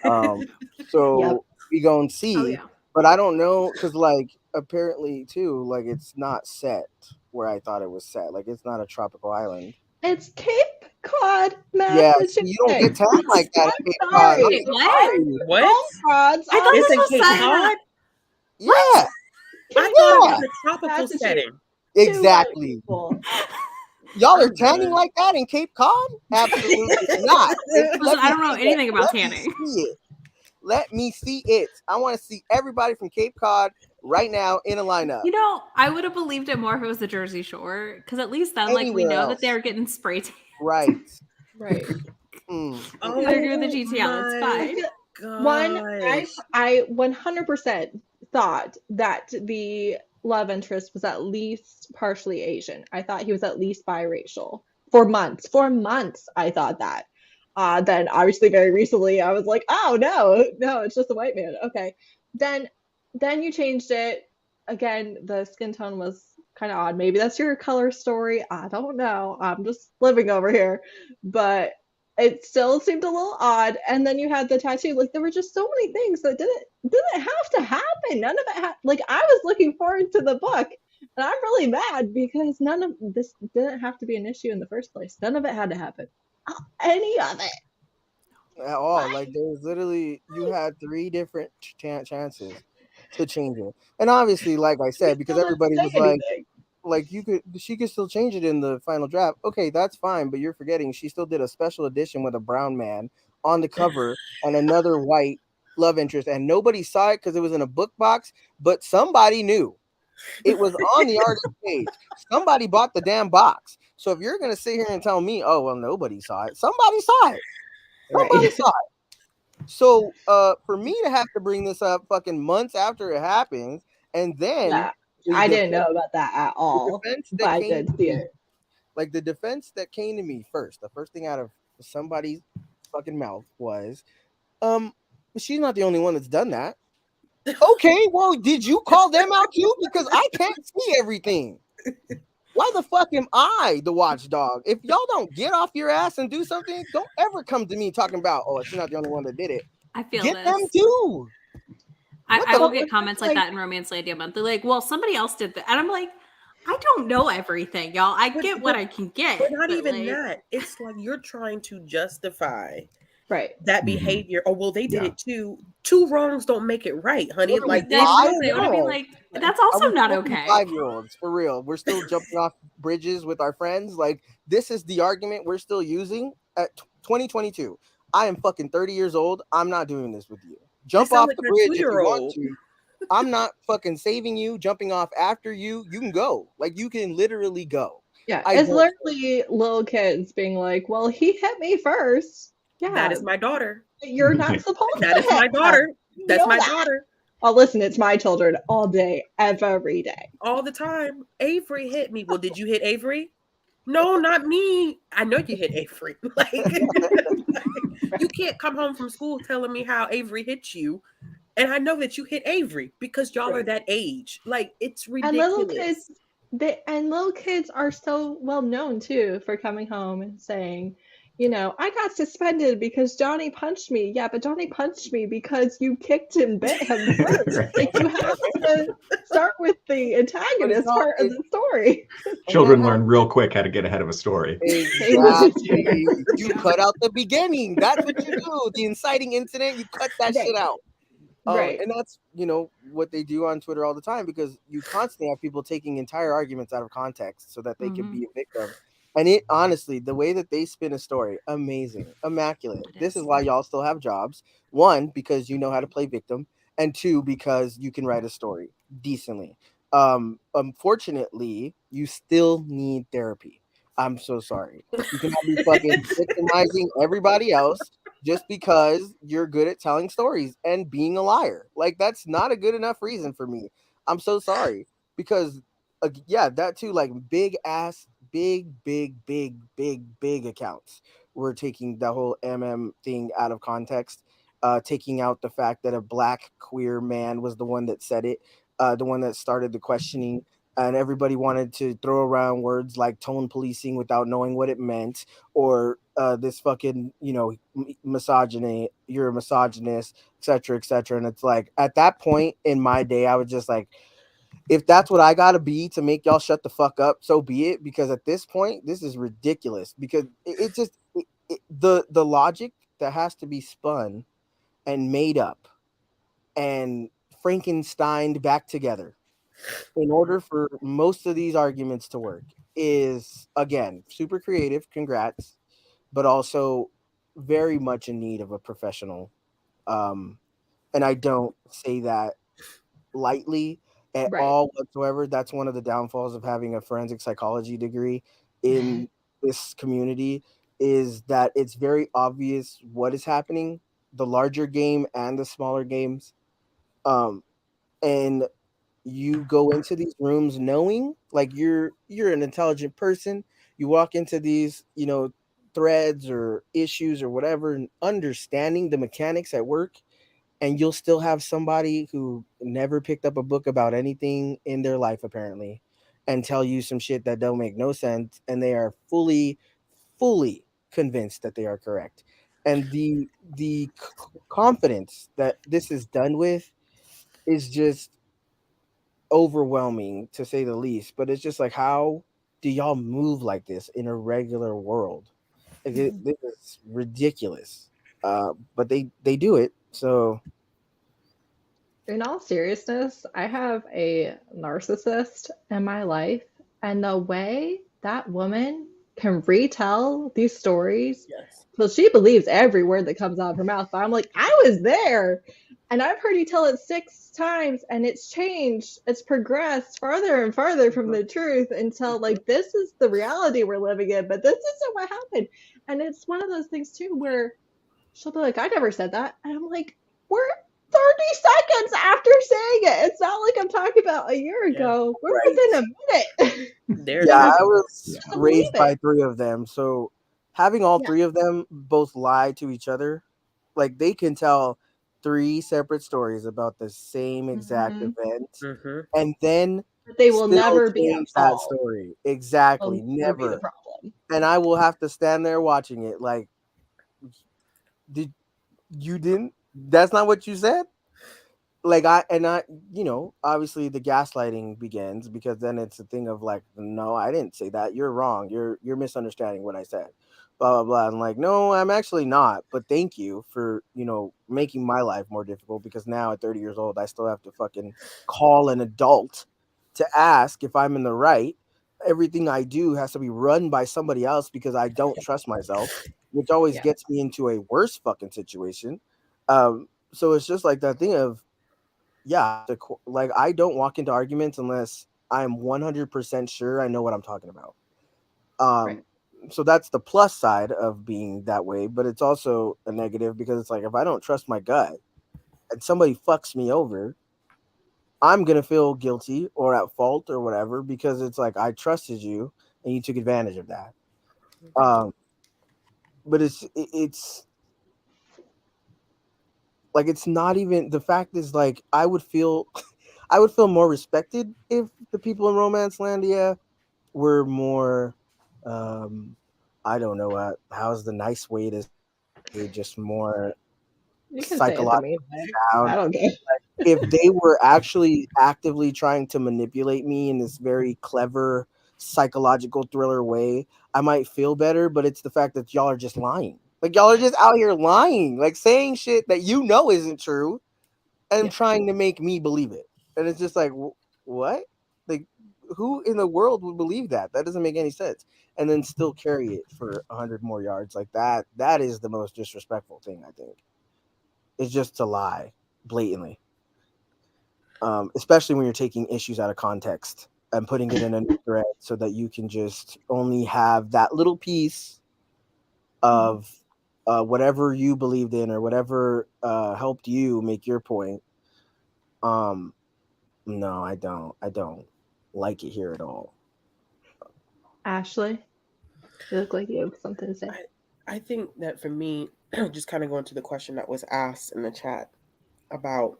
Yep. So we gonna Oh see. yeah. But I don't know, because like apparently too, like it's not set where I thought it was set. Like it's not a tropical island. It's Cape Cod, Yeah, Massachusetts. see, you don't get tan like that I'm in Cape Cod. sorry. I'm Wait, so what? sorry. What? Golf rods I thought It's this in was Cape set in Cod? Yeah, I thought it yeah, was a tropical Massachusetts. setting. exactly. People. Y'all are I'm tanning done. like that in Cape Cod? Absolutely not. Listen, I don't know anything about Let me tanning. see it. Let me see it. I want to see everybody from Cape Cod right now in a lineup. You know, I would have believed it more if it was the Jersey Shore, because at least then, like, we Anywhere know that else. they're getting spray tan. Right. Right. Oh They're doing the GTL. It's my fine. One, gosh. I 100% thought that the love interest was at least partially Asian. I thought he was at least biracial for months. For months, I thought that. Then obviously very recently, I was like, oh no, it's just a white man. Okay. Then then you changed it. Again, the skin tone was kind of odd. Maybe that's your color story. I don't know. I'm just living over here. But it still seemed a little odd. And then you had the tattoo. Like there were just so many things that didn't have to happen. None of it like I was looking forward to the book, and I'm really mad because none of this didn't have to be an issue in the first place. None of it had to happen. Any of it. At all. Like there was literally you had 3 different chances to change it. And obviously, like I said, because Still didn't everybody say was anything. like she could still change it in the final draft. Okay, that's fine, but you're forgetting she still did a special edition with a brown man on the cover and another white love interest, and nobody saw it because it was in a book box, but somebody knew. It was on the artist page. Somebody bought the damn box. So if you're gonna sit here and tell me, oh well, nobody saw it, somebody saw it. Somebody Right. saw it. So for me to have to bring this up fucking months after it happens, and then Yeah. the I didn't defense, know about that at the all, defense but that I came did to see me, it. like the defense that came to me first, the first thing out of somebody's fucking mouth was, she's not the only one that's done that. Okay, well, did you call them out too? Because I can't see everything. Why the fuck am I the watchdog? If y'all don't get off your ass and do something, don't ever come to me talking about, oh, she's not the only one that did it. I feel Get them this. too. What I the will fuck? get comments like that in Romance Landia Month. They're like, well, somebody else did that. And I'm like, I don't know everything, y'all. I get what I can get. But not but even like, that. It's like you're trying to justify Right. that Mhm. behavior. Oh, well, they did Yeah. it too. 2 wrongs don't make it right, honey. What are we, Like there's that's no just it. Would be wrong. like, that's Are also we not fucking okay. 5-year-olds for real? We're still jumping off bridges with our friends. Like this is the argument we're still using at 2022. I am fucking 30 years old. I'm not doing this with you. Jump sound off like the my bridge if you want 2-year-old. to. I'm not fucking saving you, jumping off after you. You can go. Like you can literally go. Yeah, I it's don't. literally little kids being like, "Well, he hit me first." That Yeah, is my daughter. you're not supposed That to is my hit them. daughter. You That's know my that. daughter. Oh, listen, it's my children all day, every day. All the time. Avery hit me. Well, did you hit Avery? No, not me. I know you hit Avery. Like you can't come home from school telling me how Avery hit you. And I know that you hit Avery because y'all are Right. that age. Like it's And little kids, ridiculous. little kids are so well known too for coming home and saying, I got suspended because Johnny punched me. Yeah, but Johnny punched me because you kicked and bit him first. Right. Like you have to start with the But it's antagonist not. part of the story. Children learn real quick how to get ahead of a story. They really Exactly. do. You cut out the beginning. That's what you do. The inciting incident, you cut that shit Right. out. Right. And that's what they do on Twitter all the time because you constantly have people taking entire arguments out of context so that they can Mhm. be a victim. And it honestly, the way that they spin a story, amazing, immaculate. It This is is. why y'all still have jobs. 1, because you know how to play victim, and 2, because you can write a story decently. Unfortunately, you still need therapy. I'm so sorry. You cannot be fucking victimizing everybody else just because you're good at telling stories and being a liar. Like that's not a good enough reason for me. I'm so sorry because yeah, that too. Like big ass, big accounts were taking the whole thing out of context, taking out the fact that a black queer man was the one that said it, the one that started the questioning. And everybody wanted to throw around words like tone policing without knowing what it meant, or this fucking misogyny, you're a misogynist, etc., etc. And it's like at that point in my day I was just like, if that's what I gotta be to make y'all shut the fuck up, so be it, because at this point this is ridiculous, because it just the logic that has to be spun and made up and Frankensteined back together in order for most of these arguments to work is, again, super creative, congrats, but also very much in need of a professional and I don't say that lightly at Right. all whatsoever. That's one of the downfalls of having a forensic psychology degree in this community, is that it's very obvious what is happening, the larger game and the smaller games. And you go into these rooms knowing, like, you're an intelligent person. You walk into these, threads or issues or whatever, and understanding the mechanics at work, and you'll still have somebody who never picked up a book about anything in their life apparently, and tell you some shit that don't make no sense, and they are fully convinced that they are correct. And the confidence that this is done with is just overwhelming, to say the least. But it's just like, how do y'all move like this in a regular world? Like, this is ridiculous. But they do it. So In all seriousness, I have a narcissist in my life, and the way that woman can retell these stories, Yes. well, she believes every word that comes out of her mouth. But I'm like, I was there, and I've heard you tell it 6 times, and it's changed, it's progressed farther and farther from the truth until, like, this is the reality we're living in, but this isn't what happened. And it's one of those things too where she'll be like, I never said that. And I'm like, we're 30 seconds after saying it. It's not like I'm talking about a year Yeah. ago. We're Right. within a minute. There's yeah, Like, I was just to raised believe by it. 3 of them. So having all Yeah. 3 of them both lie to each other, like, they can tell 3 separate stories about the same exact Mhm. event, Mm-hmm. and then But they will still never be change at that fault. story. Will Exactly. never be the Never. problem. And I will have to stand there watching it like, did you didn't that's not what you said? Like, I obviously the gaslighting begins, because then it's a thing of like, no, I didn't say that, you're wrong, you're misunderstanding what I said, blah blah blah. I'm like, no, I'm actually not, but thank you for making my life more difficult, because now at 30 years old I still have to fucking call an adult to ask if I'm in the right. Everything I do has to be run by somebody else because I don't trust myself, which always Yeah. gets me into a worse fucking situation. So it's just like that thing of, yeah, like, I don't walk into arguments unless I'm 100% sure I know what I'm talking about. Right. So that's the plus side of being that way, but it's also a negative, because it's like, if I don't trust my gut and somebody fucks me over, I'm gonna feel guilty or at fault or whatever, because it's like, I trusted you and you took advantage of that. Um, but it's like, it's not even, the fact is, like, I would feel I would feel more respected if the people in Romance Landia were more, um I don't know, how's the nice way to say, just more You can say it the psychologically mean way. I sound. don't care. If they were actually actively trying to manipulate me in this very clever psychological thriller way, I might feel better. But it's the fact that y'all are just lying. Like, y'all are just out here lying, like, saying shit that isn't true, and Yeah. trying to make me believe it. And it's just like, what? Like, who in the world would believe that? That doesn't make any sense. And then still carry it for 100 more yards like that. That is the most disrespectful thing, I think. It's just to lie blatantly. Especially when you're taking issues out of context and putting it in a new thread so that you can just only have that little piece of whatever you believed in, or whatever helped you make your point. Um, No, I don't. I don't like it here at all. Ashley, you look like you have something to say. I think that for me, just kind of going to the question that was asked in the chat about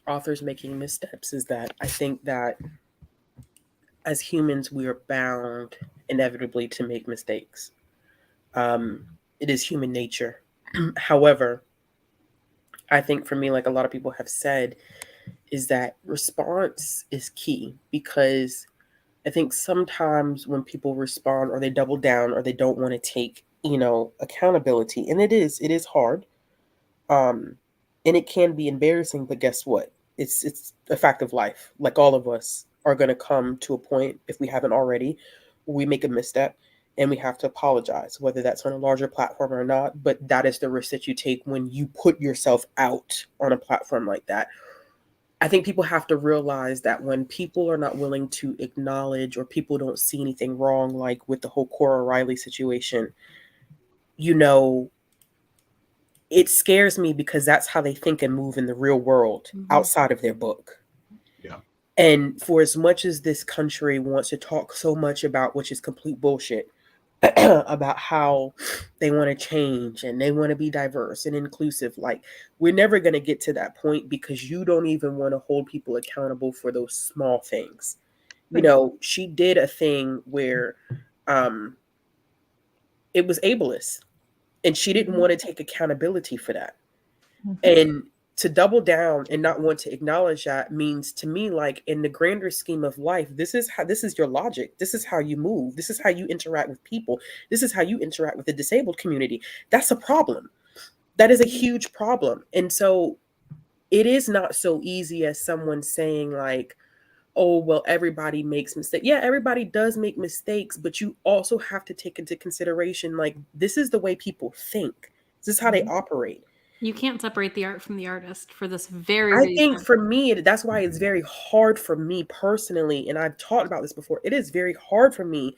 authors making missteps, is that I think that as humans, we are bound inevitably to make mistakes. It is human nature. However, I think for me, like a lot of people have said, is that response is key, because I think sometimes when people respond, or they double down, or they don't want to take, accountability, and it is hard. Um, and it can be embarrassing, but guess what? It's a fact of life. Like, all of us are going to come to a point, if we haven't already, where we make a misstep, and we have to apologize, whether that's on a larger platform or not. But that is the risk that you take when you put yourself out on a platform like that. I think people have to realize that when people are not willing to acknowledge, or people don't see anything wrong, like with the whole Cora Riley situation, you know, it scares me because that's how they think and move in the real world outside of their book. Yeah. And for as much as this country wants to talk so much about, which is complete bullshit, about how they want to change and they want to be diverse and inclusive, like, we're never going to get to that point because you don't even want to hold people accountable for those small things. You know, she did a thing where it was ableist, and she didn't want to take accountability for that. And to double down and not want to acknowledge that means, to me, like, in the grander scheme of life, this is your logic. This is how you move. This is how you interact with people. This is how you interact with the disabled community. That's a problem. That is a huge problem. And so it is not so easy as someone saying, like, oh, well, everybody makes mistakes. Yeah, everybody does make mistakes, but you also have to take into consideration, like, this is the way people think. This is how they operate. You can't separate the art from the artist for this very I reason. think for me, that's why it's very hard for me personally, and I've talked about this before. It is very hard for me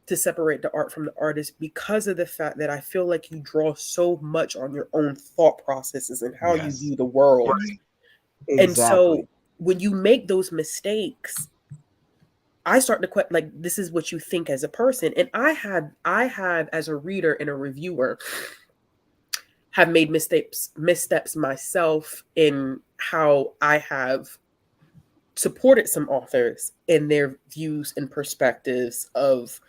to separate the art from the artist because of the fact that I feel like you draw so much on your own thought processes and how you view the world. Exactly. And so when you make those mistakes, I start to question, like, this is what you think as a person. And I have as a reader and a reviewer, have made missteps myself in how I have supported some authors in their views and perspectives of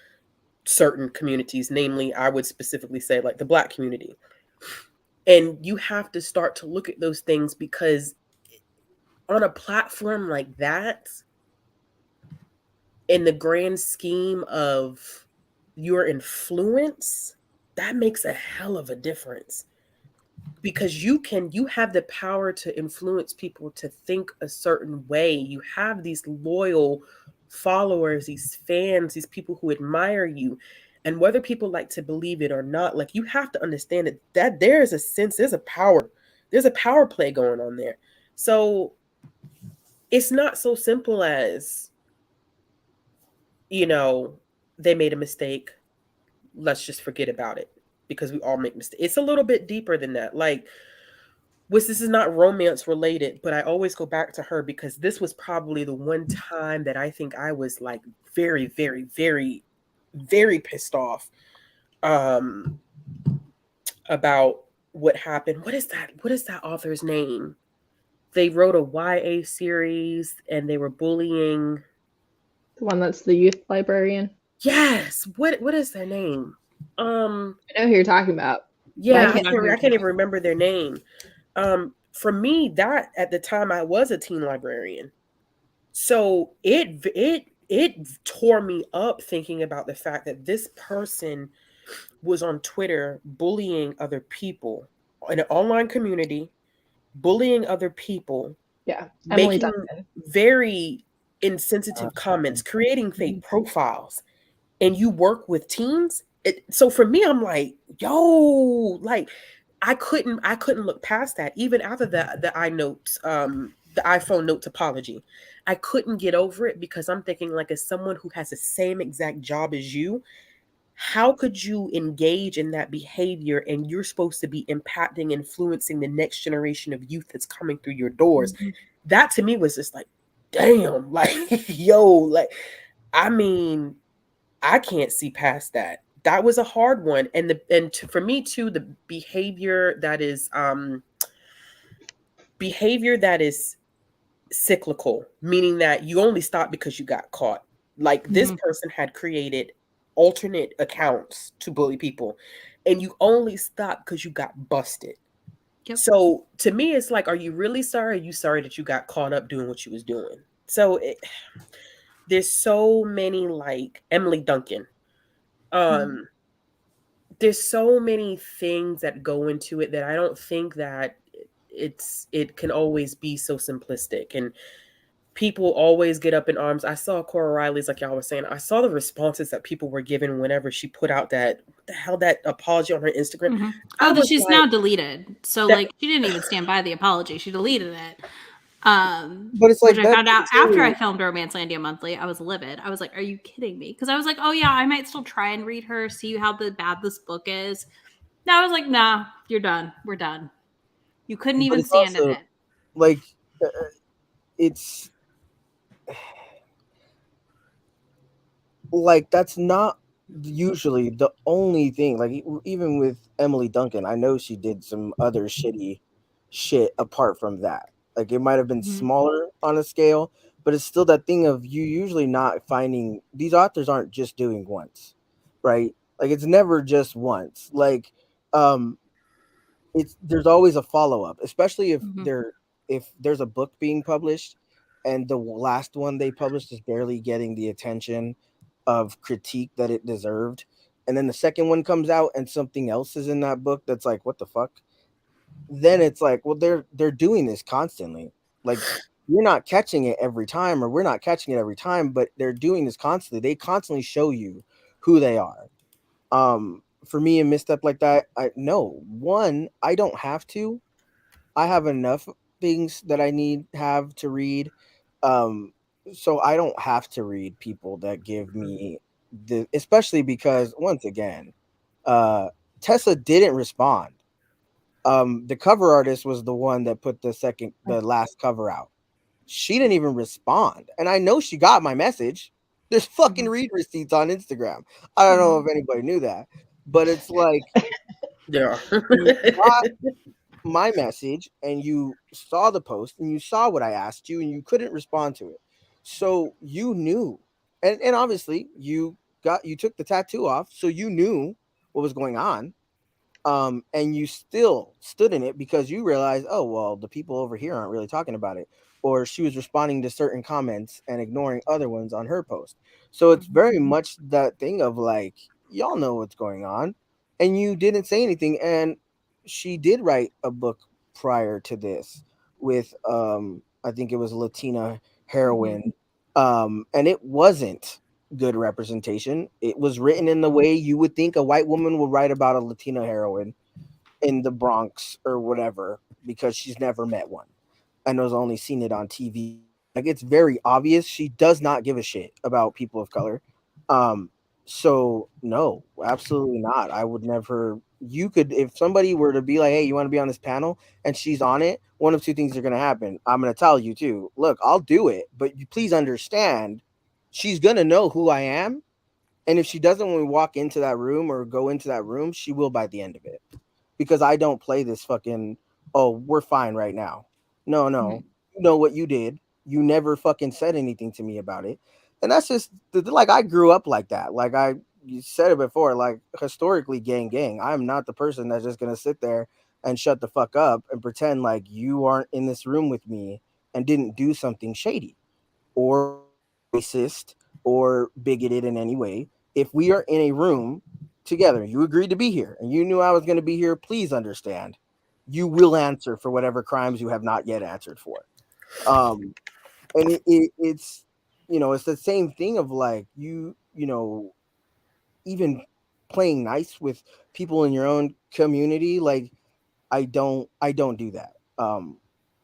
certain communities. Namely, I would specifically say, like, the Black community. And you have to start to look at those things, because on a platform like that, in the grand scheme of your influence, that makes a hell of a difference. Because you have the power to influence people to think a certain way. You have these loyal followers, these fans, these people who admire you. And whether people like to believe it or not, like, you have to understand that there's a power play going on there. So it's not so simple as, they made a mistake, let's just forget about it, because we all make mistakes. It's a little bit deeper than that. Like, this is not romance related, but I always go back to her because this was probably the one time that I think I was, like, very, very, very, very pissed off about what happened. What is that author's name? They wrote a YA series and they were bullying. The one that's the youth librarian. Yes. What is their name? I know who you're talking about. Yeah, I can't even remember their name. For me, that at the time I was a teen librarian. So it tore me up thinking about the fact that this person was on Twitter bullying other people in an online community, bullying other people, Yeah, Emily making Duncan. very insensitive comments, creating fake profiles, and you work with teens. So for me, I'm like, yo, like, I couldn't look past that. Even after the the iPhone notes apology, I couldn't get over it, because I'm thinking, like, as someone who has the same exact job as you, how could you engage in that behavior, and you're supposed to be impacting, influencing the next generation of youth that's coming through your doors? That to me was just like, damn, like, yo, like, I mean, I can't see past that. That was a hard one. For me too, the behavior that is cyclical, meaning that you only stop because you got caught. Like, this person had created alternate accounts to bully people, and you only stop because you got busted. Yep. So to me, it's like, are you really sorry? Are you sorry that you got caught up doing what you was doing? So there's so many, like Emily Duncan. There's so many things that go into it that I don't think that it can always be so simplistic. And people always get up in arms. I saw Cora Riley's, like y'all was saying. I saw the responses that people were giving whenever she put out that what the hell, that apology on her Instagram. Mm-hmm. I Oh, that was she's like, now deleted. So that, like she didn't even stand by the apology. She deleted it. But it's Which like I that found out after I too. filmed Romancelandia Monthly. I was livid. I was like, "Are you kidding me?" Because I was like, "Oh yeah, I might still try and read her, see how bad this book is." Now I was like, "Nah, you're done. We're done. You couldn't But even it's stand in also it." like it's like that's not usually the only thing. Like even with Emily Duncan, I know she did some other shitty shit apart from that. Like it might have been Mhm. smaller on a scale, but it's still that thing of you usually not finding these authors aren't just doing once, right? Like it's never just once. Like um it's there's always a follow-up, especially Mhm. if there's a book being published and the last one they published is barely getting the attention of critique that it deserved, and then the second one comes out and something else is in that book that's like what the fuck, then it's like, well, they're doing this constantly. Like you're not catching it every time, or we're not catching it every time, but they're doing this constantly. They constantly show you who they are. For me, and misstep like that, I no one, I don't have to. I have enough things that I need have to read. Um, so I don't have to read people that give me the, especially because once again, uh, Tessa didn't respond. The cover artist was the one that put the last cover out. She didn't even respond, and I know she got my message. There's fucking Mhm. read receipts on Instagram. I don't know if anybody knew that, but it's like yeah. you got my message and you saw the post and you saw what I asked you and you couldn't respond to it. So you knew. And obviously you took the tattoo off, so you knew what was going on. And you still stood in it because you realized, oh well, the people over here aren't really talking about it, or she was responding to certain comments and ignoring other ones on her post. So it's Mhm. very much that thing of like, y'all know what's going on, and you didn't say anything. And she did write a book prior to this with I think it was Latina Mhm. heroine, and it wasn't good representation. It was written in the way you would think a white woman would write about a Latina heroine in the Bronx or whatever, because she's never met one and has only seen it on TV. Like it's very obvious she does not give a shit about people of color. Um, so no, absolutely not. I would never. You could, if somebody were to be like, "Hey, you want to be on this panel?" and she's on it, one of two things are going to happen. I'm going to tell you too. Look, I'll do it, but you please understand, she's going to know who I am, and if she doesn't when we walk into that room or go into that room, she will by the end of it. Because I don't play this fucking, oh, we're fine right now. No, no. Mhm. You know what you did. You never fucking said anything to me about it. And that's just like I grew up like that. Like you said it before, like historically gang. I'm not the person that's just gonna sit there and shut the fuck up and pretend like you aren't in this room with me and didn't do something shady or racist or bigoted in any way. If we are in a room together, you agreed to be here and you knew I was going to be here, please understand you will answer for whatever crimes you have not yet answered for. Um, and it's, it's the same thing of like, even playing nice with people in your own community. Like I don't do that.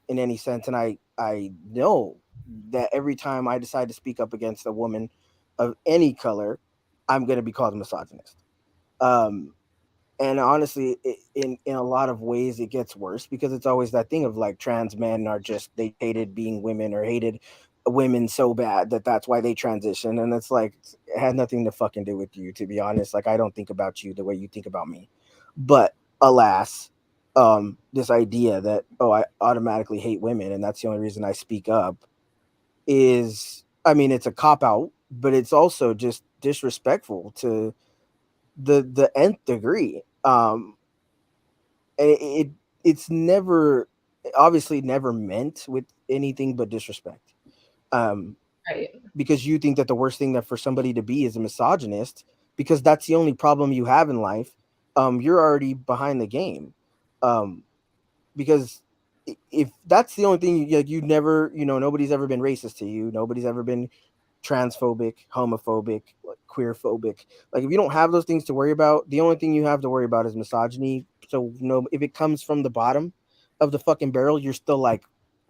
In any sense. And I know that every time I decide to speak up against a woman of any color, I'm going to be called a misogynist. Um, and honestly, in a lot of ways, it gets worse because it's always that thing of like trans men are just, they hated being women or hated women so bad that that's why they transition. And it's like, it had nothing to fucking do with you, to be honest. Like, I don't think about you the way you think about me. But alas, this idea that, oh, I automatically hate women and that's the only reason I speak up is, I mean, it's a cop out, but it's also just disrespectful to the nth degree. And it's never, obviously never meant with anything but disrespect. Um, Right. because you think that the worst thing that for somebody to be is a misogynist, because that's the only problem you have in life. You're already behind the game. Um, because if that's the only thing, like, you never, nobody's ever been racist to you, nobody's ever been transphobic, homophobic, like, queer phobic. Like, if you don't have those things to worry about, the only thing you have to worry about is misogyny. So, if it comes from the bottom of the fucking barrel, you're still like,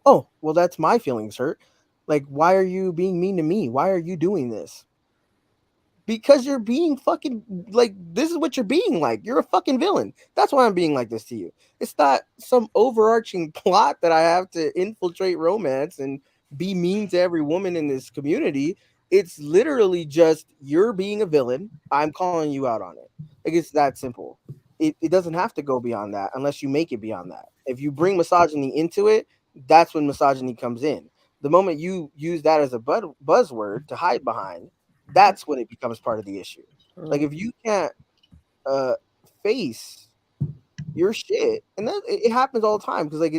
oh, well, that's my feelings hurt. Like, why are you being mean to me? Why are you doing this? Because you're being fucking, like, this is what you're being like. You're a fucking villain. That's why I'm being like this to you. It's not some overarching plot that I have to infiltrate romance and be mean to every woman in this community. It's literally just you're being a villain. I'm calling you out on it. Like, it's that simple. It doesn't have to go beyond that unless you make it beyond that. If you bring misogyny into it, that's when misogyny comes in. The moment you use that as a buzzword to hide behind, that's when it becomes part of the issue. Like, if you can't uh face your shit, and that it happens all the time, because, like,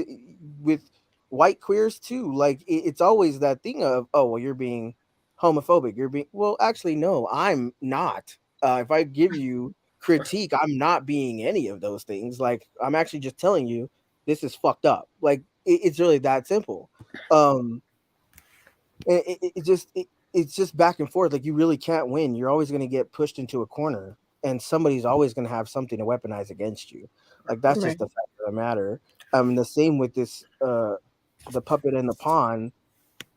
with white queers too, like, it's always that thing of, oh, well, you're being homophobic, you're being, well, actually, no, I'm not. If I give you critique, I'm not being any of those things. Like, I'm actually just telling you this is fucked up. Like, it's really that simple. um it's just back and forth. Like, you really can't win. You're always going to get pushed into a corner, and somebody's always going to have something to weaponize against you. Like, that's just the fact of the matter. The same with this, the puppet and the pawn.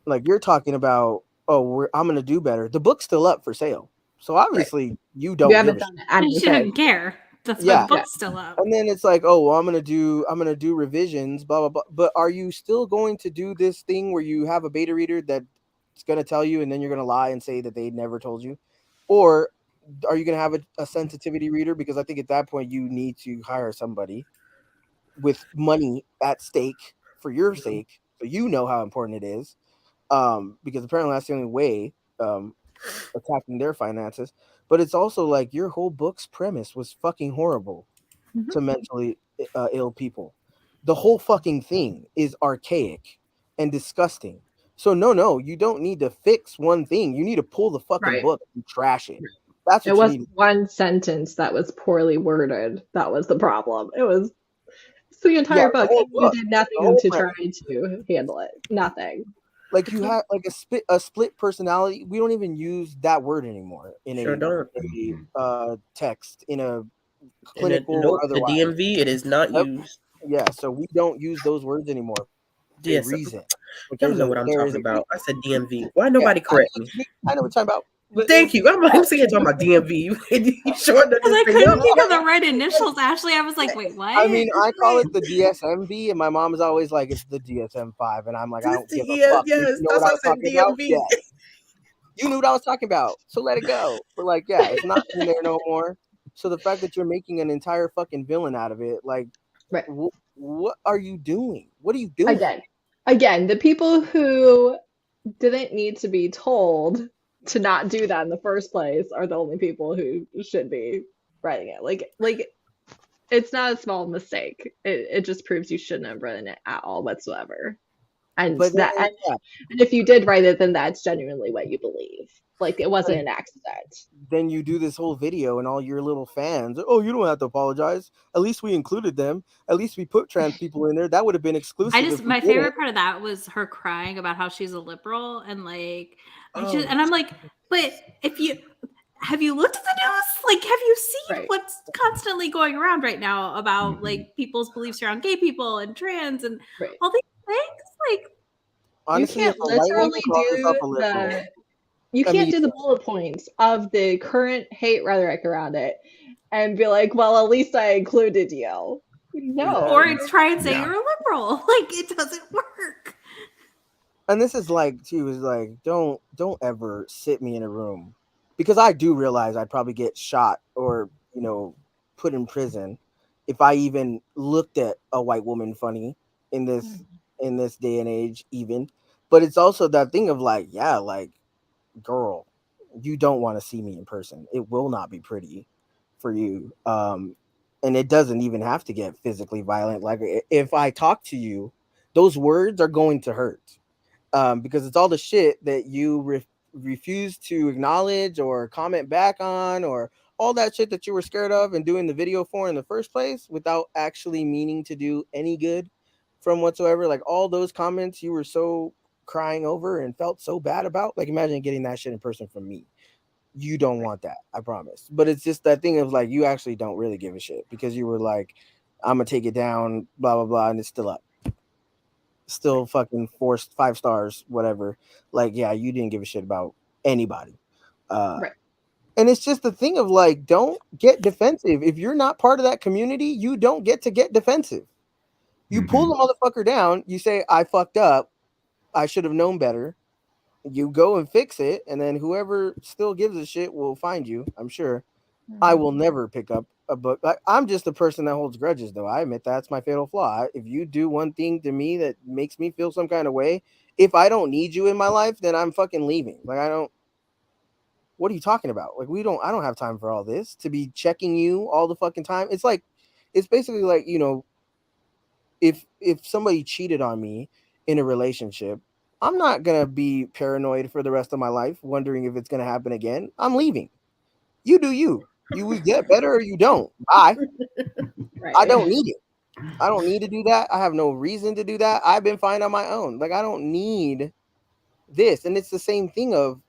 Like, you're talking about, oh, I'm going to do better. The book's still up for sale, so obviously you You don't give haven't a shit. done I anything. shouldn't care. That's why the Yeah. book's still up. And then it's like, oh, well, I'm gonna do revisions, blah blah blah. But are you still going to do this thing where you have a beta reader that's gonna tell you, and then you're gonna lie and say that they never told you, or are you gonna have a sensitivity reader? Because I think at that point you need to hire somebody with money at stake for your sake, so you know how important it is. Because apparently that's the only way. Attacking their finances, but it's also like your whole book's premise was fucking horrible to mentally ill people. The whole fucking thing is archaic and disgusting. So no, you don't need to fix one thing. You need to pull the fucking Right. book and trash it. That's It what you wasn't need. one sentence that was poorly worded that was the problem. It's the Yeah, entire the book, whole and you book, did the nothing whole to premise. try to handle it. Nothing. Like, you have like a split personality. We don't even use that word anymore in Sure don't. a text, in a And clinical or nope, the otherwise. DMV, it is not Yep. used. Yeah, so we don't use those words anymore for a DSM. reason. But Y'all know what I'm there is talking a about. reason. I said DMV. Why Yeah, nobody correct me? I know what you're talking about. But Thank you. I'm sitting here talking about DMV. You sure enough Because I just say, couldn't think no. of the right initials, Ashley. I was like, wait, what? I mean, I call it the DSMV, and my mom is always like, it's the DSM-5, and I'm like, I don't give a fuck. You Yes, know that's what I why I was said talking about? DMV. Yes. You knew what I was talking about, so let it go. But, like, yeah, it's not in there no more. So the fact that you're making an entire fucking villain out of it, like, Right. what are you doing? What are you doing? Again, the people who didn't need to be told to not do that in the first place are the only people who should be writing it. Like it's not a small mistake. It just proves you shouldn't have written it at all whatsoever. And But that then, yeah, and if you did write it, then that's genuinely what you believe. Like, it wasn't an accident. then you do this whole video, and all your little fans, oh, you don't have to apologize. At least we included them. At least we put trans people in there. That would have been exclusive if we My didn't. favorite part of that was her crying about how she's a liberal and like Oh. and I'm like, but if you have you looked at the news? Like, have you seen Right. what's constantly going around right now about like people's beliefs around gay people and trans and Right. all these things? Like, Honestly, You if can't a white woman literally calls herself do a liberal, you I can't mean, do the bullet points of the current hate rhetoric around it and be like, well, at least I included you. No. or it's try and say Yeah. you're a liberal. Like, it doesn't work. and this is like, too, is like, don't ever sit me in a room, because I do realize I'd probably get shot or, put in prison if I even looked at a white woman funny in this day and age, even. But it's also that thing of like, yeah, like, girl, you don't want to see me in person. It will not be pretty for you. And it doesn't even have to get physically violent. Like, if I talk to you, those words are going to hurt. Because it's all the shit that you refuse to acknowledge or comment back on, or all that shit that you were scared of and doing the video for in the first place without actually meaning to do any good from whatsoever, like all those comments you were so crying over and felt so bad about, like imagine getting that shit in person from me. You don't want that, I promise. But it's just that thing of like you actually don't really give a shit because you were like, I'm gonna take it down, blah blah blah, and it's still up, still fucking 5 stars, whatever. Like, yeah, you didn't give a shit about anybody. Right. And it's just the thing of like, don't get defensive. If you're not part of that community, you don't get to get defensive. You pull the motherfucker down. You say, I fucked up. I should have known better. You go and fix it. And then whoever still gives a shit will find you, I'm sure. I will never pick up a book. I'm just a person that holds grudges, though. I admit that's my fatal flaw. If you do one thing to me that makes me feel some kind of way, if I don't need you in my life, then I'm fucking leaving. Like, I don't. What are you talking about? Like, I don't have time for all this to be checking you all the fucking time. It's like, it's basically like, if somebody cheated on me in a relationship, I'm not gonna be paranoid for the rest of my life, wondering if it's gonna happen again. I'm leaving. You do you. You get better or you don't. Bye. Right. I don't need it. I don't need to do that. I have no reason to do that. I've been fine on my own. Like, I don't need this. And it's the same thing of,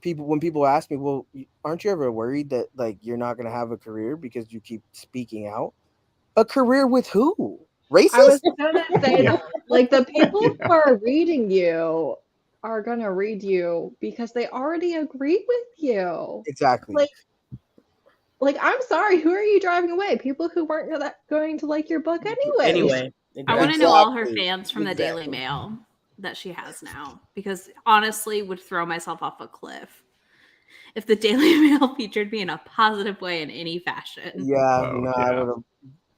people, when people ask me, well, aren't you ever worried that like you're not going to have a career because you keep speaking out? A career with who? Racist? I was gonna say Yeah. that. Like the people Yeah. who are reading you are gonna read you because they already agree with you. Exactly. Like I'm sorry, who are you driving away? People who weren't going to like your book anyway. Anyway, I want to exactly. know all her Exactly. fans from the Daily Exactly. Mail that she has now, because honestly, would throw myself off a cliff if the Daily Mail featured me in a positive way in any fashion. Yeah, Oh, I yeah. would have.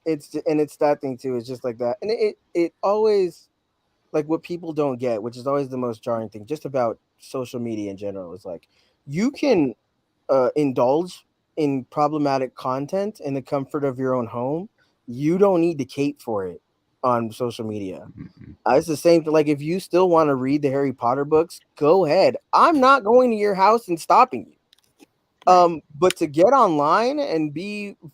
It's that thing too. It's just like that, and it always, like, what people don't get, which is always the most jarring thing, just about social media in general, is like you can indulge in problematic content in the comfort of your own home. You don't need to cape for it on social media. It's the same thing. Like, if you still want to read the Harry Potter books, go ahead. I'm not going to your house and stopping you. But to get online and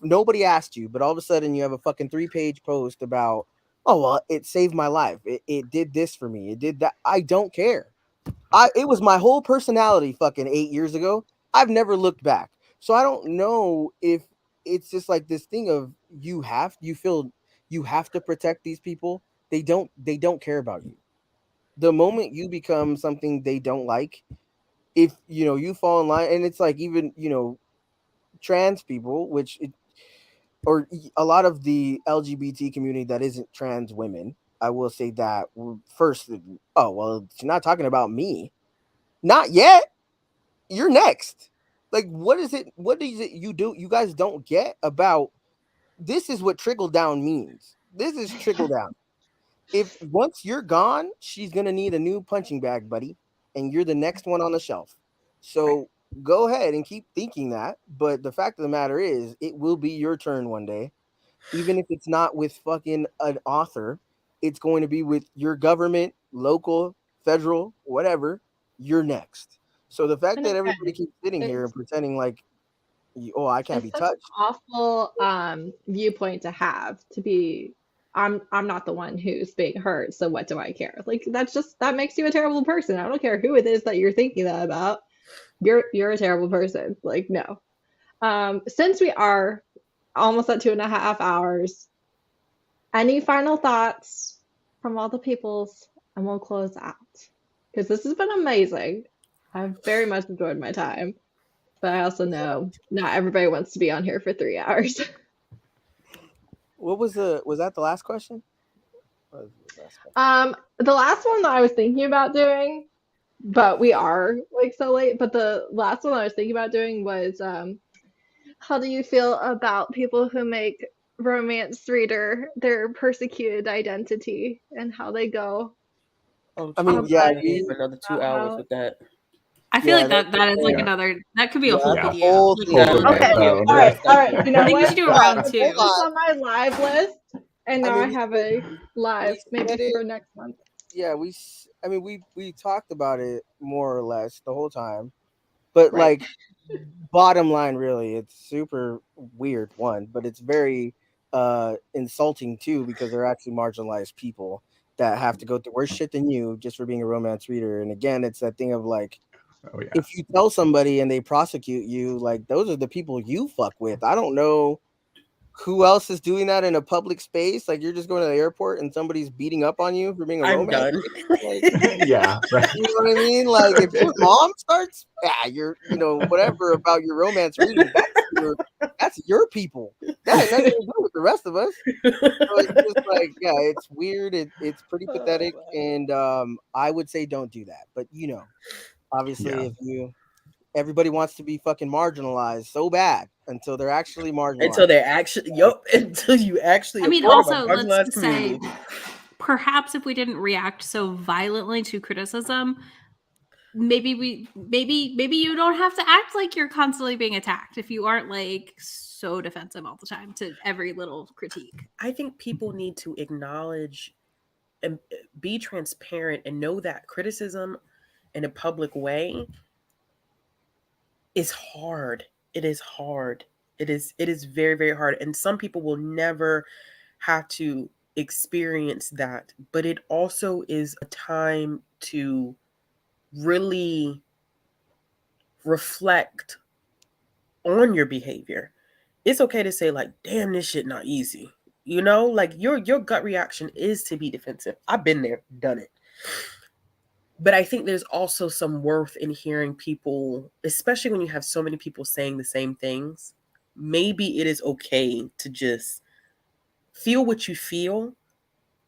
nobody asked you, but all of a sudden you have a fucking 3-page post about, oh well, it saved my life. It did this for me. It did that. I don't care. It was my whole personality fucking 8 years ago. I've never looked back. So I don't know if it's just like this thing of you feel you have to protect these people. They don't care about you. The moment you become something they don't like, if you fall in line, and it's like, even trans people, or a lot of the LGBT community that isn't trans women, I will say that first. Oh well, she's not talking about me. Not yet. You're next. Like, what is it? What is it you do? You guys don't get about this is what trickle down means. This is trickle down. If once you're gone, she's gonna need a new punching bag, buddy, and you're the next one on the shelf. So go ahead and keep thinking that. But the fact of the matter is, it will be your turn one day, even if it's not with fucking an author. It's going to be with your government, local, federal, whatever. You're next. So the fact And that again, everybody keeps sitting here and it's pretending like, oh, I can't it's be such an touched. awful viewpoint to have to be. I'm not the one who's being hurt, so what do I care? Like that makes you a terrible person. I don't care who it is that you're thinking that about. You're a terrible person. Like no. Since we are almost at 2.5 hours, any final thoughts from all the peoples, and we'll close out because this has been amazing. I've very much enjoyed my time. But I also know not everybody wants to be on here for 3 hours. What was that the last question? What was the last question? The last one that I was thinking about doing, but we are like so late. But the last one I was thinking about doing was, how do you feel about people who make romance reader their persecuted identity and how they go Oh, I geez, mean, about yeah, I need you, another two about hours how. with that. I feel yeah, like that is like Yeah. that could be a whole that's a video. whole Like, thing. Yeah, Whole Okay, video. all right, all right. You I know think we what? should do a I'll round put two. this on my live list, and I now I mean, have a live we maybe said it. for next month. Yeah, we talked about it more or less the whole time, but Right. like, bottom line, really, it's super weird, one, but it's very insulting too, because they're actually marginalized people that have to go through worse shit than you just for being a romance reader. And again, it's that thing of like, Oh yeah. if you tell somebody and they prosecute you, like those are the people you fuck with. I don't know who else is doing that in a public space. Like you're just going to the airport and somebody's beating up on you for being a I'm romance. done. Like, Yeah, right. you know what I mean? Like if your mom starts, you're, whatever about your romance reading, that's your people. That had nothing to do with the rest of us. So it's just like, it's weird. It's pretty pathetic, and I would say don't do that. But obviously, Yeah. everybody wants to be fucking marginalized so bad until they're actually marginalized. Until you actually I mean, a part of also, a marginalized let's say, community. perhaps if we didn't react so violently to criticism, maybe you don't have to act like you're constantly being attacked if you aren't like so defensive all the time to every little critique. I think people need to acknowledge and be transparent and know that criticism in a public way is hard. It is hard. It is very, very hard. And some people will never have to experience that. But it also is a time to really reflect on your behavior. It's okay to say, like, damn, this shit not easy. Like your gut reaction is to be defensive. I've been there, done it. But I think there's also some worth in hearing people, especially when you have so many people saying the same things. Maybe it is okay to just feel what you feel,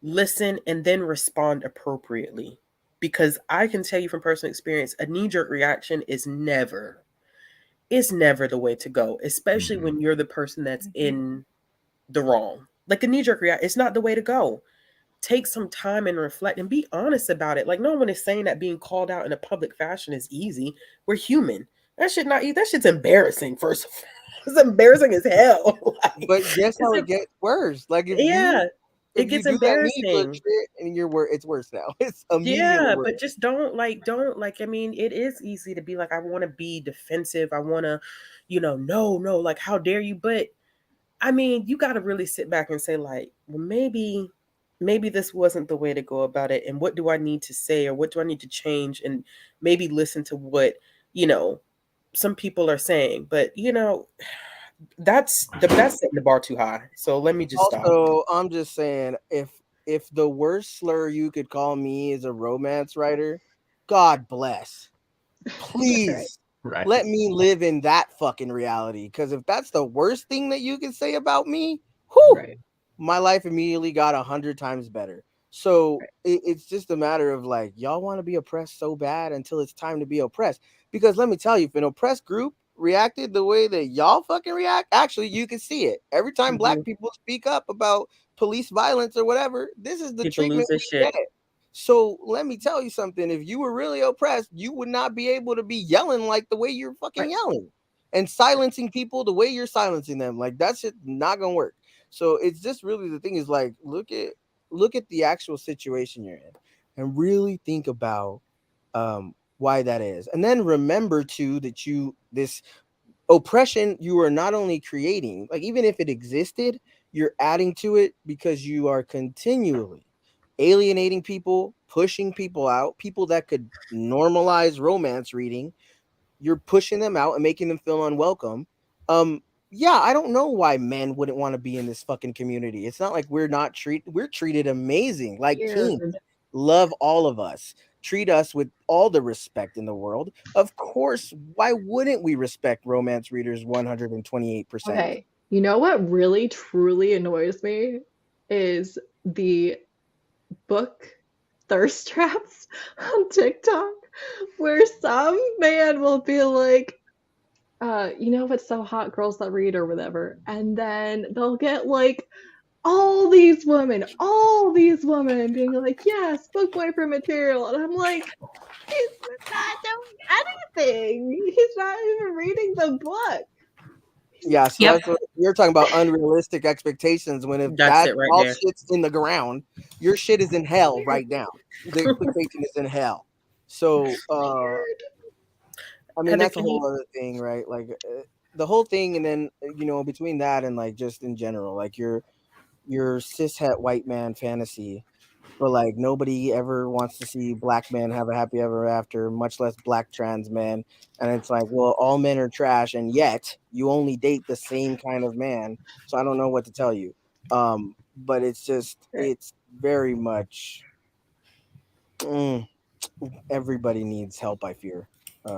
listen, and then respond appropriately. Because I can tell you from personal experience, a knee-jerk reaction is never the way to go, especially when you're the person that's in the wrong. Like a knee-jerk reaction, it's not the way to go. Take some time and reflect and be honest about it. Like no one is saying that being called out in a public fashion is easy. We're human. That shit's embarrassing. First of all, it's embarrassing as hell. Like, But guess how it gets worse? Like if it you gets do that knee jerk embarrassing. shit and it's worse now. It's immediately Yeah, worse. but just don't. I mean, it is easy to be like, I want to be defensive. I want to, no, like, how dare you? But I mean, you got to really sit back and say, like, well, maybe this wasn't the way to go about it. And what do I need to say, or what do I need to change? And maybe listen to what, some people are saying. But, that's setting the bar too high. So let me just stop. Also, I'm just saying, if the worst slur you could call me is a romance writer, God bless. Please Right. let me live in that fucking reality. Because if that's the worst thing that you can say about me, whew, my life immediately got 100 times better. So it's just a matter of like, y'all want to be oppressed so bad until it's time to be oppressed. Because let me tell you, if an oppressed group reacted the way that y'all fucking react, actually, you can see it. Every time black people speak up about police violence or whatever, this is the People treatment lose their we shit. get. So let me tell you something. If you were really oppressed, you would not be able to be yelling like the way you're fucking yelling and silencing people the way you're silencing them. Like that shit not gonna work. So it's just really the thing is like look at the actual situation you're in and really think about why that is. And then remember too that this oppression you are not only creating, like even if it existed, you're adding to it because you are continually alienating people, pushing people out, people that could normalize romance reading. You're pushing them out and making them feel unwelcome. I don't know why men wouldn't want to be in this fucking community. It's not like we're treated amazing, like kings. Love all of us. Treat us with all the respect in the world. Of course, why wouldn't we respect romance readers 128%? Okay. You know what really truly annoys me is the book thirst traps on TikTok where some man will be like, what's so hot, girls that read or whatever. And then they'll get like all these women being like, yes, book boyfriend material. And I'm like, he's not doing anything. He's not even reading the book. Yeah, so that's what you're talking about, unrealistic expectations. When if That's that it right all there. shit's in the ground, your shit is in hell right now. The expectation is in hell. So I mean, Heather, that's a whole other thing, right? Like the whole thing, and then between that and like just in general, like your cishet white man fantasy, but like nobody ever wants to see black men have a happy ever after, much less black trans men. And it's like, well, all men are trash, and yet you only date the same kind of man. So I don't know what to tell you. But it's just, Right. it's very much everybody needs help. I fear, just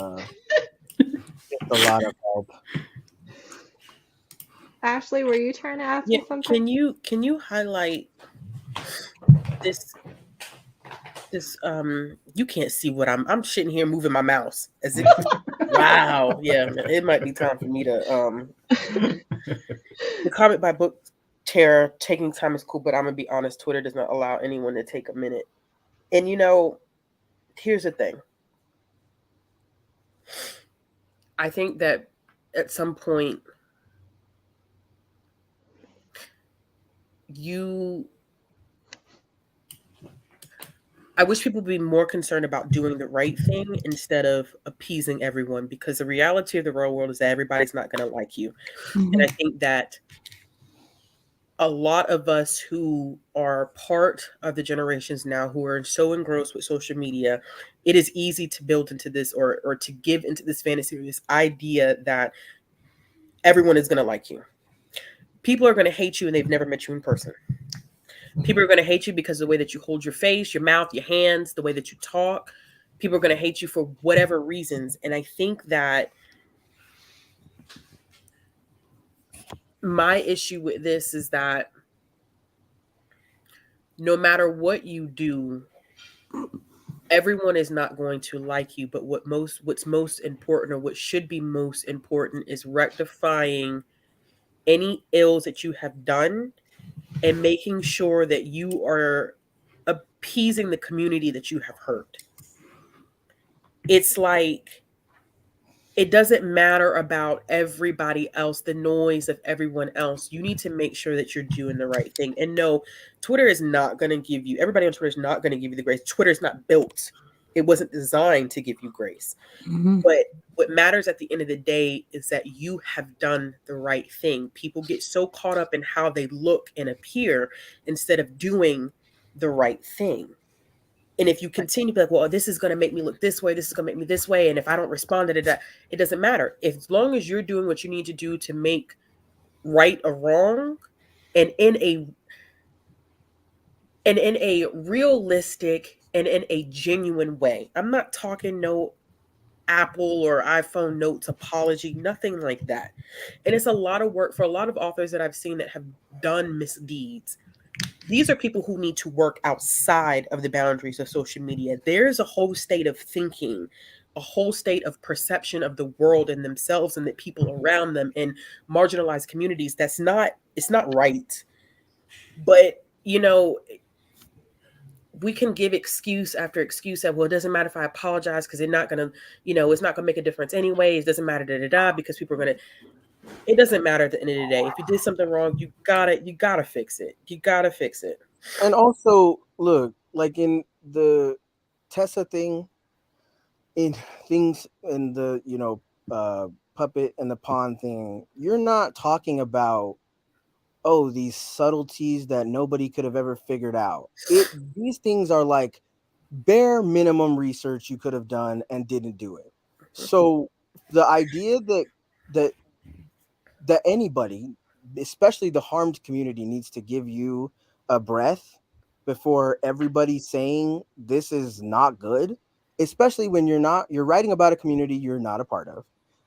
a lot of help. Ashley, were you trying to ask Yeah, me something? can you highlight this you can't see what I'm sitting here moving my mouse as if wow, yeah, it might be time for me to the comment by Book Terror, taking time is cool, but I'm gonna be honest, Twitter does not allow anyone to take a minute. And here's the thing. I think that at some point I wish people would be more concerned about doing the right thing instead of appeasing everyone, because the reality of the real world is that everybody's not going to like you. And I think that a lot of us who are part of the generations now who are so engrossed with social media, it is easy to build into this or to give into this fantasy or this idea that everyone is going to like you. People are going to hate you and they've never met you in person. People are going to hate you because of the way that you hold your face, your mouth, your hands, the way that you talk. People are going to hate you for whatever reasons. And I think that my issue with this is that no matter what you do, everyone is not going to like you. But what's most important, or what should be most important, is rectifying any ills that you have done and making sure that you are appeasing the community that you have hurt. It's like, it doesn't matter about everybody else, the noise of everyone else. You need to make sure that you're doing the right thing. And no, Twitter is not going to give you, everybody on Twitter is not going to give you the grace. Twitter is not built, it wasn't designed to give you grace. But what matters at the end of the day is that you have done the right thing. People get so caught up in how they look and appear instead of doing the right thing. And if you continue to be like, well, this is going to make me look this way, this is going to make me this way, and if I don't respond to that, it doesn't matter. As long as you're doing what you need to do to make right or wrong, and in a realistic and in a genuine way. I'm not talking no Apple or iPhone notes apology, nothing like that. And it's a lot of work for a lot of authors that I've seen that have done misdeeds. These are people who need to work outside of the boundaries of social media. There's a whole state of thinking, a whole state of perception of the world and themselves and the people around them in marginalized communities it's not right. But, we can give excuse after excuse that, well, it doesn't matter if I apologize because they're not going to, it's not going to make a difference anyways. It doesn't matter, because people are going to, it doesn't matter at the end of the day. If you did something wrong, you gotta fix it. You gotta fix it. And also, look, like in the Tessa thing, in things in the puppet and the pawn thing, you're not talking about these subtleties that nobody could have ever figured out. These things are like bare minimum research you could have done and didn't do it. So the idea that that anybody, especially the harmed community, needs to give you a breath before everybody saying this is not good, especially when you're writing about a community you're not a part of.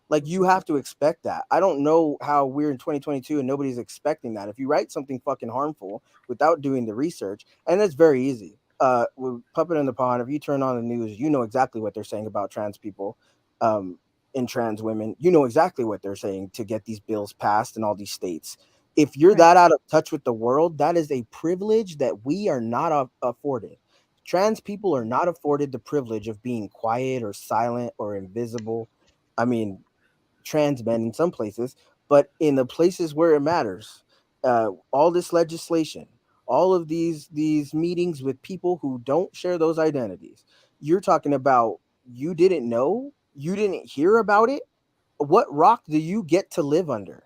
Like, you have to expect that. I don't know how we're in 2022 and nobody's expecting that. If you write something fucking harmful without doing the research, and it's very easy. With Puppet in the Pond, if you turn on the news, you know exactly what they're saying about trans people. And trans women, you know exactly what they're saying to get these bills passed in all these states. If you're that out of touch with the world, that is a privilege that we are not afforded. Trans people are not afforded the privilege of being quiet or silent or invisible. I mean, trans men in some places, but in the places where it matters, all this legislation, all of these meetings with people who don't share those identities, you're talking about, you didn't know, you didn't hear about it. What rock do you get to live under?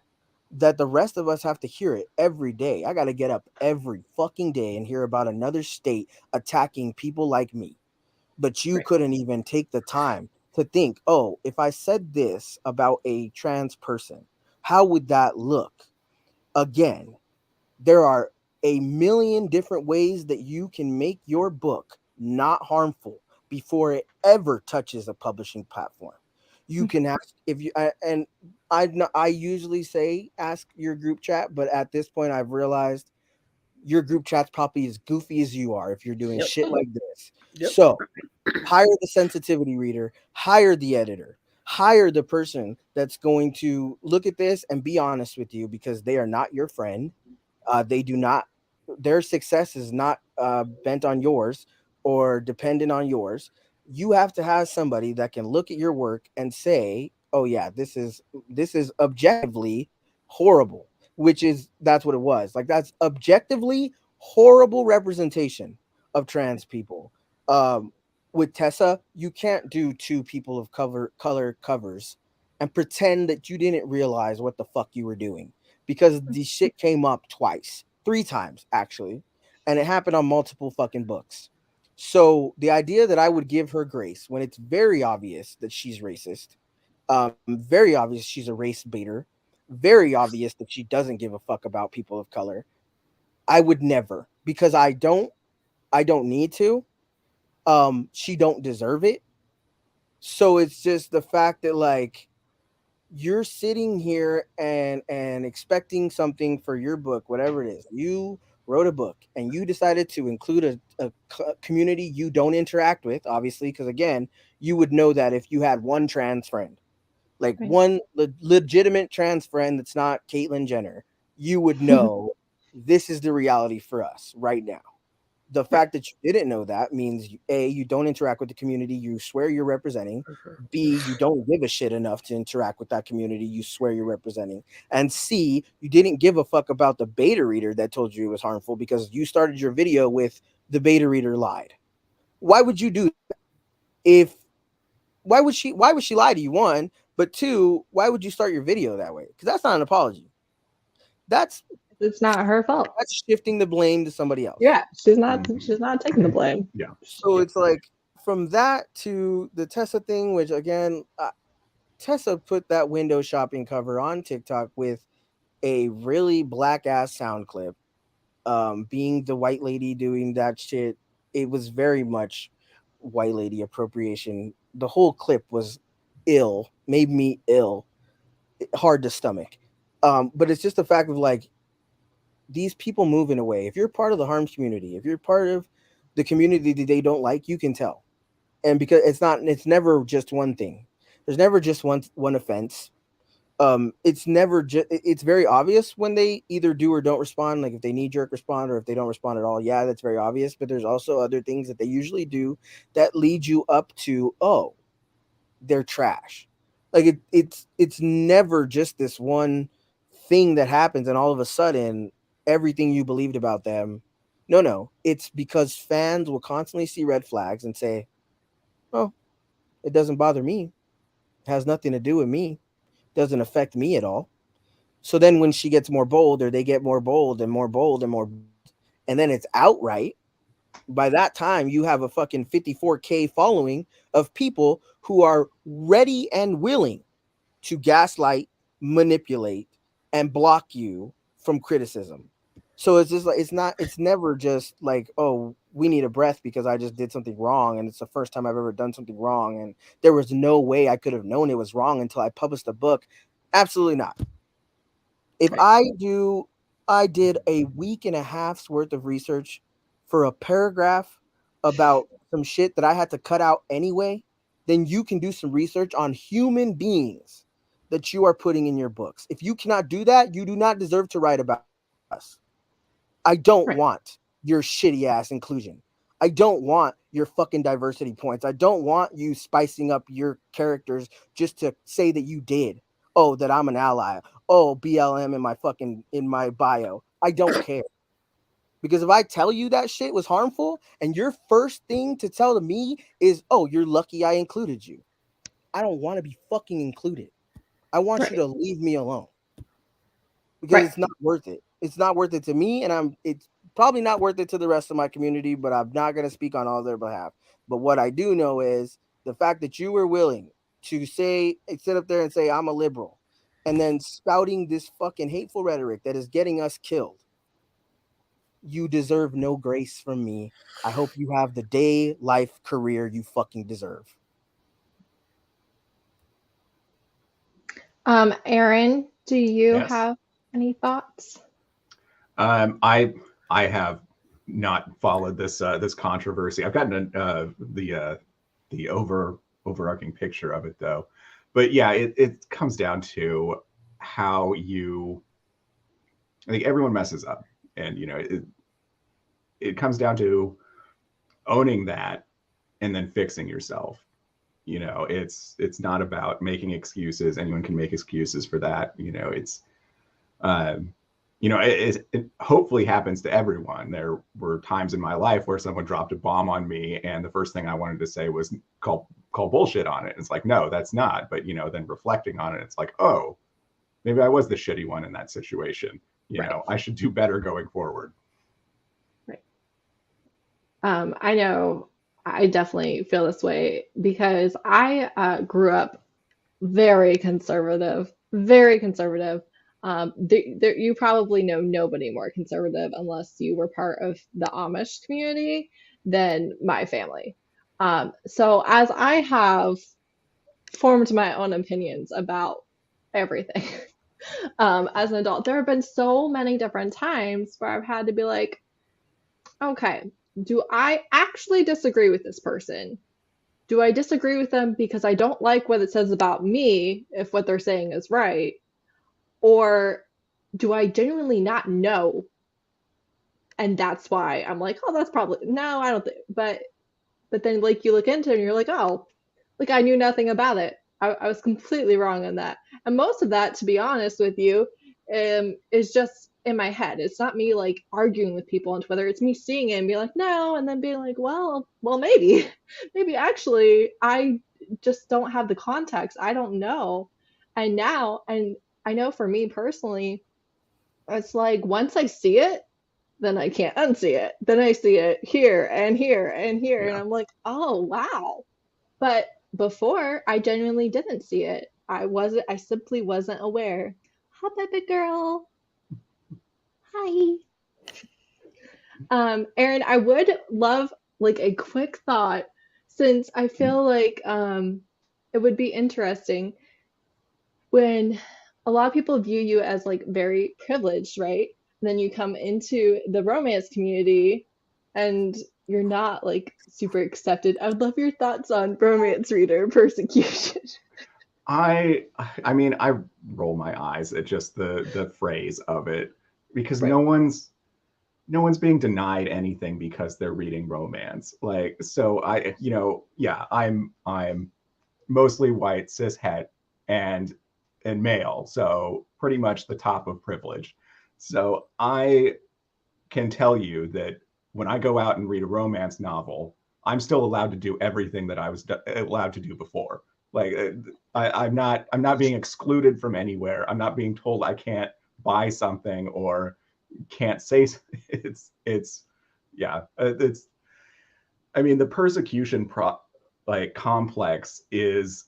that the rest of us have to hear it every day. I got to get up every fucking day and hear about another state attacking people like me. But you Right. couldn't even take the time to think, oh, if I said this about a trans person, how would that look? Again, there are a million different ways that you can make your book not harmful before it ever touches a publishing platform. You can ask if you and I usually say ask your group chat, but at this point I've realized your group chat's probably as goofy as you are if you're doing Yep. shit like this. Yep. So hire the sensitivity reader, hire the editor, hire the person that's going to look at this and be honest with you because they are not your friend. They do not, their success is not bent on yours or dependent on yours. You have to have somebody that can look at your work and say, "Oh yeah, this is objectively horrible," which is that's what it was. Like that's objectively horrible representation of trans people. Um, with Tessa, you can't do two people of color covers and pretend that you didn't realize what the fuck you were doing because the shit came up twice, three times actually, and it happened on multiple fucking books. So the idea that I would give her grace when it's very obvious that she's racist, very obvious she's a race baiter, very obvious that she doesn't give a fuck about people of color, I would never because I don't need to. She don't deserve it. So it's just the fact that like you're sitting here and expecting something for your book, whatever it is. You wrote a book and you decided to include a community you don't interact with, obviously, because again, you would know that if you had one trans friend, like Right. one legitimate trans friend that's not Caitlyn Jenner, you would know this is the reality for us right now. The Right. fact that you didn't know that means A, you don't interact with the community you swear you're representing. Mhm. B, you don't give a shit enough to interact with that community you swear you're representing. And C, you didn't give a fuck about the beta reader that told you it was harmful because you started your video with the beta reader lied. Why would you do that? If why would she lie to you? One, but two, why would you start your video that way? Because that's not an apology. That's It's not her fault. that's shifting the blame to somebody else. Yeah, she's not. Mhm. She's not taking the blame. Yeah. So Yeah. it's like from that to the Tessa thing, which again, Tessa put that window shopping cover on TikTok with a really black ass sound clip. Being the white lady doing that shit, it was very much white lady appropriation. The whole clip was ill, made me ill, hard to stomach. But it's just the fact of like these people moving away. If you're part of the harms community, if you're part of the community that they don't like, you can tell. And because it's never just one thing. There's never just one offense. It's never just it's very obvious when they either do or don't respond, like if they knee jerk respond or if they don't respond at all. Yeah, that's very obvious, but there's also other things that they usually do that lead you up to, oh, they're trash. Like it's never just this one thing that happens and all of a sudden everything you believed about them. No, it's because fans will constantly see red flags and say, oh, it doesn't bother me. It has nothing to do with me. Doesn't affect me at all. So then when she gets more bold or they get more bold and more bold and more bold, and then it's outright, by that time you have a fucking 54K following of people who are ready and willing to gaslight, manipulate, and block you from criticism. So it's just like it's never just like, oh, we need a breath because I just did something wrong and it's the first time I've ever done something wrong and there was no way I could have known it was wrong until I published a book. Absolutely not. If Right. I did a week and a half's worth of research for a paragraph about some shit that I had to cut out anyway, then you can do some research on human beings that you are putting in your books. If you cannot do that, you do not deserve to write about us. I don't Right. want your shitty ass inclusion. I don't want your fucking diversity points. I don't want you spicing up your characters just to say that you did. Oh, that I'm an ally. Oh, BLM in my bio. I don't care. Because if I tell you that shit was harmful and your first thing to tell to me is, "Oh, you're lucky I included you." I don't want to be fucking included. I want you Right. to leave me alone. because Right. it's not worth it. It's not worth it to me, and it's probably not worth it to the rest of my community, but I'm not going to speak on all their behalf. But what I do know is the fact that you were willing to sit up there and say, I'm a liberal, and then spouting this fucking hateful rhetoric that is getting us killed. You deserve no grace from me. I hope you have the day, life, career you fucking deserve. Aaron, do you Yes. have any thoughts? I have not followed this controversy. I've gotten the overarching picture of it though, but yeah, it comes down to how you. I think everyone messes up, and it comes down to owning that and then fixing yourself. It's not about making excuses. Anyone can make excuses for that. It's um, it hopefully happens to everyone. There were times in my life where someone dropped a bomb on me, and the first thing I wanted to say was call bullshit on it. It's like, no, that's not. But then reflecting on it, it's like, oh, maybe I was the shitty one in that situation. Right. I should do better going forward. Right. I know I definitely feel this way because I grew up very conservative, very conservative. You probably know nobody more conservative unless you were part of the Amish community than my family. So as I have formed my own opinions about everything, as an adult, there have been so many different times where I've had to be like, okay, do I actually disagree with this person? Do I disagree with them because I don't like what it says about me if what they're saying is right? Or do I genuinely not know? And that's why I'm like, oh, that's probably no, I don't think. But then like you look into it and you're like, oh, like I knew nothing about it. I was completely wrong on that. And most of that, to be honest with you, is just in my head. It's not me like arguing with people on Twitter. It's me seeing it and being like, no, and then being like, well, maybe, maybe actually I just don't have the context. I don't know. And I know for me personally, it's like once I see it, then I can't unsee it. Then I see it here and here and here, and Yeah. I'm like, oh wow. But before, I genuinely didn't see it. I simply wasn't aware. Hi, baby girl. Hi. Erin, I would love like a quick thought since I feel like it would be interesting when a lot of people view you as like very privileged, right? And then you come into the romance community and you're not like super accepted. I would love your thoughts on romance reader persecution. I mean, I roll my eyes at just the phrase of it because Right. no one's being denied anything because they're reading romance. Like, so yeah, I'm mostly white, cis het, and male, so pretty much the top of privilege. So I can tell you that when I go out and read a romance novel, I'm still allowed to do everything that I was allowed to do before. Like I'm not being excluded from anywhere. I'm not being told I can't buy something or can't say. It's yeah. It's I mean the persecution complex is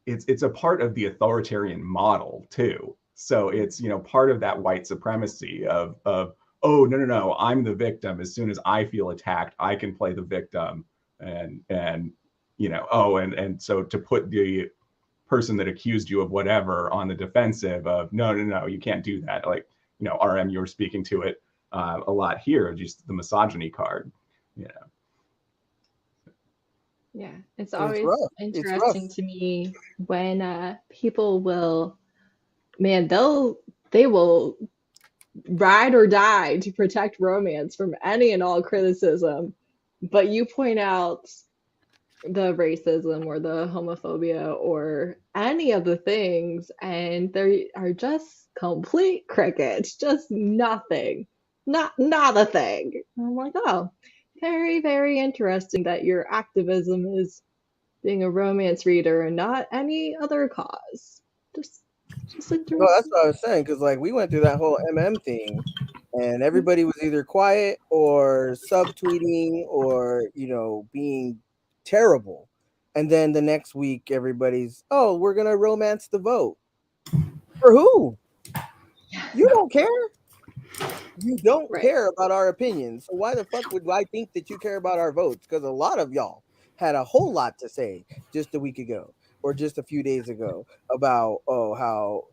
it's a part of the authoritarian model too. So it's part of that white supremacy of oh no, I'm the victim. As soon as I feel attacked, I can play the victim, and oh and so to put the person that accused you of whatever on the defensive of no, you can't do that. Like RM, you were speaking to it a lot here, just the misogyny card. Yeah, it's And it's always rough. It's rough. interesting to me when people will, man, they will ride or die to protect romance from any and all criticism, but you point out the racism or the homophobia or any of the things, and they are just complete crickets, just nothing, not a thing. And I'm like, oh, very, very interesting that your activism is being a romance reader and not any other cause. Just Just No, interesting. that's what I was saying. Because like we went through that whole thing, and everybody was either quiet or subtweeting or being terrible. And then the next week, everybody's, oh, we're gonna romance the vote. For who? You don't care. You don't Right. care about our opinions. So why the fuck would I think that you care about our votes? Because a lot of y'all had a whole lot to say just a week ago or just a few days ago about how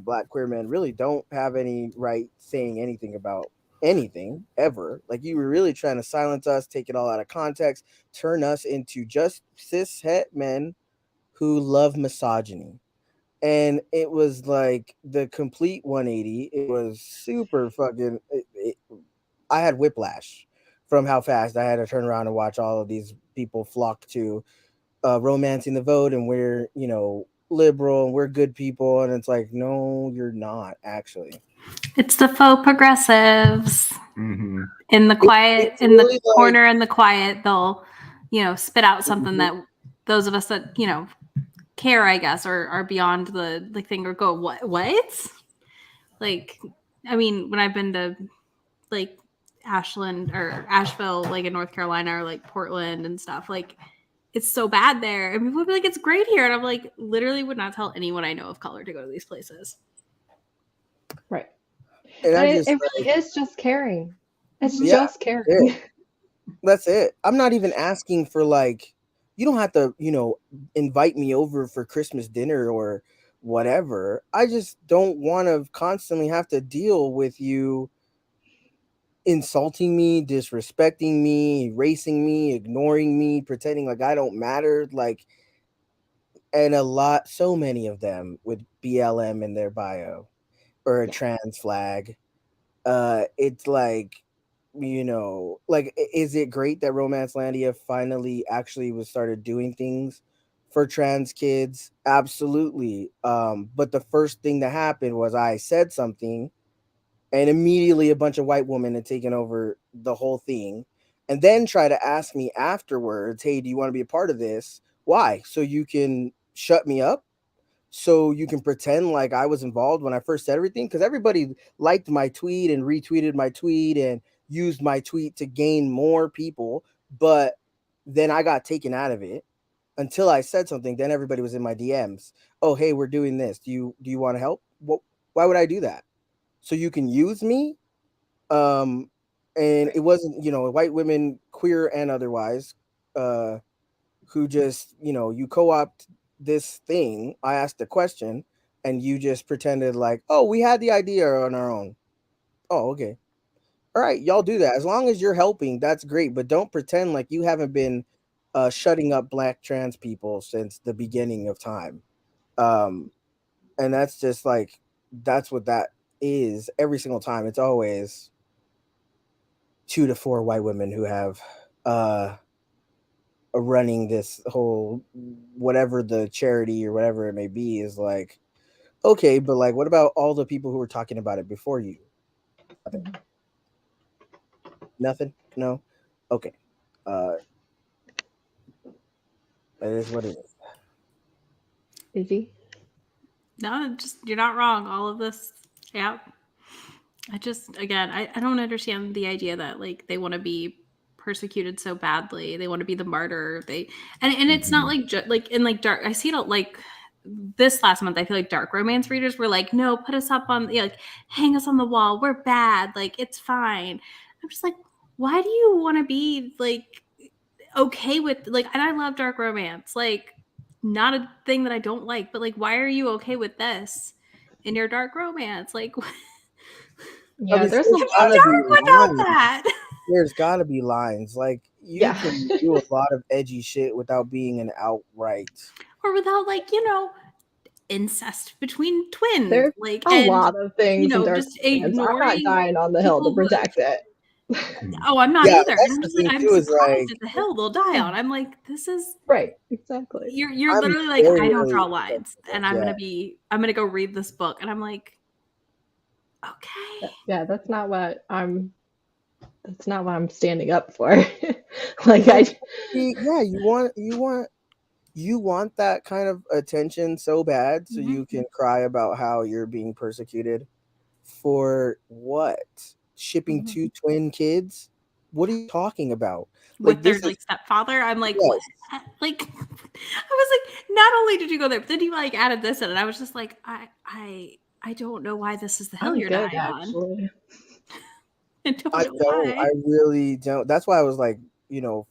black queer men really don't have any right saying anything about anything ever. Like you were really trying to silence us, take it all out of context, turn us into just cis het men who love misogyny. And it was like the complete 180. It was super fucking. I had whiplash from how fast I had to turn around and watch all of these people flock to romancing the vote, and we're liberal and we're good people, and it's like, no, you're not actually. It's the faux progressives. Mm-hmm. In the quiet, It's in the really corner, in the quiet, they'll, spit out something Mhm. that those of us that, care, I guess, or are beyond the thing, or go, what? Like, I mean, when I've been to, like, Ashland or Asheville, like in North Carolina, or like Portland and stuff, like, it's so bad there. And people would be like, it's great here. And I'm like, literally would not tell anyone I know of color to go to these places. Right. And But I it just really is just caring. It's Yeah, just caring. that's it. I'm not even asking for like, you don't have to, invite me over for Christmas dinner or whatever. I just don't want to constantly have to deal with you insulting me, disrespecting me, erasing me, ignoring me, pretending like I don't matter. Like, and so many of them with BLM in their bio or a Yeah. trans flag. It's like, like, is it great that Romance Landia finally actually was started doing things for trans kids? Absolutely. But the first thing that happened was I said something, and immediately a bunch of white women had taken over the whole thing, and then try to ask me afterwards, hey, do you want to be a part of this? Why? So you can shut me up? So you can pretend like I was involved when I first said everything? Because everybody liked my tweet and retweeted my tweet and used my tweet to gain more people, but then I got taken out of it until I said something. Then everybody was in my DMs. Oh, hey, we're doing this. Do you want to help? Why would I do that? So you can use me? um and it wasn't white women, queer and otherwise, uh who just you co-opt this thing. I asked a question and you just pretended like, oh, we had the idea on our own. Oh, okay. All right, y'all do that. As long as you're helping, that's great, but don't pretend like you haven't been shutting up black trans people since the beginning of time. um and that's just like, that's what that is every single time. It's always 2 to 4 white women who have uh running this whole, whatever the charity or whatever it may be, is like, okay, but like, what about all the people who were talking about it before you? Nothing. No. Okay. uh it is what it is. Izzy? No, just, you're not wrong. All of this, yeah. Again, I don't understand the idea that, like, they want to be persecuted so badly. They want to be the martyr. And it's not like, like, in like dark, I see it like this last month. I feel like dark romance readers were like, no, put us up on, like, hang us on the wall. We're bad. Like, it's fine. I'm just like, why do you want to be like okay with, like, and I love dark romance, like, not a thing that I don't like, but like, why are you okay with this in your dark romance? Like, Yeah, Because there's a there's lot gotta of be dark without lines. that. There's gotta be lines. Like, you yeah. can do a lot of edgy shit without being an outright. Or without, like, incest between twins, There's like, a and lot of things in dark just romance. I'm not ignoring dying on the hill to people who, protect it. oh, I'm not Yeah, either. And that's I'm the just like, thing I'm too, is surprised like, at the hill they'll die on. I'm like, this is, Right, exactly. you're I'm literally like, very I don't rarely draw lines, and I'm yeah. gonna go read this book, and I'm like, okay. Yeah, that's not what I'm standing up for. Like, I Yeah, you want you want that kind of attention so bad so Mhm. you can cry about how you're being persecuted for what? Shipping Mhm. 2 twin kids? What are you talking about? With Like, their this is like stepfather. I'm like, what? yes. Like, I was like, not only did you go there, but then you like added this in, and I was just like, I don't know why this is the hill I'm you're good, dying on. actually. I don't I know don't. I why. really don't. That's why I was like,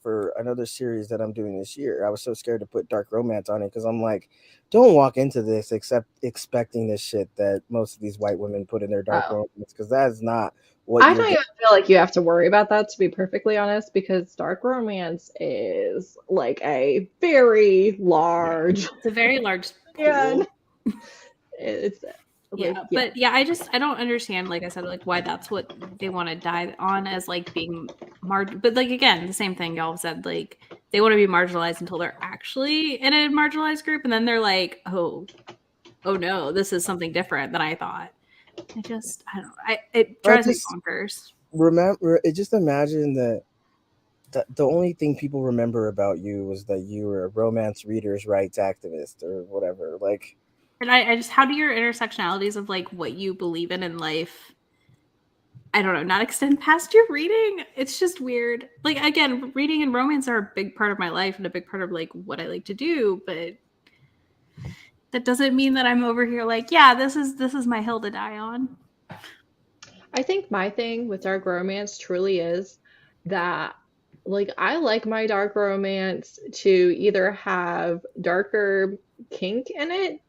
for another series that I'm doing this year, I was so scared to put dark romance on it because I'm like, don't walk into this except expecting this shit that most of these white women put in their dark Oh. romance because that is not what I you're don't getting. even feel like you have to worry about that, to be perfectly honest, because dark romance is like a very Yeah. large. It's a very large And pool. it's like, Yeah, but yeah, I don't understand, like I said, like why that's what they want to die on as like being but like again, the same thing y'all have said, like they want to be marginalized until they're actually in a marginalized group, and then they're like, oh no, this is something different than I thought. I don't know. It I drives me just bonkers. remember. Just imagine that the only thing people remember about you was that you were a romance readers' rights activist or whatever. Like, And I just, how do your intersectionalities of like what you believe in life, I don't know, not extend past your reading? It's just weird. Like again, reading and romance are a big part of my life and a big part of like what I like to do, but that doesn't mean that I'm over here like, yeah, this is my hill to die on. I think my thing with dark romance truly is that, like, I like my dark romance to either have darker kink in it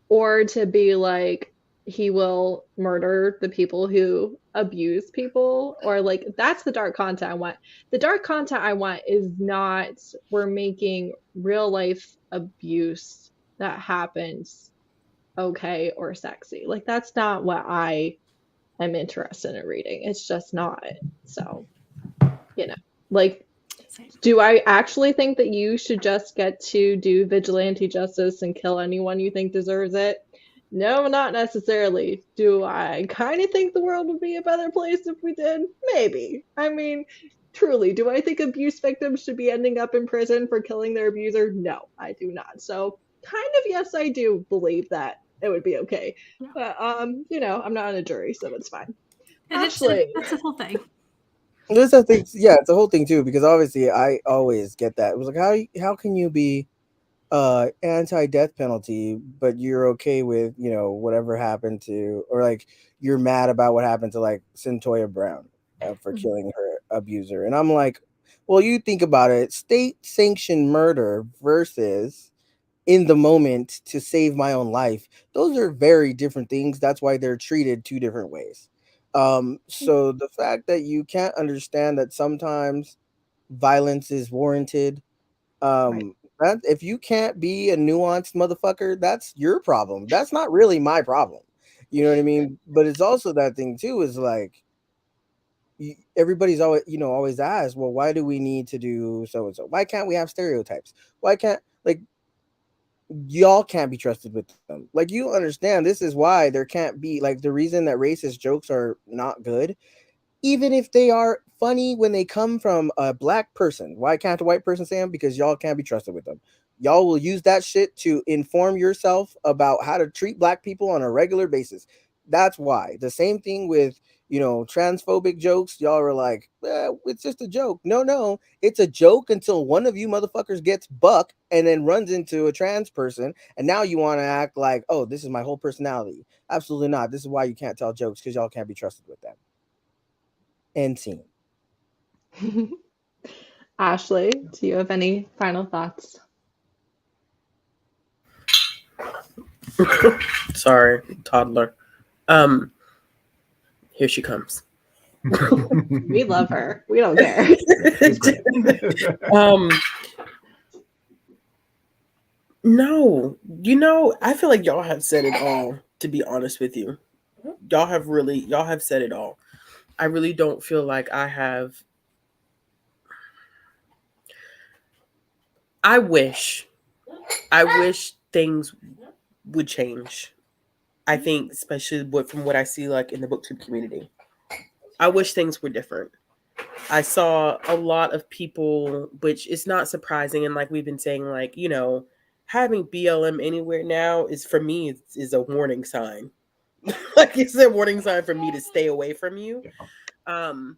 or to be like he will murder the people who abuse people, or like that's the dark content I want. The dark content I want is not we're making real life abuse that happens okay or sexy. Like that's not what I am interested in reading. It's just not. So, you know, like, do I actually think that you should just get to do vigilante justice and kill anyone you think deserves it? No, not necessarily. Do I kind of think the world would be a better place if we did? Maybe. I mean, truly, do I think abuse victims should be ending up in prison for killing their abuser? No, I do not. So, kind of, yes, I do believe that it would be okay. Yeah. But, I'm not on a jury, so it's fine. And Ashley. that's the whole thing. there's a thing, yeah, it's a whole thing too because obviously I always get that. It was like how can you be anti-death penalty but you're okay with whatever happened to, or like you're mad about what happened to like Centoya Brown for killing her abuser, and I'm like, well, you think about it, state sanctioned murder versus in the moment to save my own life, those are very different things. That's why they're treated two different ways. So the fact that you can't understand that sometimes violence is warranted, Right. that if you can't be a nuanced motherfucker, that's your problem. That's not really my problem. You know what I mean? But it's also that thing too is like everybody's always asked, well, why do we need to do so and so? Why can't we have stereotypes? Why can't, like, y'all can't be trusted with them? Like, you understand this is why there can't be, like, the reason that racist jokes are not good, even if they are funny when they come from a black person. Why can't a white person say them? Because y'all can't be trusted with them. Y'all will use that shit to inform yourself about how to treat black people on a regular basis. That's why. The same thing with, transphobic jokes. Y'all are like, it's just a joke. No, it's a joke until one of you motherfuckers gets buck and then runs into a trans person. And now you want to act like, oh, this is my whole personality. Absolutely not. This is why you can't tell jokes, because y'all can't be trusted with them. End scene. Ashley, do you have any final thoughts? Sorry, toddler. Here she comes. We love her. We don't care. She's great. No, I feel like y'all have said it all, to be honest with you. Y'all have said it all. I really don't feel like I wish things would change. I think, especially from what I see, like in the booktube community, I wish things were different. I saw a lot of people, which is not surprising, and like we've been saying, like having BLM anywhere now is for me is a warning sign. Like it's a warning sign for me to stay away from you. Um,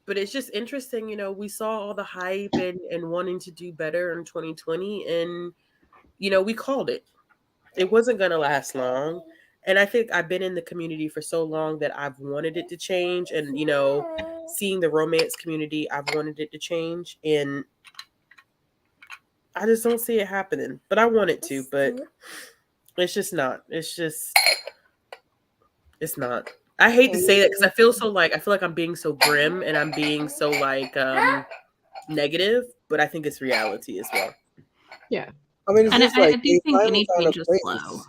but it's just interesting, you know, we saw all the hype and wanting to do better in 2020, and you know, we called it. It wasn't gonna last long. And I think I've been in the community for so long that I've wanted it to change. And, you know, seeing the romance community, I've wanted it to change. And I just don't see it happening. But I want it to, but it's just not. It's not. I hate to say that because I feel like I'm being so grim and I'm being so like negative, but I think it's reality as well. Yeah. I mean, it's And just I like do they think finally any found a change is place. slow.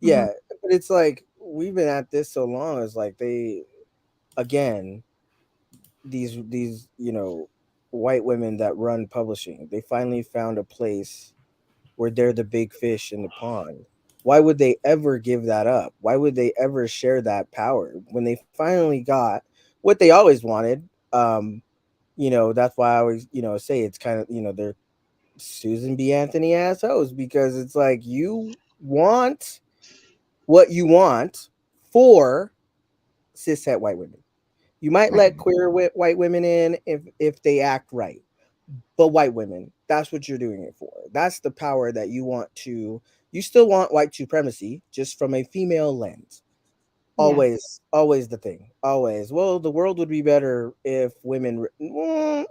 Yeah, but it's like we've been at this so long. It's like they, again, these you know, white women that run publishing. They finally found a place where they're the big fish in the pond. Why would they ever give that up? Why would they ever share that power when they finally got what they always wanted? You know, that's why I always, you know, say it's kind of, you know, they're Susan B. Anthony assholes because it's like you want what you want for cishet white women. You might let queer white women in if they act right, but white women, that's what you're doing it for. That's the power that you want to. You still want white supremacy, just from a female lens. Always, always the thing. Always. Well, the world would be better if women.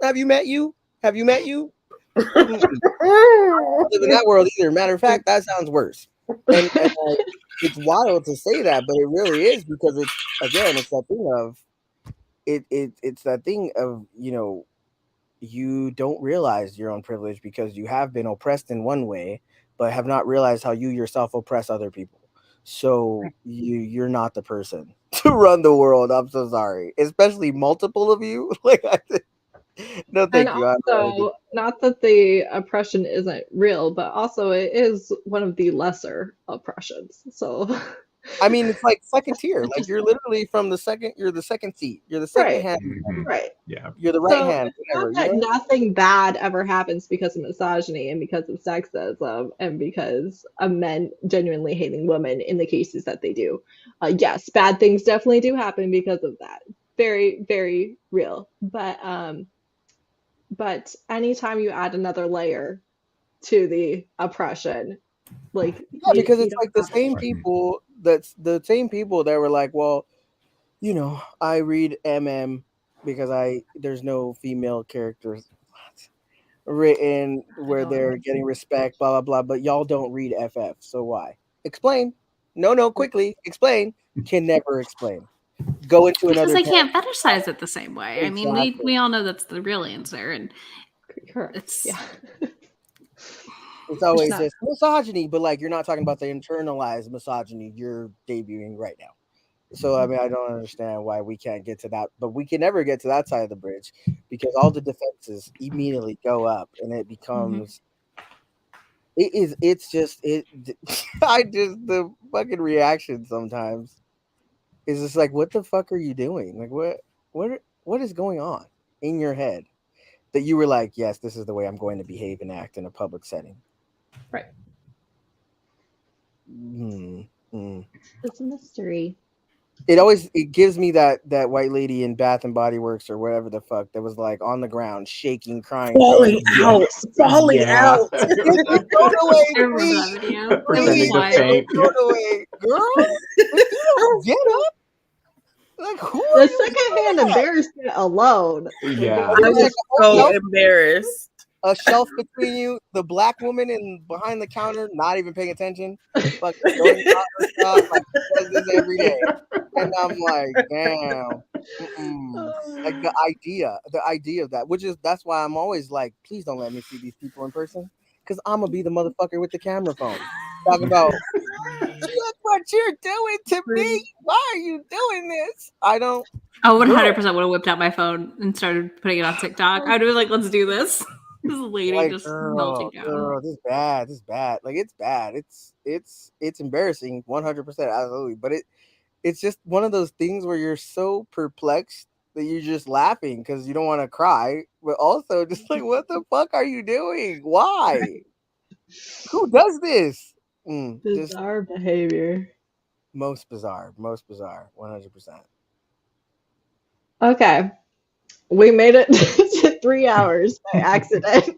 Have you met you? Have you met you? I don't live in that world either. Matter of fact, that sounds worse. And like, it's wild to say that, but it really is because it's again, it's that thing of it's that thing of, you know, you don't realize your own privilege because you have been oppressed in one way, but have not realized how you yourself oppress other people. So you're not the person to run the world. I'm so sorry, especially multiple of you. Like, no, And thank you. also, not that the oppression isn't real, but also it is one of the lesser oppressions. So, I mean, it's like second tier. it's Like just you're literally from the second. You're the second seat. You're the second right, hand. right. Yeah. You're the right So hand. it's Whatever. not that You know? nothing bad ever happens because of misogyny and because of sexism and because of men genuinely hating women in the cases that they do. Yes, bad things definitely do happen because of that. Very, very real. But anytime you add another layer to the oppression, like Yeah, because you it's don't like the have same it. people. That's the same people that were like, well, you know, I read MM because there's no female characters written I where don't they're getting respect, blah blah blah. But y'all don't read FF, so why? Explain. No, quickly explain. Can never explain. Go into Because another they character. can't fetishize it the same way. I mean, Exactly. we all know that's the real answer, and Correct. it's Yeah. It's always not- this misogyny, but like you're not talking about the internalized misogyny you're debuting right now. So I mean, I don't understand why we can't get to that, but we can never get to that side of the bridge because all the defenses immediately go up, and it becomes it's just it. I just the fucking reaction sometimes is just like, what the fuck are you doing? Like what is going on in your head that you were like, yes, this is the way I'm going to behave and act in a public setting. Right. Mm-hmm. It's a mystery. It gives me that white lady in Bath and Body Works or whatever the fuck that was like on the ground shaking, crying, Falling saying, out, falling Yeah. out. "Get the phone away, I remember please, that video. It was Pretending to wild. faint. phone away, girl. If you don't get up, like who are The you secondhand looking at?" embarrassment alone. Yeah. I There's like was a whole so shelf, embarrassed. between you, the black woman in behind the counter, not even paying attention, fucking going about her stuff like she does this every day. And I'm like, damn. Like the idea of that, that's why I'm always like, please don't let me see these people in person, because I'm gonna be the motherfucker with the camera phone. Talk about, look what you're doing to me. Why are you doing this? I don't. I 100% Girl, would have whipped out my phone and started putting it on TikTok. I'd be like, let's do this. This lady like just melting down. this is bad. This is bad. Like it's bad. It's embarrassing. 100%, absolutely. But it's just one of those things where you're so perplexed that you're just laughing because you don't want to cry, but also just like, what the fuck are you doing? Why? Who does this? Bizarre behavior. Most bizarre, 100%. Okay, we made it to 3 hours by accident.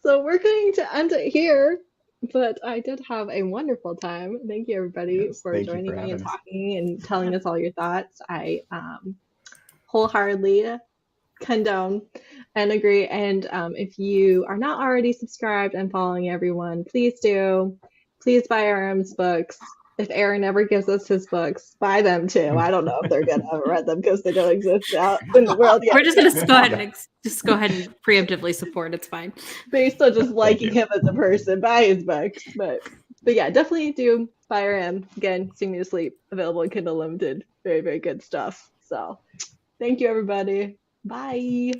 So we're going to end it here. But I did have a wonderful time. Thank you, everybody, Yes, for thank you joining for me and having us. talking and telling us all your thoughts. I wholeheartedly condone and agree. And if you are not already subscribed and following everyone, please do. Please buy Aaron's books. If Aaron ever gives us his books, buy them too. I don't know if they're good. I haven't read them because they don't exist out in the world yet. We're just gonna go ahead and preemptively support. It's fine. Based on just liking you. him as a person, buy his books. But yeah, definitely do buy Aaron. Again, Sing Me to Sleep, available in Kindle Limited. Very, very good stuff. So thank you, everybody. Bye.